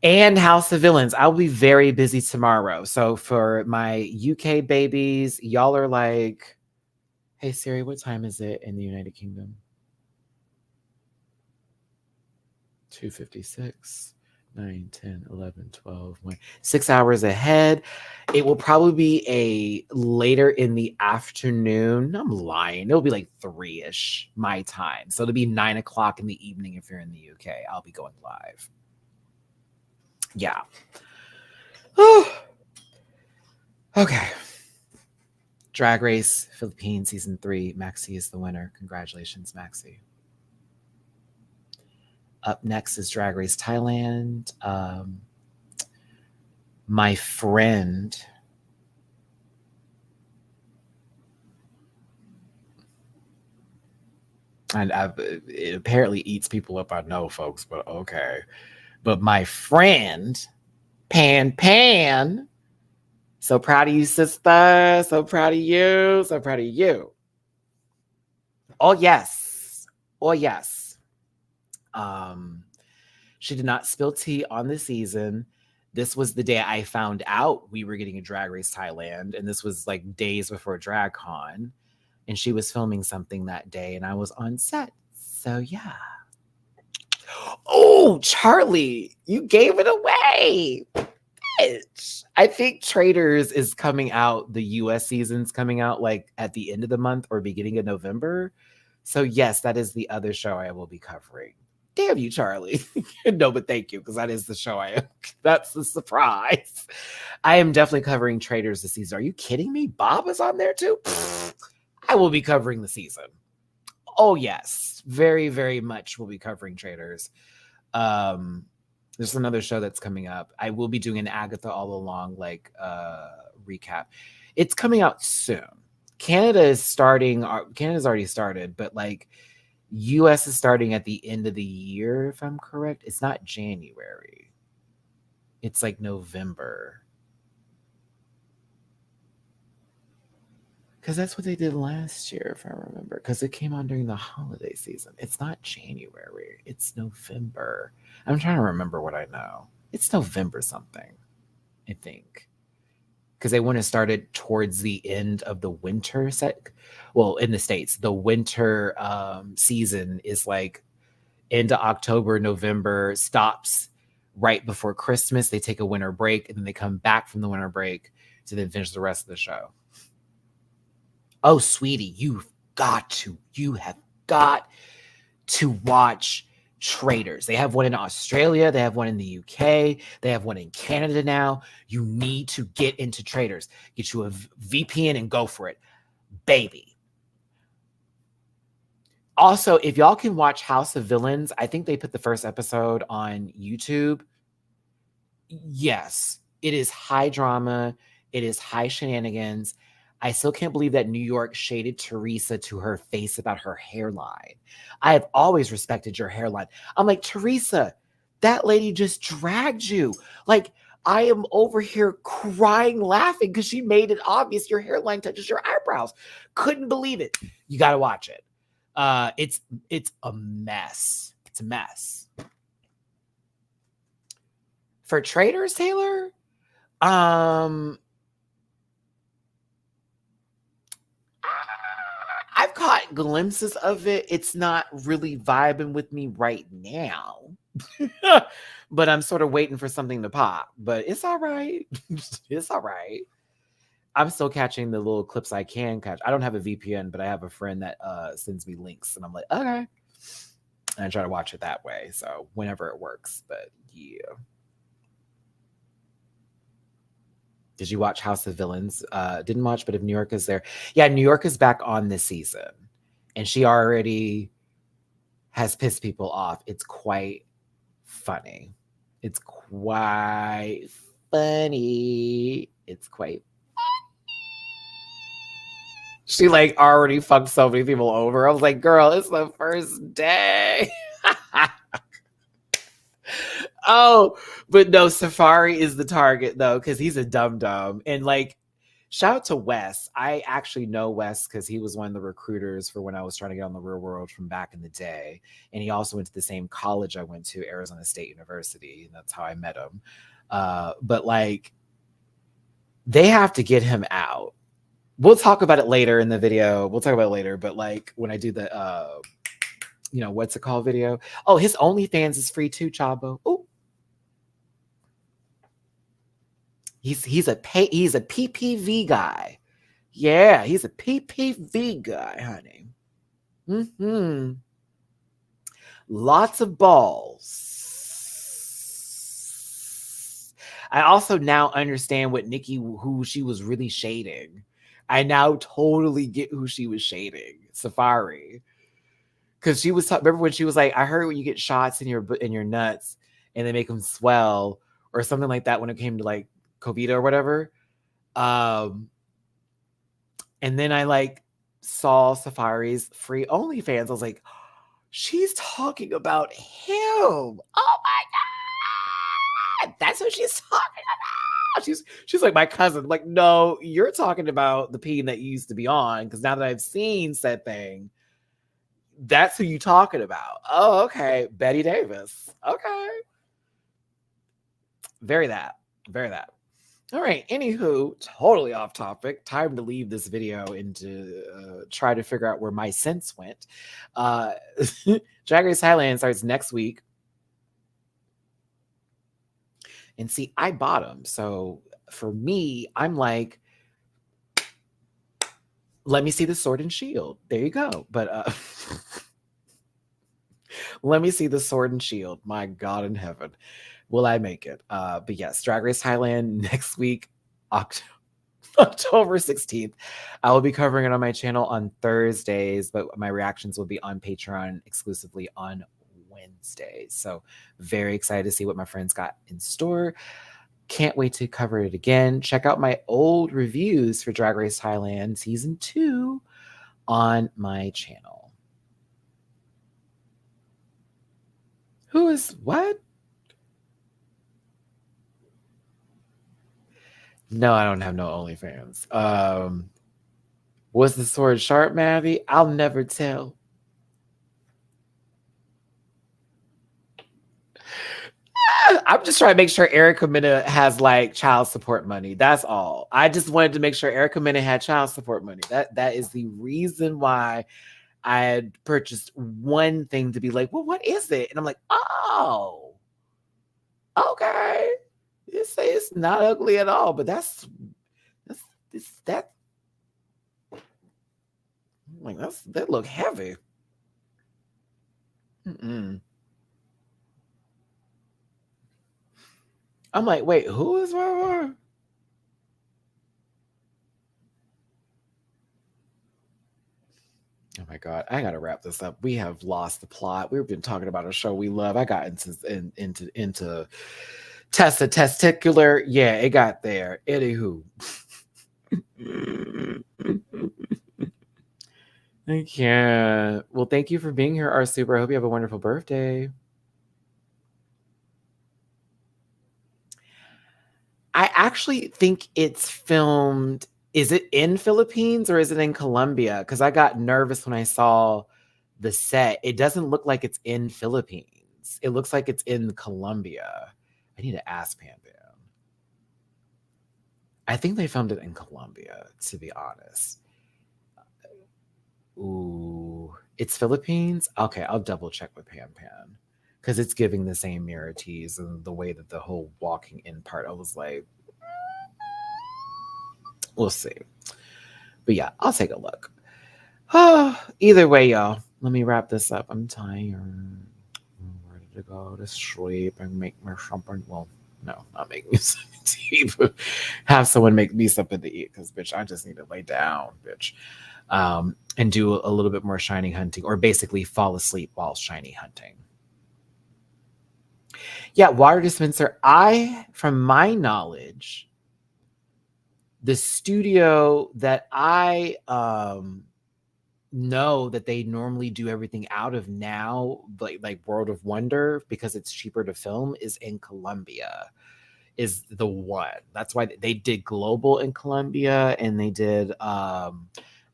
and House of Villains. I'll be very busy tomorrow. So for my UK babies, y'all are like, hey Siri, what time is it in the United Kingdom? 2:56, 9, 10, 11, 12, 1. 6 hours ahead. It will probably be a later in the afternoon. I'm lying. It'll be like 3-ish my time. So it'll be 9 o'clock in the evening if you're in the UK. I'll be going live. Yeah. Okay. Drag Race Philippines season 3. Maxi is the winner. Congratulations, Maxi. Up next is Drag Race Thailand. My friend and it apparently eats people up, I know, folks, but okay. But my friend, Pan, so proud of you, sister. So proud of you. So proud of you. Oh, yes. Oh, yes. She did not spill tea on the season. This was the day I found out we were getting a Drag Race Thailand, and this was like days before DragCon, and she was filming something that day, and I was on set. So yeah. Oh, Charlie, you gave it away. Bitch. I think Traders is coming out. The US season's coming out like at the end of the month or beginning of November. So yes, that is the other show I will be covering. Damn you, Charlie. No, but thank you, because that is the show I am. That's the surprise. I am definitely covering Traders this season. Are you kidding me? Bob is on there too? I will be covering the season. Oh, yes. Very, very much will be covering Traders. There's another show that's coming up. I will be doing an Agatha All Along like recap. It's coming out soon. Canada is starting. Canada's already started, but like US is starting at the end of the year, if I'm correct. It's not January. It's like November. Because that's what they did last year, if I remember. Because it came on during the holiday season. It's not January. It's November. I'm trying to remember what I know. It's November something, I think. Because they want to start it towards the end of the winter set. Well, in the States, the winter season is like into October, November, stops right before Christmas. They take a winter break, and then they come back from the winter break to then finish the rest of the show. Oh, sweetie, you have got to watch Traders. They have one in Australia. They have one in the UK. They have one in Canada now. You need to get into Traders. Get you a VPN and go for it, baby. Also, if y'all can watch House of Villains, I think they put the first episode on YouTube. Yes, it is high drama. It is high shenanigans. I still can't believe that New York shaded Teresa to her face about her hairline. I have always respected your hairline. I'm like, Teresa, that lady just dragged you. Like, I am over here crying, laughing because she made it obvious your hairline touches your eyebrows. Couldn't believe it. You got to watch it. It's a mess. It's a mess. For Traders, Taylor, got glimpses of it. It's not really vibing with me right now. But I'm sort of waiting for something to pop. But it's all right. It's all right. I'm still catching the little clips I can catch. I don't have a VPN, but I have a friend that sends me links, and I'm like, okay. And I try to watch it that way. So whenever it works. But yeah. Did you watch House of Villains? Didn't watch, but if New York is there. Yeah, New York is back on this season. And she already has pissed people off. It's quite funny. It's quite funny. It's quite She like already fucked so many people over. I was like, girl, it's the first day. Oh, but no, Safari is the target though, because he's a dum-dum. And like, shout out to Wes. I actually know Wes because he was one of the recruiters for when I was trying to get on the real world from back in the day. And he also went to the same college I went to, Arizona State University. And that's how I met him. But like, they have to get him out. We'll talk about it later in the video. We'll talk about it later. But like when I do the, what's it called video? Oh, his OnlyFans is free too, Chabo. Oh, he's a PPV guy. Yeah, he's a PPV guy, honey. Mm-hmm. Lots of balls. I also now understand what who she was really shading. I now totally get who she was shading. Safari. Because she was remember when she was like, I heard when you get shots in your nuts and they make them swell or something like that when it came to like COVID or whatever. And then I like saw Safari's free OnlyFans. I was like, she's talking about him. Oh my God. That's what she's talking about. She's like my cousin. I'm like, no, you're talking about the peen that you used to be on. Because now that I've seen said thing, that's who you talking about. Oh, okay. Betty Davis. Okay. Very that. All right. Anywho, totally off topic. Time to leave this video and to try to figure out where my sense went. Drag Race Thailand starts next week. And see, I bought them. So for me, I'm like, let me see the Sword and Shield. There you go. But let me see the Sword and Shield. My God in heaven. Will I make it? But yes, Drag Race Thailand next week, October 16th. I will be covering it on my channel on Thursdays, but my reactions will be on Patreon exclusively on Wednesdays. So very excited to see what my friends got in store. Can't wait to cover it again. Check out my old reviews for Drag Race Thailand Season 2 on my channel. Who is what? No, I don't have no OnlyFans. Was the sword sharp, Matty? I'll never tell. I'm just trying to make sure Erica Mena has like child support money. That's all. I just wanted to make sure Erica Mena had child support money. That is the reason why I had purchased one thing to be like, well, what is it? And I'm like, oh, okay. You say it's not ugly at all, but that look heavy. I'm like, wait, who is Rara? Oh my God, I gotta wrap this up. We have lost the plot. We've been talking about a show we love. I got into testicular. Yeah, it got there. Anywho. I can't. Well, thank you for being here, R Super. I hope you have a wonderful birthday. I actually think it's filmed. Is it in Philippines or is it in Colombia? Because I got nervous when I saw the set. It doesn't look like it's in Philippines. It looks like it's in Colombia. I need to ask Pan Pan. I think they filmed it in Colombia, to be honest. Ooh. It's Philippines? Okay, I'll double check with Pan Pan. Because it's giving the same mirror tease and the way that the whole walking in part, I was like, we'll see. But yeah, I'll take a look. Either way, y'all, let me wrap this up. I'm tired. I'm ready to go to sleep and make me something. Well, no, not make me something to eat, but have someone make me something to eat. Because, bitch, I just need to lay down, bitch. And do a little bit more shiny hunting, or basically fall asleep while shiny hunting. Yeah, water dispenser. From my knowledge, the studio that I know that they normally do everything out of now, like World of Wonder, because it's cheaper to film, is in Colombia. Is the one. That's why they did Global in Colombia, and they did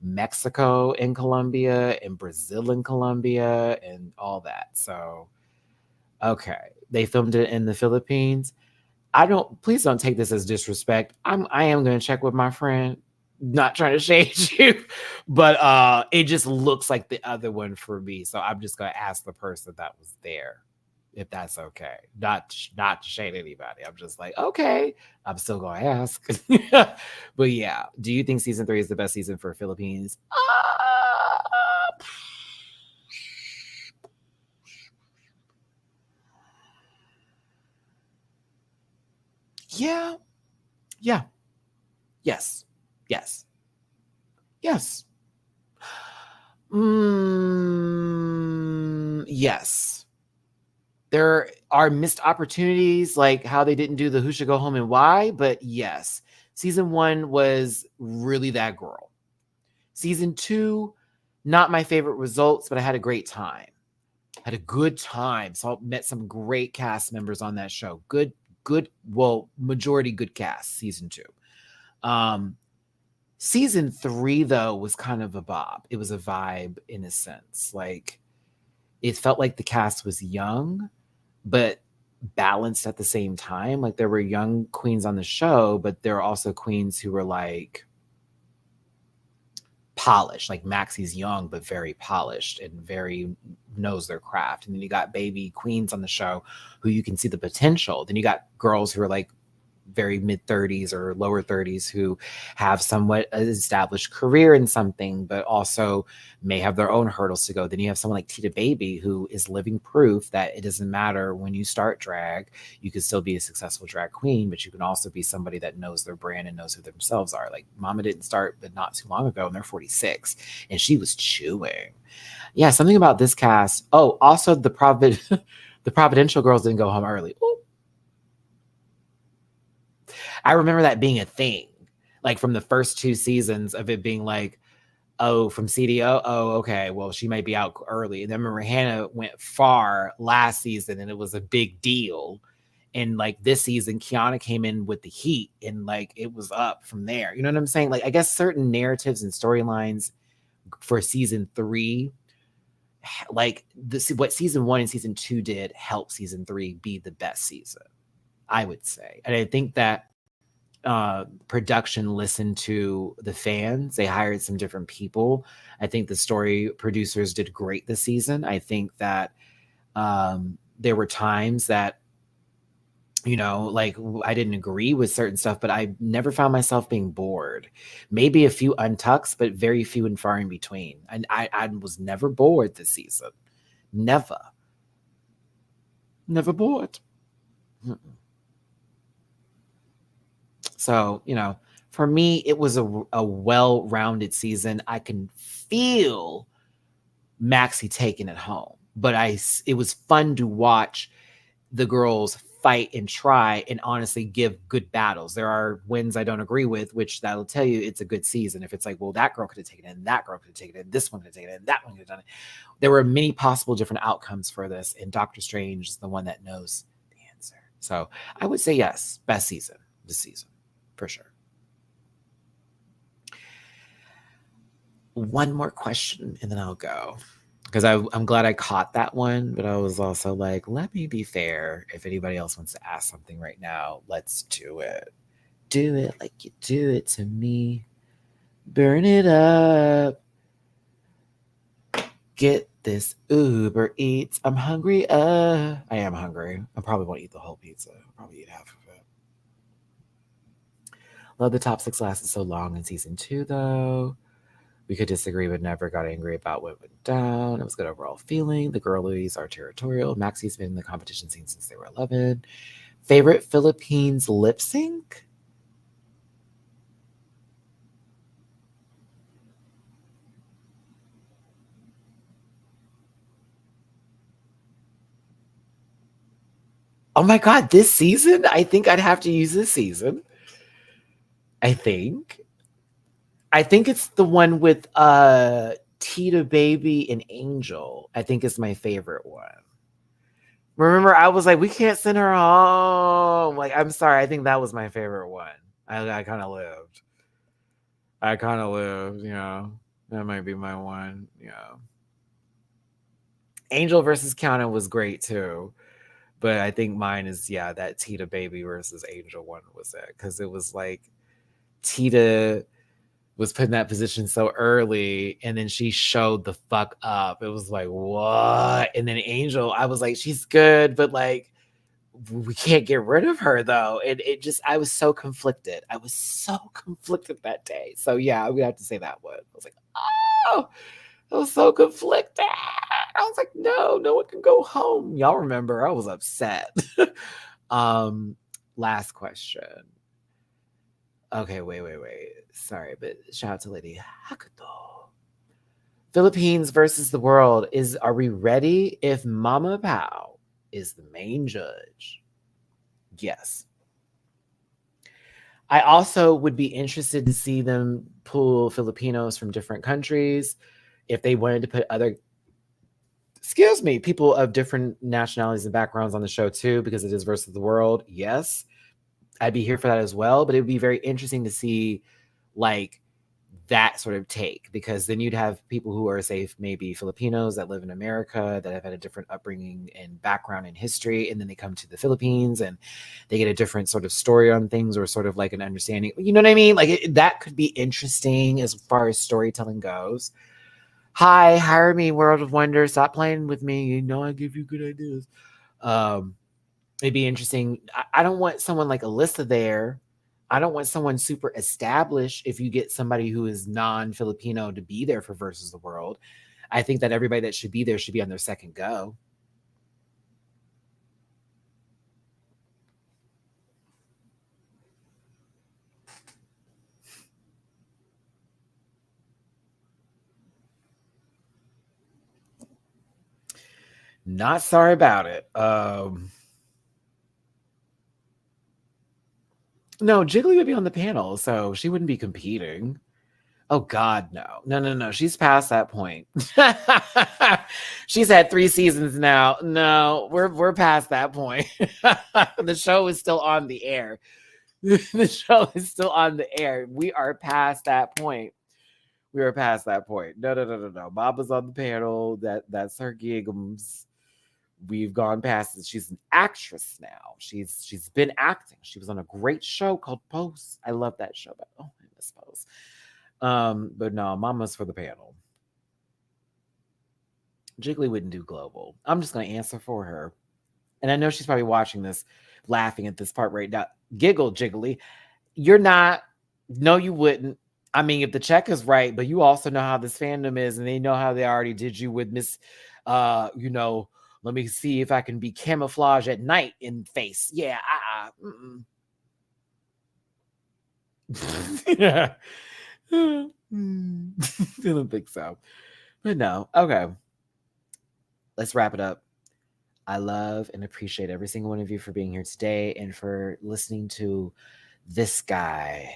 Mexico in Colombia, and Brazil in Colombia, and all that. So, okay, they filmed it in the Philippines. Please don't take this as disrespect. I am going to check with my friend. Not trying to shade you, but it just looks like the other one for me. So I'm just going to ask the person that was there if that's okay. Not to shade anybody. I'm just like, okay, I'm still going to ask. But yeah, do you think season 3 is the best season for Philippines? Yeah. Yeah. Yes. Yes. Yes. Yes. There are missed opportunities, like how they didn't do the Who Should Go Home and Why, but yes, season 1 was really that girl. Season 2, not my favorite results, but I had a great time. Had a good time. So I met some great cast members on that show. Good, well, majority good cast, season 2. Season 3, though, was kind of a bob. It was a vibe in a sense. Like, it felt like the cast was young, but balanced at the same time. Like, there were young queens on the show, but there were also queens who were like polished. Like Maxie's young, but very polished and very knows their craft. And then you got baby queens on the show who you can see the potential. Then you got girls who are like very mid 30s or lower 30s who have somewhat established career in something, but also may have their own hurdles to go. Then you have someone like Tita Baby, who is living proof that it doesn't matter when you start drag, you can still be a successful drag queen, but you can also be somebody that knows their brand and knows who themselves are. Like Mama didn't start, but not too long ago, and they're 46, and she was chewing. Yeah, something about this cast. Oh, also the Providential girls didn't go home early. Ooh. I remember that being a thing, like from the first 2 seasons of it being like, oh, from CDO, oh, okay, well, she might be out early. And then I remember Hannah went far last season, and it was a big deal. And like this season, Kiana came in with the heat, and like it was up from there. You know what I'm saying? Like, I guess certain narratives and storylines for season 3, like what season 1 and season 2 did, help season 3 be the best season, I would say. And I think that production listened to the fans. They hired some different people. I think the story producers did great this season. I think that there were times that, you know, like I didn't agree with certain stuff, but I never found myself being bored. Maybe a few untucks, but very few and far in between. And I was never bored this season. Never bored. Mm-mm. So, you know, for me, it was a well-rounded season. I can feel Maxie taking it home, but it was fun to watch the girls fight and try and honestly give good battles. There are wins I don't agree with, which that'll tell you it's a good season. If it's like, well, that girl could have taken it, and that girl could have taken it, and this one could have taken it, and that one could have done it. There were many possible different outcomes for this, and Doctor Strange is the one that knows the answer. So I would say yes, best season this season. For sure. One more question and then I'll go. Because I'm glad I caught that one, but I was also like, let me be fair. If anybody else wants to ask something right now, let's do it. Do it like you do it to me. Burn it up. Get this Uber Eats. I'm hungry. I am hungry. I probably won't eat the whole pizza. I'll probably eat half of it. Love the top 6 lasted so long in season 2, though. We could disagree, but never got angry about what went down. It was good overall feeling. The girlies are territorial. Maxi's been in the competition scene since they were 11. Favorite Philippines lip sync? Oh my God, this season? I think I'd have to use this season. I think it's the one with Tita Baby and Angel. I think is my favorite one. Remember, I was like, we can't send her home. Like, I'm sorry. I think that was my favorite one. I kind of lived. Yeah. That might be my one. Yeah. Angel versus Counter was great too. But I think mine is, yeah, that Tita Baby versus Angel one was it. Because it was like Tita was put in that position so early and then she showed the fuck up. It was like, what? And then Angel, I was like, she's good, but like, we can't get rid of her though. And it just, I was so conflicted. That day. So yeah, we have to say that one. I was like, oh, I was so conflicted. I was like, no one can go home. Y'all remember, I was upset. Last question. Okay, wait. Sorry, but shout out to Lady Hakuto. Philippines versus the world. Are we ready if Mama Pao is the main judge? Yes. I also would be interested to see them pull Filipinos from different countries if they wanted to put other people of different nationalities and backgrounds on the show too, because it is versus the world. Yes. I'd be here for that as well, but it would be very interesting to see like that sort of take, because then you'd have people who are, say, maybe Filipinos that live in America that have had a different upbringing and background in history, and then they come to the Philippines and they get a different sort of story on things, or sort of like an understanding. You know what I mean? Like that could be interesting as far as storytelling goes. Hi, hire me, World of Wonder. Stop playing with me. You know I give you good ideas. It'd be interesting. I don't want someone like Alyssa there. I don't want someone super established if you get somebody who is non-Filipino to be there for Versus the World. I think that everybody that should be there should be on their second go. Not sorry about it. No, Jiggly would be on the panel, so she wouldn't be competing. Oh God, no. No. She's past that point. She's had 3 seasons now. No, we're past that point. The show is still on the air. The show is still on the air. We are past that point. No. Baba's on the panel. That's her giggums. We've gone past it. She's an actress now. She's been acting. She was on a great show called Pose. I love that show. But I miss Pose. But no, Mama's for the panel. Jiggly wouldn't do global. I'm just gonna answer for her. And I know she's probably watching this, laughing at this part right now. Giggle, Jiggly. You're not. No, you wouldn't. I mean, if the check is right, but you also know how this fandom is, and they know how they already did you with Miss, let me see if I can be camouflage at night in face. Yeah, yeah. I don't think so. But no. Okay. Let's wrap it up. I love and appreciate every single one of you for being here today and for listening to this guy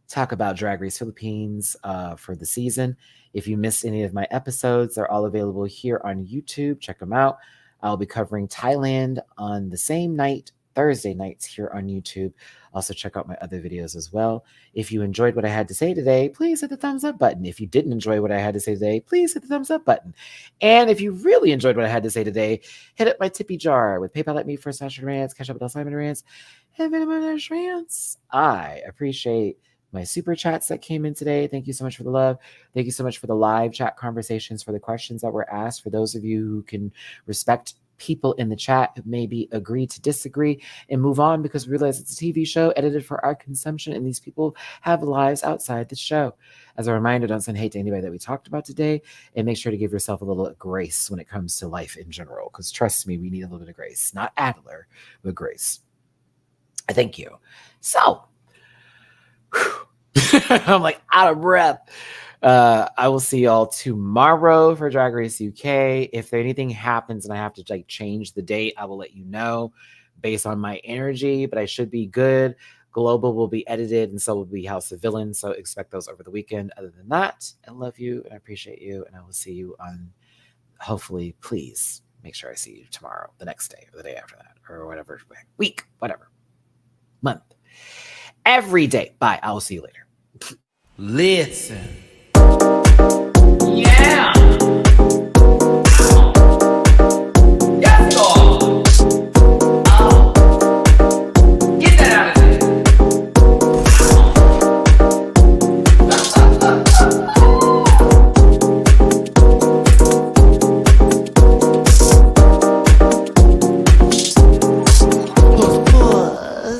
talk about Drag Race Philippines for the season. If you missed any of my episodes, they're all available here on YouTube. Check them out. I'll be covering Thailand on the same night, Thursday nights, here on YouTube. Also, check out my other videos as well. If you enjoyed what I had to say today, please hit the thumbs up button. If you didn't enjoy what I had to say today, please hit the thumbs up button. And if you really enjoyed what I had to say today, hit up my tippy jar with PayPal at me for /rants, Cash Up with Simon Rants, and Venmo /rants. I appreciate my super chats that came in today. Thank you so much for the love. Thank you so much for the live chat conversations, for the questions that were asked, for those of you who can respect people in the chat who maybe agree to disagree and move on because we realize it's a TV show edited for our consumption and these people have lives outside the show. As a reminder, don't send hate to anybody that we talked about today, and make sure to give yourself a little grace when it comes to life in general, because trust me, we need a little bit of grace. Not Adler, but grace. Thank you. So, I'm like out of breath. I will see y'all tomorrow for Drag Race UK. If anything happens and I have to like change the date, I will let you know based on my energy, but I should be good. Global will be edited and so will be House of Villains. So expect those over the weekend. Other than that, I love you and I appreciate you. And I will see you on, hopefully, please make sure I see you tomorrow, the next day or the day after that or whatever, week, whatever, month, every day. Bye. I will see you later.
Listen. Yeah.